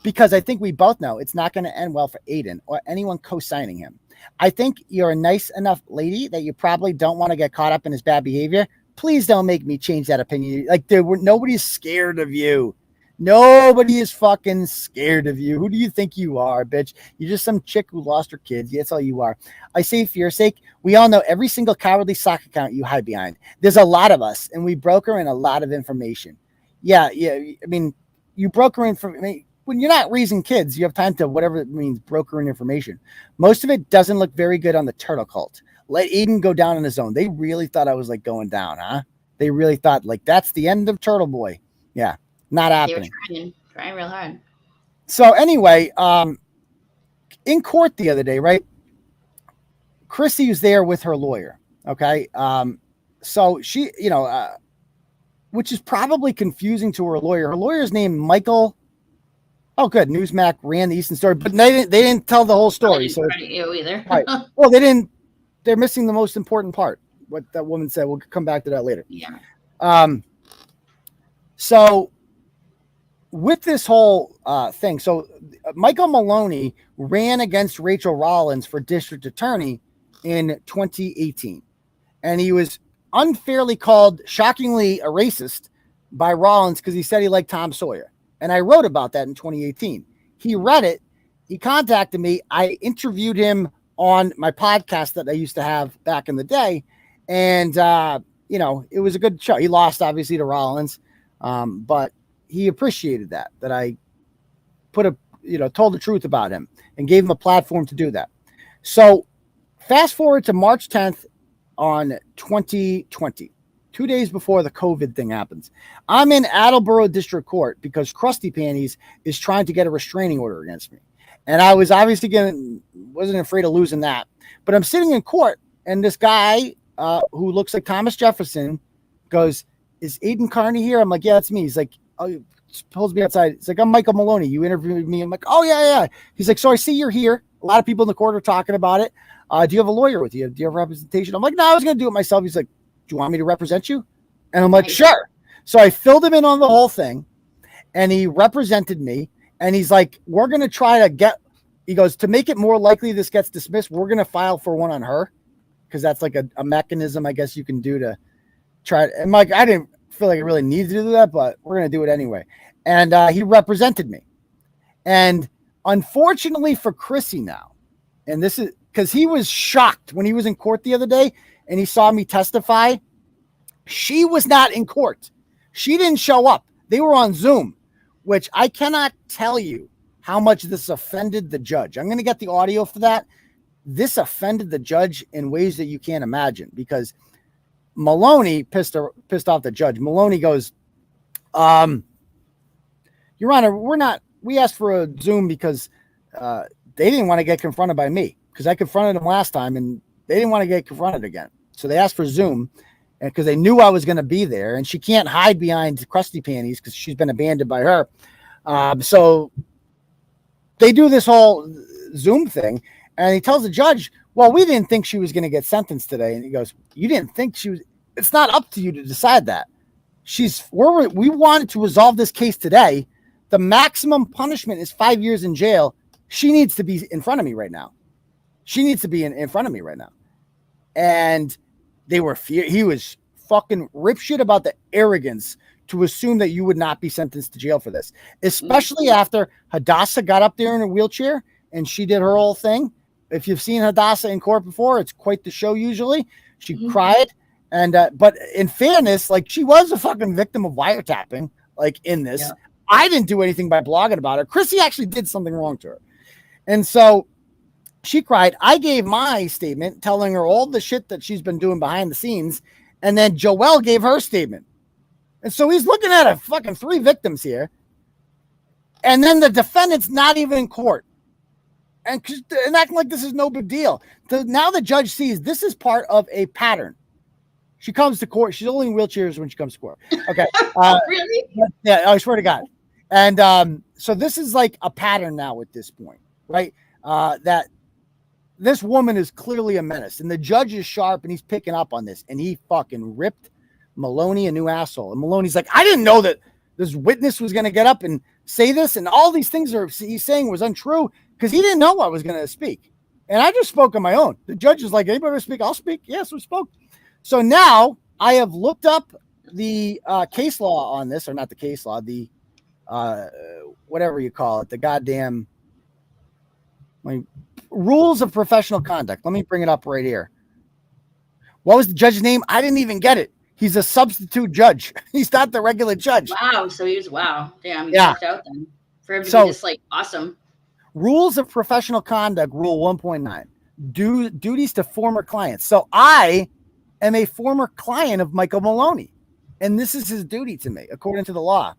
Because I think we both know it's not going to end well for Aidan or anyone co-signing him. I think you're a nice enough lady that you probably don't want to get caught up in his bad behavior. Please don't make me change that opinion. Like, nobody's scared of you. Nobody is fucking scared of you. Who do you think you are, bitch? You're just some chick who lost her kids. That's all you are. I say for your sake, we all know every single cowardly sock account you hide behind. There's a lot of us, and we broker in a lot of information. Yeah. I mean, you broker information. When you're not raising kids, you have time to whatever it means, broker in information. Most of it doesn't look very good on the turtle cult. Let Aidan go down on his own. They really thought I was like going down, huh? They really thought like that's the end of Turtleboy. Yeah. Not happening. They were trying real hard. So anyway, in court the other day, right? Crissy was there with her lawyer. Okay. So she, which is probably confusing to her lawyer. Her lawyer's named Michael. Oh, good. Newsmax ran the Easton story, but they didn't tell the whole story. So you either. Right. Well, they didn't. They're missing the most important part. What that woman said. We'll come back to that later. Yeah. So with this whole thing, so Michael Maloney ran against Rachel Rollins for district attorney in 2018, and he was unfairly called, shockingly, a racist by Rollins because he said he liked Tom Sawyer. And I wrote about that in 2018. He read it. He contacted me. I interviewed him on my podcast that I used to have back in the day. And, it was a good show. He lost, obviously, to Rollins. But he appreciated that I told the truth about him and gave him a platform to do that. So fast forward to March 10th on 2020, 2 days before the COVID thing happens. I'm in Attleboro District Court because Krusty Panties is trying to get a restraining order against me. And I was obviously wasn't afraid of losing that, but I'm sitting in court and this guy who looks like Thomas Jefferson goes, is Aidan Kearney here? I'm like, yeah, it's me. He's like, oh, you're supposed to be outside. It's like, I'm Michael Maloney. You interviewed me. I'm like, oh, yeah. He's like, so I see you're here. A lot of people in the court are talking about it. Do you have a lawyer with you? Do you have representation? I'm like, no, I was going to do it myself. He's like, do you want me to represent you? And I'm like, sure. So I filled him in on the whole thing and he represented me. And he's like, we're going to try to he goes, to make it more likely this gets dismissed, we're going to file for one on her. Because that's like a mechanism, I guess you can do to try it. And Mike, I didn't feel like I really needed to do that, but we're going to do it anyway. And he represented me. And unfortunately for Crissy now, and this is because he was shocked when he was in court the other day and he saw me testify. She was not in court. She didn't show up. They were on Zoom, which I cannot tell you how much this offended the judge. I'm going to get the audio for that. This offended the judge in ways that you can't imagine because Maloney pissed off the judge. Maloney goes, Your Honor, we asked for a Zoom because they didn't want to get confronted by me because I confronted them last time and they didn't want to get confronted again. So they asked for Zoom and because they knew I was going to be there and she can't hide behind crusty panties because she's been abandoned by her. So they do this whole Zoom thing and he tells the judge, well, we didn't think she was going to get sentenced today. And he goes, you didn't think she was, it's not up to you to decide that. We wanted to resolve this case today. The maximum punishment is 5 years in jail. She needs to be in front of me right now. She needs to be in front of me right now. And he was fucking rip shit about the arrogance to assume that you would not be sentenced to jail for this, especially after Hadassah got up there in a wheelchair and she did her whole thing. If you've seen Hadassah in court before, it's quite the show usually. She cried. And, but in fairness, like she was a fucking victim of wiretapping, like in this. Yeah. I didn't do anything by blogging about her. Crissy actually did something wrong to her. And so she cried. I gave my statement telling her all the shit that she's been doing behind the scenes. And then Joelle gave her statement. And so he's looking at a fucking 3 victims here. And then the defendant's not even in court. And acting like this is no big deal. Now the judge sees this is part of a pattern. She comes to court. She's only in wheelchairs when she comes to court. Okay. Really? Yeah, I swear to God. And so this is like a pattern now at this point, right? That this woman is clearly a menace. And the judge is sharp and he's picking up on this. And he fucking ripped Maloney a new asshole. And Maloney's like, I didn't know that this witness was going to get up and say this. And all these things he's saying was untrue because he didn't know I was going to speak. And I just spoke on my own. The judge is like, anybody want to speak? I'll speak. Yes, we spoke. So now I have looked up the case law on this, or not the case law, the whatever you call it, the goddamn rules of professional conduct. Let me bring it up right here. What was the judge's name? I didn't even get it. He's a substitute judge. He's not the regular judge. Wow. So damn, he yeah. out then. For him to be just like awesome. Rules of professional conduct, rule 1.9. Duties to former clients. So I am a former client of Michael Maloney, and this is his duty to me, according to the law.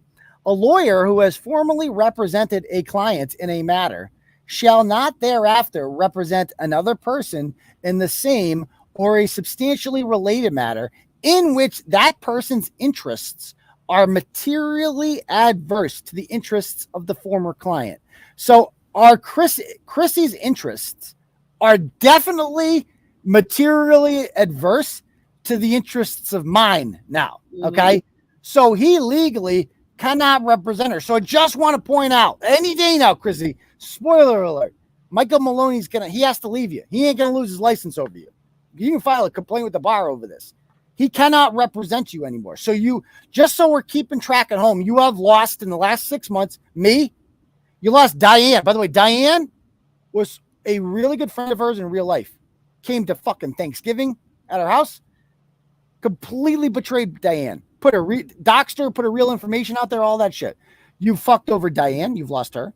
A lawyer who has formally represented a client in a matter shall not thereafter represent another person in the same or a substantially related matter in which that person's interests are materially adverse to the interests of the former client. So our Crissy's interests are definitely materially adverse to the interests of mine now. Okay. So he legally cannot represent her. So I just want to point out any day now, Crissy, spoiler alert, Michael Maloney's he has to leave you. He ain't going to lose his license over you. You can file a complaint with the bar over this. He cannot represent you anymore. So just so we're keeping track at home, you have lost in the last 6 months, me, you lost Diane. By the way, Diane was a really good friend of hers in real life. Came to fucking Thanksgiving at her house. Completely betrayed Diane. Doxed her, put her real information out there, all that shit. You fucked over Diane. You've lost her.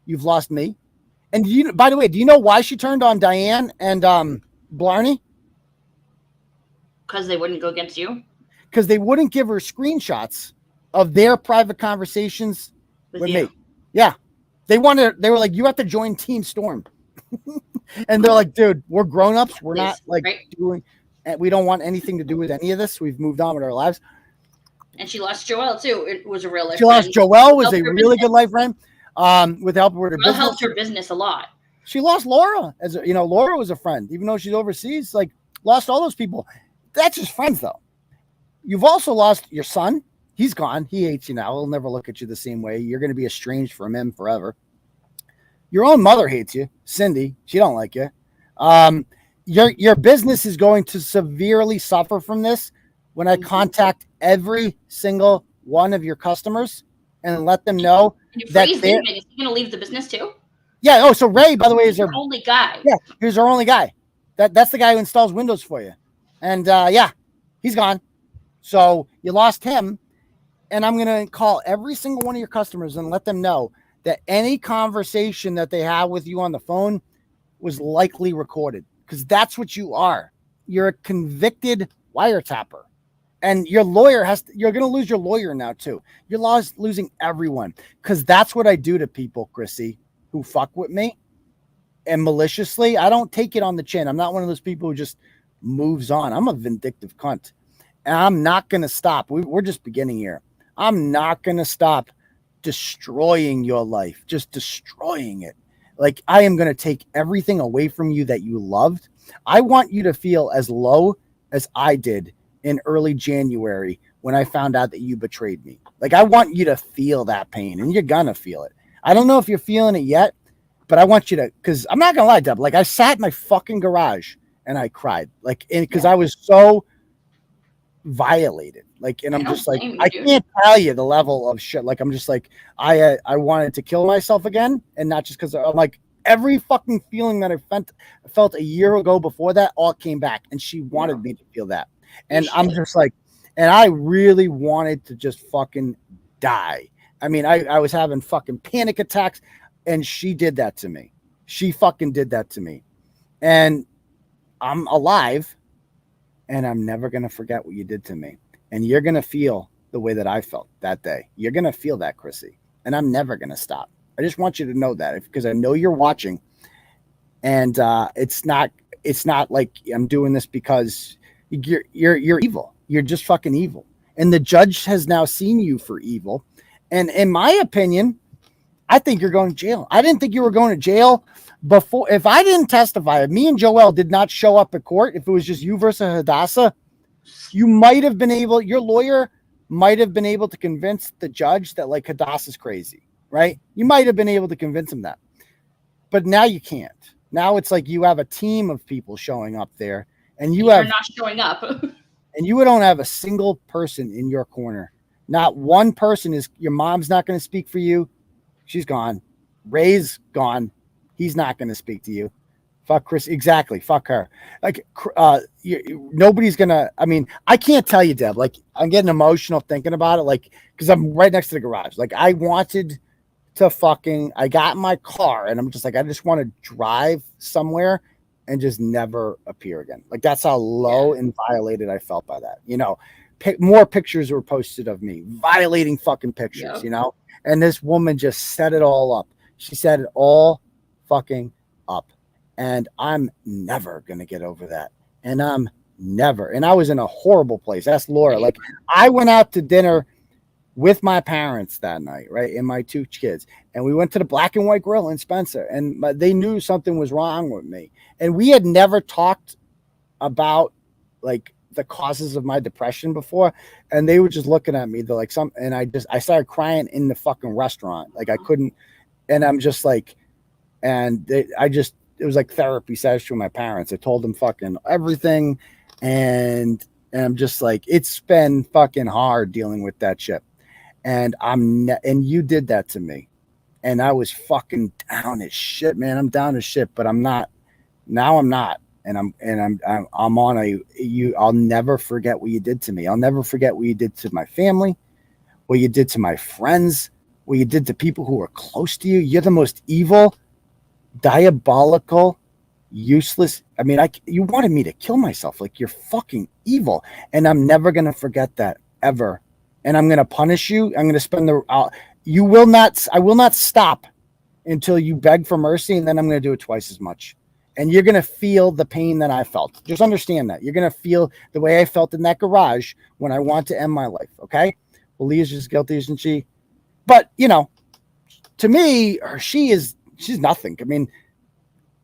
You've lost me. And by the way, do you know why she turned on Diane and Blarney? Because they wouldn't go against you? Because they wouldn't give her screenshots of their private conversations with me. Yeah. They were like, you have to join Team Storm. And they're like, dude, we're grown-ups. We're not like doing, and we don't want anything to do with any of this. We've moved on with our lives. And she lost Joelle too. It was a real life. She lost Joelle, was a really good life friend. With help with her business. Helped her business a lot. She lost Laura Laura was a friend, even though she's overseas, like lost all those people. That's just friends though. You've also lost your son. He's gone. He hates you now. He'll never look at you the same way. You're going to be estranged from him forever. Your own mother hates you, Cindy. She don't like you. Your business is going to severely suffer from this when I contact every single one of your customers and let them know that is he going to leave the business too? Yeah. Oh, so Ray, by the way, is our only guy. Yeah, he's our only guy. That's the guy who installs Windows for you. And yeah, he's gone. So you lost him. And I'm going to call every single one of your customers and let them know that any conversation that they have with you on the phone was likely recorded, because that's what you are. You're a convicted wiretapper. And your lawyer you're going to lose your lawyer now too. Your law is losing everyone, because that's what I do to people, Crissy, who fuck with me and maliciously. I don't take it on the chin. I'm not one of those people who just moves on. I'm a vindictive cunt, and I'm not going to stop. We're just beginning here. I'm not going to stop destroying your life, just destroying it. Like, I am going to take everything away from you that you loved. I want you to feel as low as I did in early January when I found out that you betrayed me. Like, I want you to feel that pain, and you're gonna feel it. I don't know if you're feeling it yet, but I want you to, because I'm not gonna lie, Deb, like, I sat in my fucking garage and I cried, like, because I was so violated, like, and I'm just like, I can't tell you the level of shit. Like, I'm just like, I wanted to kill myself again, and not just because I'm like, every fucking feeling that I felt a year ago before that all came back, and she wanted me to feel that. And I'm just like, and I really wanted to just fucking die. I mean, I was having fucking panic attacks, and she did that to me. She fucking did that to me. And I'm alive, and I'm never going to forget what you did to me. And you're going to feel the way that I felt that day. You're going to feel that, Crissy. And I'm never going to stop. I just want you to know that, because I know you're watching. And it's not like I'm doing this because you're evil. You're just fucking evil. And the judge has now seen you for evil. And in my opinion, I think you're going to jail. I didn't think you were going to jail before. If I didn't testify, if me and Joel did not show up at court, if it was just you versus Hadassah, you might have been able, your lawyer might have been able to convince the judge that, like, Hadassah's crazy, right? You might have been able to convince him that. But now you can't. Now it's like you have a team of people showing up there. And you're not showing up. And you don't have a single person in your corner. Not one person is. Your mom's not going to speak for you. She's gone. Ray's gone. He's not going to speak to you. Fuck Chris. Exactly. Fuck her. Like, nobody's going to. I mean, I can't tell you, Deb. Like, I'm getting emotional thinking about it. Like, because I'm right next to the garage. Like, I wanted to fucking. I got in my car, and I'm just like, I just want to drive somewhere and just never appear again. Like, that's how low and violated I felt by that. You know, more pictures were posted of me violating fucking pictures, you know? And this woman just set it all up. She set it all fucking up. And I'm never going to get over that. And I'm never. And I was in a horrible place. That's Laura. Like, I went out to dinner with my parents that night, right? And my two kids. And we went to the Black and White Grill in Spencer. And they knew something was wrong with me. And we had never talked about, like, the causes of my depression before. And they were just looking at me. They're like, I started crying in the fucking restaurant. Like, I couldn't. And I'm just like, it was like therapy session with my parents. I told them fucking everything. And I'm just like, it's been fucking hard dealing with that shit. And and you did that to me. And I was fucking down as shit, man. I'm down as shit, but I'm not. Now I'm not. And I'm on I'll never forget what you did to me. I'll never forget what you did to my family, what you did to my friends, what you did to people who were close to you. You're the most evil, diabolical, useless. I mean, you wanted me to kill myself. Like, you're fucking evil. And I'm never going to forget that, ever. And I'm going to punish you. I'm going to spend I will not stop until you beg for mercy. And then I'm going to do it twice as much. And you're going to feel the pain that I felt. Just understand that. You're going to feel the way I felt in that garage when I want to end my life. Okay. Well, Leah's just guilty, isn't she? But, you know, to me, she's nothing. I mean,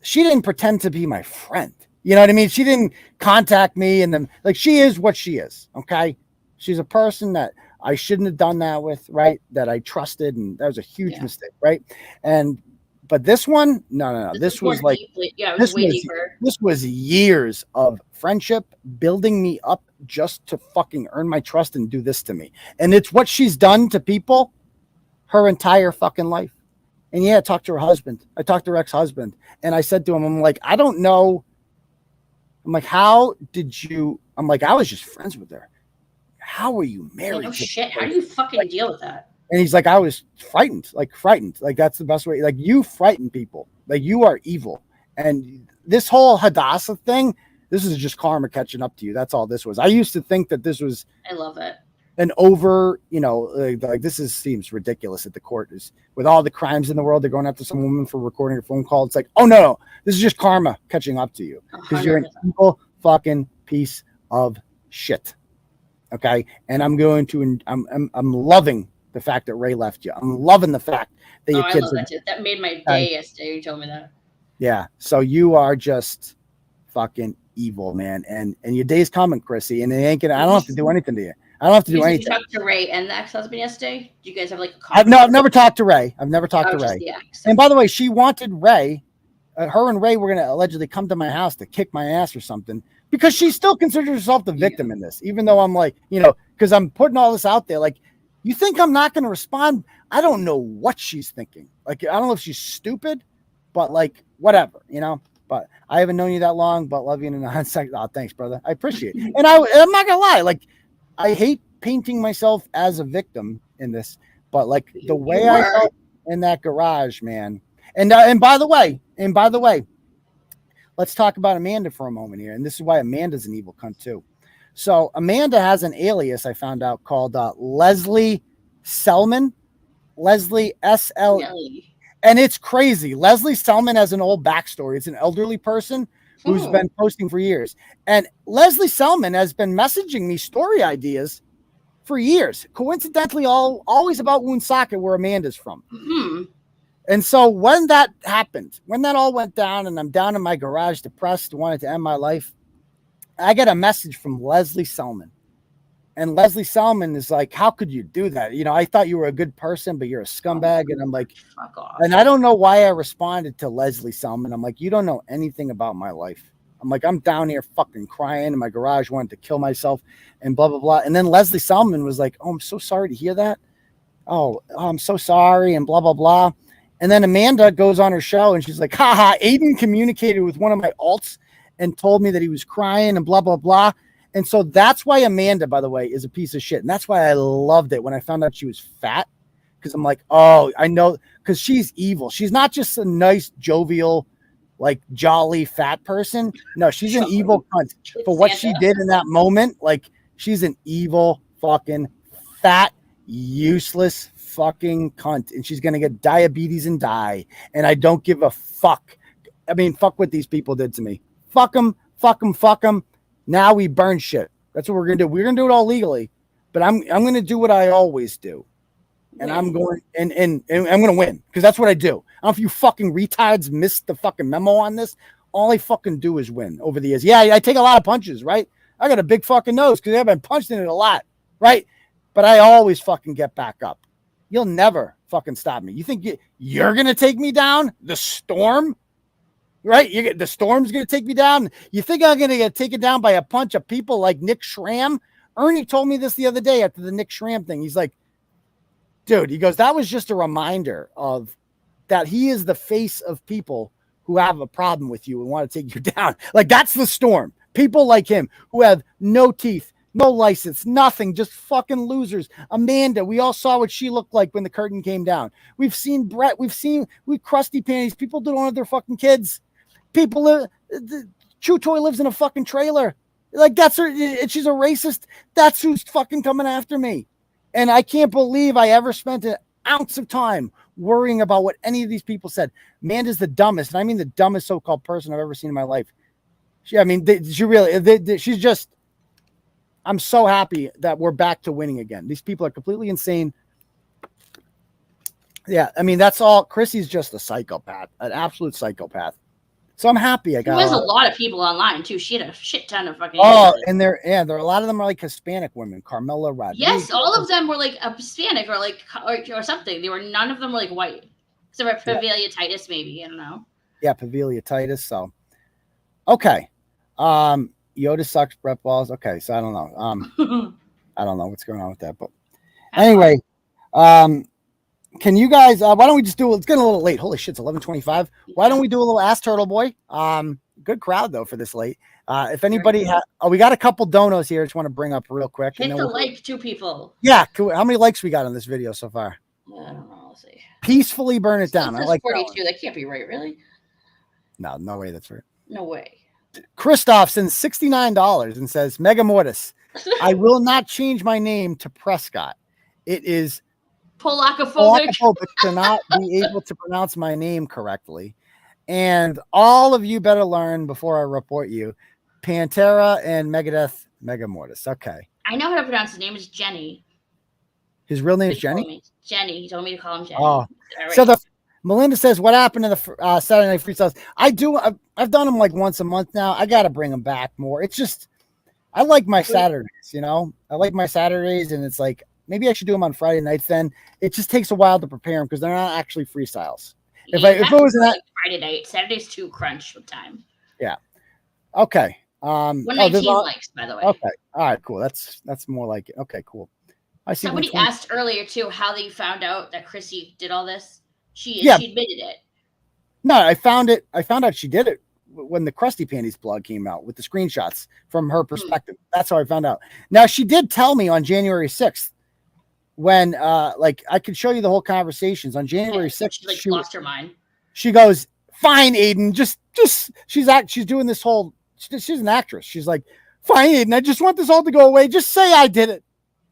she didn't pretend to be my friend. You know what I mean? She didn't contact me and then, like, she is what she is. Okay. She's a person that I shouldn't have done that with, right? That I trusted. And that was a huge mistake. Right. But this one, no. This was like, this was years of friendship building me up just to fucking earn my trust and do this to me. And it's what she's done to people her entire fucking life. And I talked to her husband. I talked to her ex-husband. And I said to him, I'm like, I don't know. I'm like, how did you? I'm like, I was just friends with her. How were you married? Oh, shit. How do you fucking deal with that? And he's like, I was frightened. Like, that's the best way. Like, you frighten people. Like, you are evil. And this whole Hadassah thing, This is just karma catching up to you. That's all this was. I used to think that this was. I love it. An over, like this seems ridiculous at the court is with all the crimes in the world. They're going after some woman for recording a phone call. It's like, oh no, this is just karma catching up to you because you're an evil fucking piece of shit. Okay, and I'm loving the fact that Ray left you. I'm loving the fact that your kids. I love that too. That made my day yesterday. You told me that. Yeah, so you are just fucking evil, man, and your day's coming, Crissy, and it ain't gonna. I don't have to do anything to you. I don't have to do anything. Did you talk to Ray and the ex-husband yesterday? Did you guys have like a conversation? No, I've never talked to Ray. I've never talked to Ray. And by the way, she wanted Ray. Her and Ray were going to allegedly come to my house to kick my ass or something because she still considers herself the victim in this, even though I'm like, because I'm putting all this out there. Like, you think I'm not going to respond? I don't know what she's thinking. Like, I don't know if she's stupid, but like, whatever, But I haven't known you that long, but love you in a hindsight. Oh, thanks, brother. I appreciate it. And I'm not going to lie. Like, I hate painting myself as a victim in this, but like the way I felt in that garage, man. And by the way, let's talk about Amanda for a moment here. And this is why Amanda's an evil cunt too. So Amanda has an alias I found out called Leslie Selman, Leslie SL. And it's crazy. Leslie Selman has an old backstory. It's an elderly person who's been posting for years. And Leslie Selman has been messaging me story ideas for years. Coincidentally, always about Woonsocket, where Amanda's from. Mm-hmm. And so when that happened, when that all went down and I'm down in my garage depressed, wanted to end my life, I get a message from Leslie Selman. And Leslie Selman is like, how could you do that? I thought you were a good person, but you're a scumbag. And I'm like, fuck off. And I don't know why I responded to Leslie Selman. I'm like, you don't know anything about my life. I'm like, I'm down here fucking crying in my garage, wanting to kill myself and blah, blah, blah. And then Leslie Selman was like, oh, I'm so sorry to hear that. Oh, I'm so sorry and blah, blah, blah. And then Amanda goes on her show and she's like, haha, Aidan communicated with one of my alts and told me that he was crying and blah, blah, blah. And so that's why Amanda, by the way, is a piece of shit. And that's why I loved it when I found out she was fat. Because I'm like, oh, I know, because she's evil. She's not just a nice, jovial, like jolly fat person. No, she's an evil cunt. For what she did in that moment, like she's an evil fucking fat, useless fucking cunt. And she's going to get diabetes and die. And I don't give a fuck. I mean, fuck what these people did to me. Fuck them, fuck them, fuck them. Now we burn shit. That's what we're going to do. We're going to do it all legally, but I'm going to do what I always do. And I'm going and I'm going to win because that's what I do. I don't know if you fucking retards missed the fucking memo on this. All I fucking do is win over the years. Yeah, I take a lot of punches, right? I got a big fucking nose because I've been punched in it a lot, right? But I always fucking get back up. You'll never fucking stop me. You think you're going to take me down? The storm? Right? The storm's going to take me down. You think I'm going to get taken down by a bunch of people like Nic Schramm? Ernie told me this the other day after the Nic Schramm thing. He's like, dude, he goes, that was just a reminder of that he is the face of people who have a problem with you and want to take you down. Like, that's the storm. People like him who have no teeth, no license, nothing, just fucking losers. Amanda, we all saw what she looked like when the curtain came down. We've seen Brett. We've crusty panties. People don't have their fucking kids. People, Chew Toy lives in a fucking trailer. Like, that's her. She's a racist. That's who's fucking coming after me. And I can't believe I ever spent an ounce of time worrying about what any of these people said. Amanda's the dumbest, and I mean the dumbest so-called person I've ever seen in my life. She's just, I'm so happy that we're back to winning again. These people are completely insane. Yeah, I mean, that's all. Crissy's just a psychopath, an absolute psychopath. So I'm happy I got. There's a lot of people online too. She had a shit ton of fucking. Oh, and there are a lot of them are like Hispanic women. Carmela Rodriguez. Yes, all of them were like a Hispanic or something. None of them were like white, except for Pavelia Titus, maybe. I don't know. Yeah, Pavelia Titus. So, okay. Yoda sucks. Brett Balls. Okay, so I don't know. I don't know what's going on with that, but anyway, can you guys? Why don't we just do? It's getting a little late. Holy shit! It's 11:25. Why don't we do a little Ask Turtleboy? Good crowd though for this late. If anybody, we got a couple donos here. I just want to bring up real quick. Hit the like, 2 people. Yeah. How many likes we got on this video so far? I don't know. Let's see. Peacefully burn it down. I like 42. That can't be right, really. No way. That's right. No way. Christoph sends $69 and says, Mega Mortis, I will not change my name to Prescott. It is Polakophobic to not be able to pronounce my name correctly. And all of you better learn before I report you. Pantera and Megadeth, Mega Mortis. Okay. I know how to pronounce his name. Is Jenny. His real name is Jenny? Jenny. He told me to call him Jenny. Oh. Right. So Melinda says, what happened to the Saturday Night Freestyles? I've done them like once a month now. I got to bring them back more. It's just, I like my Saturdays, you know? I like my Saturdays, and it's like, maybe I should do them on Friday nights then. It just takes a while to prepare them because they're not actually freestyles. If it was like Friday night, Saturday's too crunch with time. Yeah. Okay. 119 likes, by the way. Okay. All right, cool. That's more like it. Okay, cool. I see. Somebody asked earlier too how they found out that Crissy did all this. She admitted it. No, I found out she did it when the Krusty Panties blog came out with the screenshots from her perspective. That's how I found out. Now, she did tell me on January 6th when like I could show you the whole conversations on January 6th. She lost her mind. She goes, fine, Aidan, just she's doing this whole, she's an actress. She's like, fine, Aidan, I just want this all to go away. Just say I did it.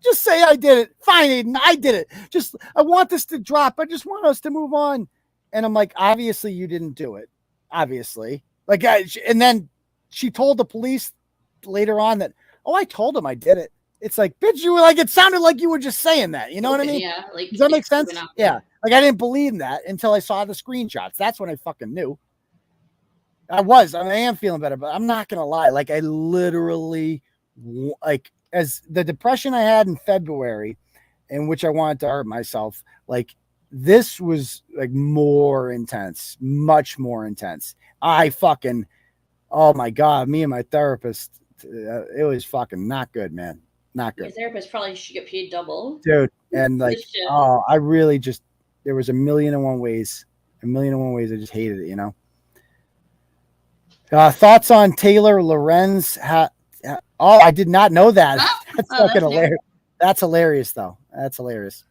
Just say I did it. Fine, Aidan, I did it. I want this to drop. I just want us to move on. And I'm like, obviously you didn't do it. Obviously. Like, and then she told the police later on that, oh, I told him I did it. It's like, bitch, you were like, it sounded like you were just saying that. You know what I mean? Yeah. Like, does that make sense? Yeah. Like, I didn't believe that until I saw the screenshots. That's when I fucking knew. I am feeling better, but I'm not going to lie. Like, I literally, like, as the depression I had in February, in which I wanted to hurt myself, like, this was like more intense, much more intense. Oh my God, me and my therapist, it was fucking not good, man. Not good. Your therapist probably should get paid double. Dude. And like, I really just, there was a million and one ways I just hated it, you know? Thoughts on Taylor Lorenz? I did not know that. That's fucking hilarious. That's hilarious, though. That's hilarious.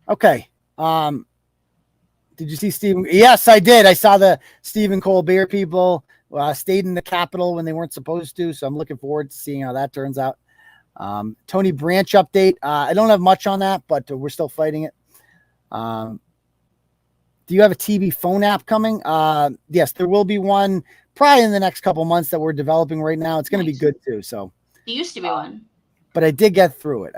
Okay. Did you see Stephen? Yes, I did. I saw the Stephen Colbert people stayed in the Capitol when they weren't supposed to. So I'm looking forward to seeing how that turns out. Tony Branch update. I don't have much on that, but we're still fighting it. Do you have a TV phone app coming? Yes, there will be one probably in the next couple months that we're developing right now. It's going to be good too. So there used to be one. But I did get through it.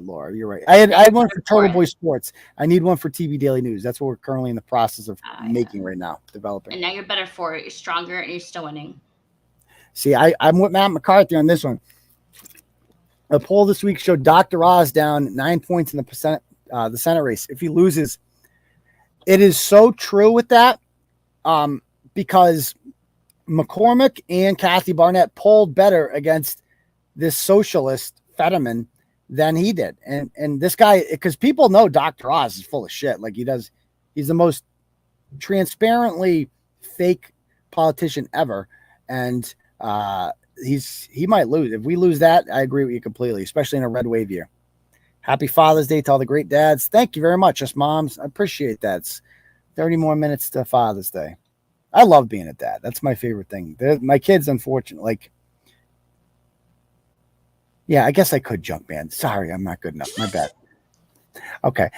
Laura. You're right. I had one for Turtleboy Sports. I need one for TV Daily News. That's what we're currently in the process of making right now, developing. And now you're better for it. You're stronger and you're still winning. See, I'm with Matt McCarthy on this one. A poll this week showed Dr. Oz down 9 points in the Senate race. If he loses, it is so true with that because McCormick and Kathy Barnett polled better against this socialist Fetterman than he did. And this guy, because people know Dr. Oz is full of shit. Like he's the most transparently fake politician ever. And he might lose. If we lose that, I agree with you completely, especially in a red wave year. Happy Father's Day to all the great dads. Thank you very much, us moms. I appreciate that. It's 30 more minutes to Father's Day. I love being a dad. That's my favorite thing. My kids, unfortunately, like, yeah, I guess I could jump, man. Sorry, I'm not good enough. My bad. Okay.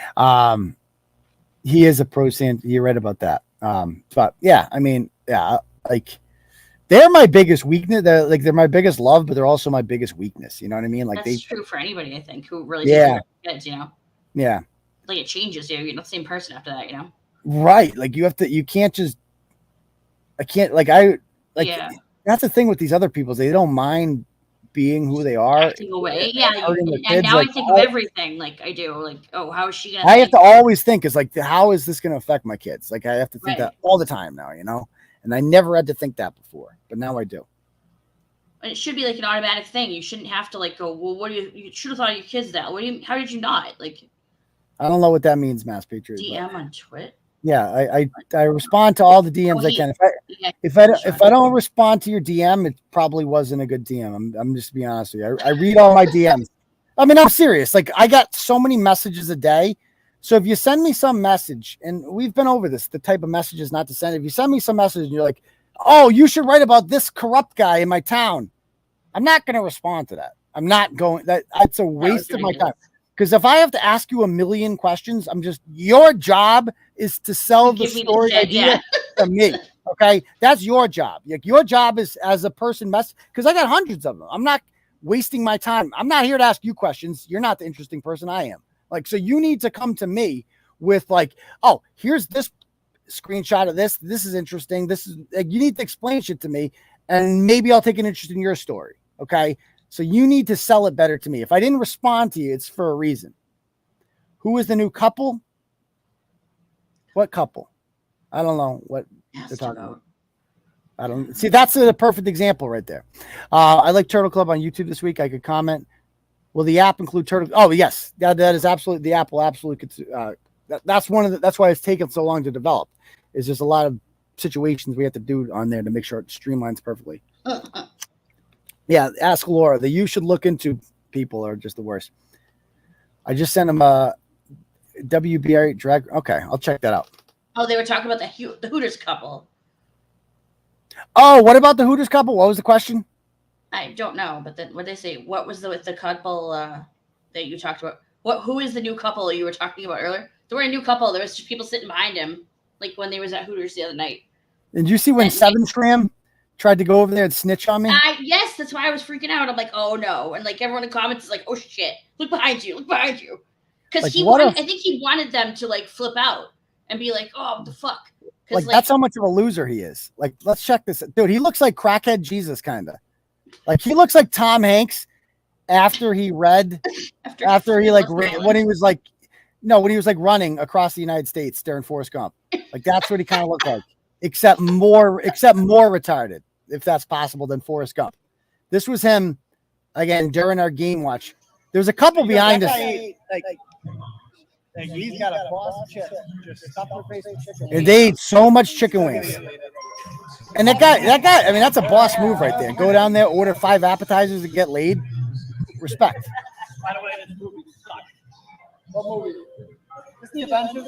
He is a pro Santa. You're right about that. But yeah, I mean, yeah, like they're my biggest weakness. They're my biggest love, but they're also my biggest weakness. You know what I mean? Like that's true for anybody, I think, who really takes care of kids, you know? Yeah. Like it changes you. You're not the same person after that, you know? Right. Like you can't just, yeah. That's the thing with these other people. They don't mind being who they are. Acting away. Yeah. And now I think of everything like I do. Like, oh, how is she going to I have to always think is like, how is this going to affect my kids? Like I have to think that all the time now, you know? And I never had to think that before, but now I do. And it should be like an automatic thing. You shouldn't have to like go, well, what do you should have thought of your kids that. How did you not? Like I don't know what that means, Mass Patriot. DM on Twitter. Yeah, I respond to all the DMs I can. If I don't respond to your DM, it probably wasn't a good DM. I'm just being honest with you. I read all my DMs. I mean, I'm serious. Like I got so many messages a day. So if you send me some message, and we've been over this, the type of messages not to send. If you send me some message and you're like, oh, you should write about this corrupt guy in my town. I'm not going to respond to that. I'm not going. That's a waste of my time. Because if I have to ask you a million questions, your job is to sell the story idea to me. Okay, that's your job. Your job is as a person because I got hundreds of them. I'm not wasting my time. I'm not here to ask you questions. You're not the interesting person. I am. Like, so you need to come to me with like, oh, here's this screenshot of this. This is interesting. This is like, you need to explain shit to me, and maybe I'll take an interest in your story. Okay. So you need to sell it better to me. If I didn't respond to you, it's for a reason. Who is the new couple? What couple? I don't know what they're talking about. I don't see. That's a perfect example right there. I like Turtle Club on YouTube this week. I could comment. Will the app include Turtle? Oh yes, that is absolutely the app will absolutely. That's one of the. That's why it's taken so long to develop. Is there's a lot of situations we have to do on there to make sure it streamlines perfectly. Yeah, ask Laura. The you should look into people are just the worst. I just sent him a WBR drag. Okay, I'll check that out. Oh, they were talking about the Hooters couple. Oh, what about the Hooters couple? What was the question? I don't know, but then what they say? What was the couple that you talked about? Who is the new couple you were talking about earlier? They were a new couple. There was just people sitting behind him, like when they was at Hooters the other night. Did you see when Seven Schramm tried to go over there and snitch on me? Yes, that's why I was freaking out. I'm like, oh no, and like everyone in the comments is like, oh shit, look behind you, because like, I think he wanted them to like flip out and be like, oh, what the fuck. Like that's how much of a loser he is. Like, let's check this. Dude, he looks like crackhead Jesus, kind of. Like, he looks like Tom Hanks after he read, after he like, when he was like, no, when he was like running across the United States during Forrest Gump. Like, that's what he kind of looked like, except more retarded, if that's possible, than Forrest Gump. This was him, again, during our game watch. There's a couple behind us. Like he's got a boss chip. Just stuff your face with chicken. And they ate so much chicken wings. And that guy, I mean, that's a boss move right there. Go down there, order 5 appetizers and get laid. Respect. By the way, this movie sucks. What movie?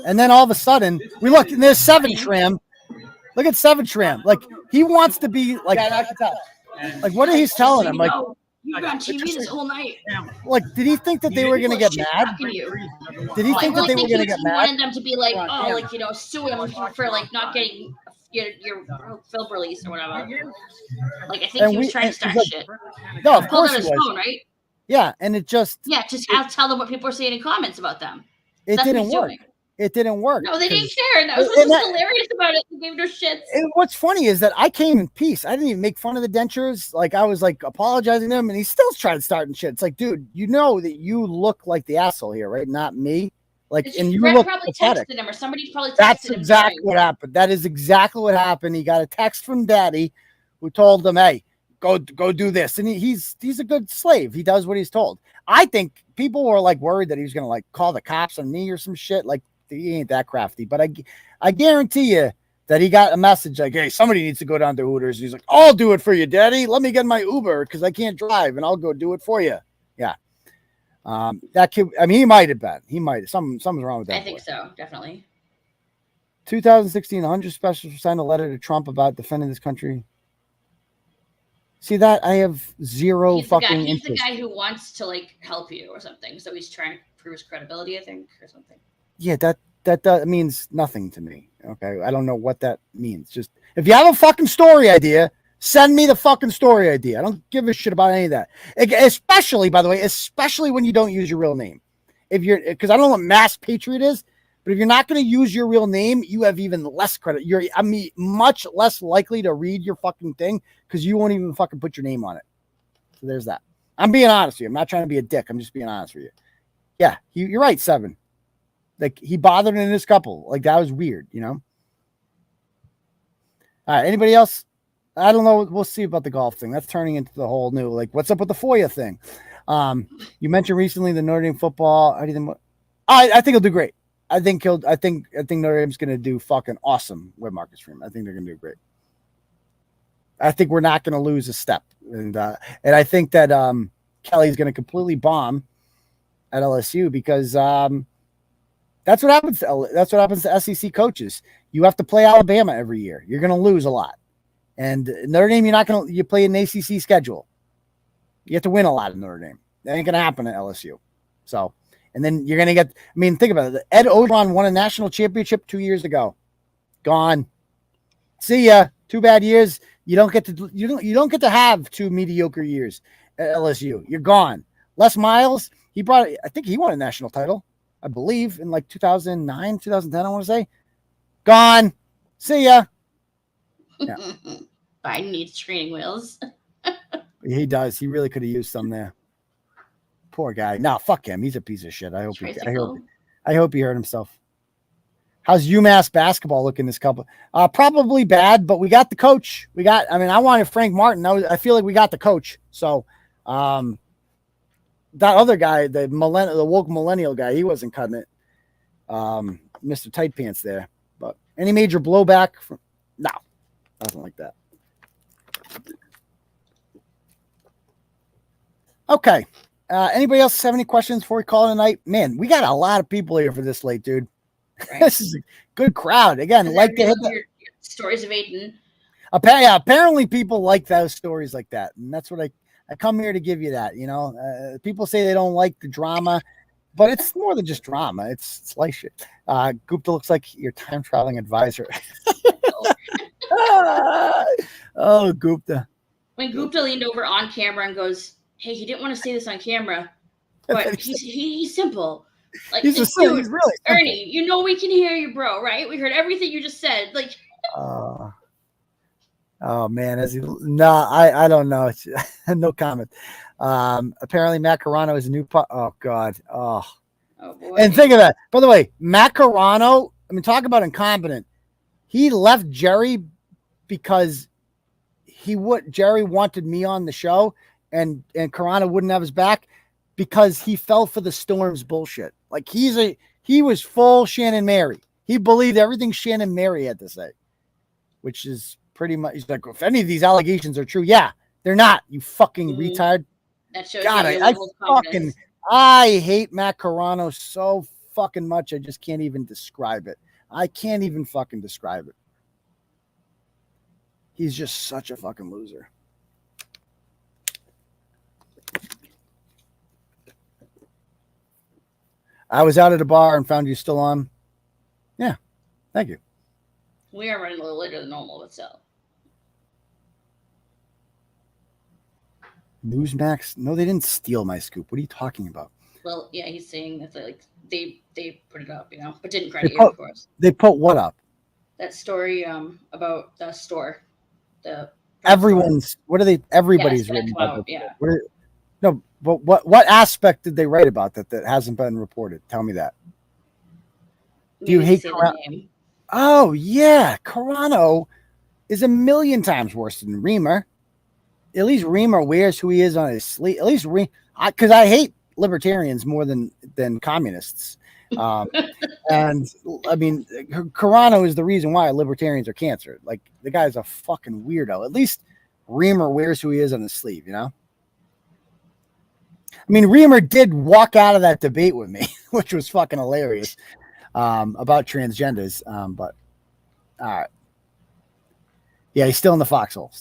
And then all of a sudden, we look, and there's Seven Schramm. Look at Seven Schramm. Like, he wants to be like, what are he telling him? Like, you've been on TV this whole night. Like, did he think that they were going to get mad? Did he think that they were going to get mad? He wanted them to be like, oh, like, you know, sue him for like not getting your film release or whatever. Like, I think he was trying to start shit. No, of course he was. Phone, right? Yeah, and it just... Yeah, just tell them what people are saying in comments about them. It didn't work. It didn't work. No, they didn't care. And that was what's hilarious about it. They gave no shits. And what's funny is that I came in peace. I didn't even make fun of the dentures. Like, I was like apologizing to him, and he still tried to start and shit. It's like, dude, you know that you look like the asshole here, right? Not me. Like, and you look probably pathetic. Texted him, or somebody probably texted That's him. exactly what happened. That is exactly what happened. He got a text from Daddy, who told him, "Hey, go do this," and he's a good slave. He does what he's told. I think people were like worried that he was gonna like call the cops on me or some shit. Like, he ain't that crafty, but I guarantee you that he got a message like, "Hey, somebody needs to go down to Hooters." And he's like, "I'll do it for you, Daddy. Let me get my Uber because I can't drive, and I'll go do it for you." Yeah. That kid, I mean, he might have been. He might have. Something's wrong with that. I think so, definitely. 2016, 100 specialists signed a letter to Trump about defending this country. See that? I have zero He's interest. the guy who wants to like help you or something. So he's trying to prove his credibility, I think, or something. Yeah, that means nothing to me. Okay, I don't know what that means. Just if you have a fucking story idea, send me the fucking story idea. I don't give a shit about any of that. Especially, by the way, especially when you don't use your real name. Because I don't know what mass patriot is, but if you're not going to use your real name, you have even less credit. Much less likely to read your fucking thing because you won't even fucking put your name on it. So there's that. I'm being honest with you. I'm not trying to be a dick. I'm just being honest with you. Yeah, you're right, Seven. Like, he bothered in this couple. Like, that was weird, you know? All right, anybody else? I don't know. We'll see about the golf thing. That's turning into the whole new, like, what's up with the FOIA thing? You mentioned recently the Notre Dame football. I think he'll do great. I think Notre Dame's going to do fucking awesome with Marcus Freeman. I think they're going to do great. I think we're not going to lose a step. And I think that Kelley's going to completely bomb at LSU because that's what happens to SEC coaches. You have to play Alabama every year. You're going to lose a lot. And Notre Dame, you play an ACC schedule. You have to win a lot in Notre Dame. That ain't going to happen at LSU. So, and then you're going to get, think about it. Ed Orgeron won a national championship 2 years ago. Gone. See ya. 2 bad years. You don't get to have 2 mediocre years at LSU. You're gone. Les Miles, I think he won a national title, I believe, in like 2009, 2010, I want to say. Gone. See ya. Yeah. Biden needs training wheels. He does. He really could have used some there. Poor guy. No, fuck him. He's a piece of shit. I hope he hurt himself. How's UMass basketball looking this couple? Probably bad, but we got the coach. I wanted Frank Martin. I feel like we got the coach. So, that other guy, the woke millennial guy, he wasn't cutting it. Mr. Tight Pants there. But any major blowback? No, nothing like that. Okay. Anybody else have any questions before we call it a night? Man, we got a lot of people here for this late, dude. Right. This is a good crowd. Again, like to hit your stories of Aidan. Apparently people like those stories like that. And that's what I come here to give you that, people say they don't like the drama, but it's more than just drama. It's like shit. Gupta looks like your time traveling advisor. Oh, Gupta. When Gupta leaned over on camera and goes, "Hey, he didn't want to say this on camera, but he's simple. Like, he's really simple. Ernie, we can hear you, bro, right? We heard everything you just said. Like, oh man, I don't know. No comment. Apparently Matt Carano is a new oh god. Oh boy. And think of that. By the way, Matt Carano, talk about incompetent. He left Gerry because Gerry wanted me on the show, and Carano wouldn't have his back because he fell for the Storm's bullshit. Like he was full Shannon Mary. He believed everything Shannon Mary had to say, which is pretty much, he's like, if any of these allegations are true, yeah, they're not, you fucking retard. That shows God, I hate Matt Carano so fucking much. I just can't even describe it. I can't even fucking describe it. He's just such a fucking loser. I was out at a bar and found you still on. Yeah. Thank you. We are running a little later than normal, but still. Newsmax? No, they didn't steal my scoop. What are you talking about? Well, yeah, he's saying that they put it up, but didn't credit you, of course. They put what up? That story about the store. Everybody's written about it. Yeah. No, but what aspect did they write about that hasn't been reported? Tell me that. Do you hate Carano? Oh yeah, Carano is a million times worse than Reamer. At least Reamer wears who he is on his sleeve. At least because I hate libertarians more than communists. And Carano is the reason why libertarians are cancer. Like, the guy's a fucking weirdo. At least Reamer wears who he is on his sleeve, Reamer did walk out of that debate with me, which was fucking hilarious, about transgenders. But all right. Yeah, he's still in the foxhole.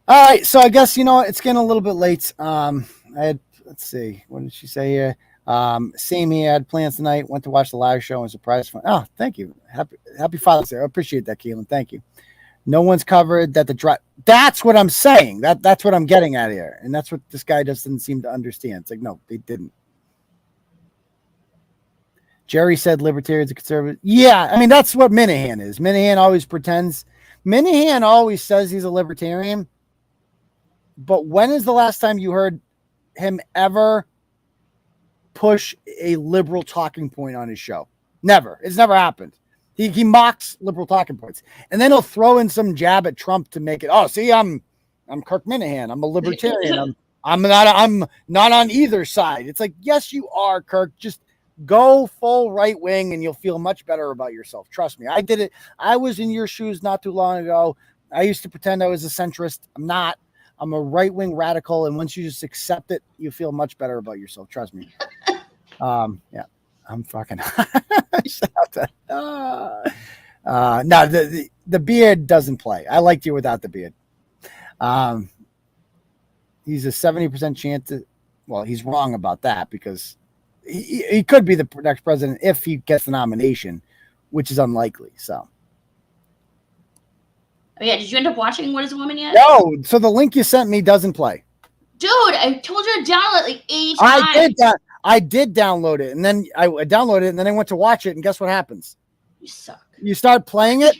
All right. So I guess, it's getting a little bit late. Let's see. What did she say here? Same here. I had plans tonight. Went to watch the live show and surprised. Oh, thank you. Happy Father's Day. I appreciate that, Keelan. Thank you. No one's covered that the drive. That's what I'm saying. That's what I'm getting at here. And that's what this guy doesn't seem to understand. It's like, no, they didn't. Gerry said libertarians are conservative. Yeah, that's what Minahan is. Minahan always pretends. Minahan always says he's a libertarian. But when is the last time you heard him ever push a liberal talking point on his show? Never. It's never happened. He mocks liberal talking points, and then he'll throw in some jab at Trump to make it. Oh, see, I'm Kirk Minahan. I'm a libertarian. I'm not on either side. It's like, yes, you are, Kirk. Just go full right wing, and you'll feel much better about yourself. Trust me, I did it. I was in your shoes not too long ago. I used to pretend I was a centrist. I'm not. I'm a right wing radical, and once you just accept it, you feel much better about yourself. Trust me. Yeah. I'm fucking no, the beard doesn't play. I liked you without the beard. He's a 70% chance to, well, he's wrong about that because he could be the next president if he gets the nomination, which is unlikely. So. Oh, yeah. Did you end up watching What Is a Woman yet? No. So the link you sent me doesn't play. Dude, I told you to download it like 80 times. I did download it, and then I downloaded it, and then I went to watch it, and guess what happens? You suck. You start playing it,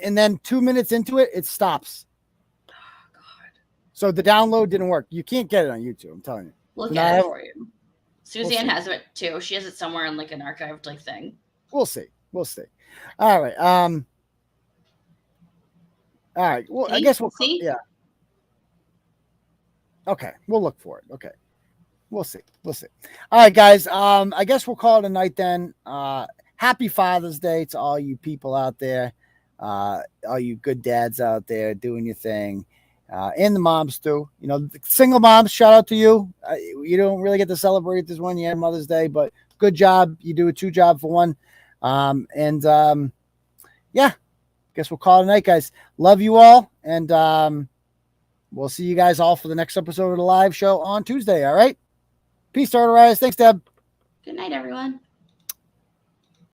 and then 2 minutes into it, it stops. Oh, God. So the download didn't work. You can't get it on YouTube, I'm telling you. We'll get it for you. Suzanne has it, too. She has it somewhere in, like, an archived, like, thing. We'll see. All right. All right. Well, I guess we'll see. Yeah. Okay. We'll look for it. Okay. We'll see. All right, guys. I guess we'll call it a night then. Happy Father's Day to all you people out there. All you good dads out there doing your thing. And the moms too. You know, the single moms, shout out to you. You don't really get to celebrate this one year, Mother's Day, but good job. You do a 2 job for one. Yeah, guess we'll call it a night, guys. Love you all. And we'll see you guys all for the next episode of the live show on Tuesday. All right. Peace, Turtle Rise. Thanks, Deb. Good night, everyone.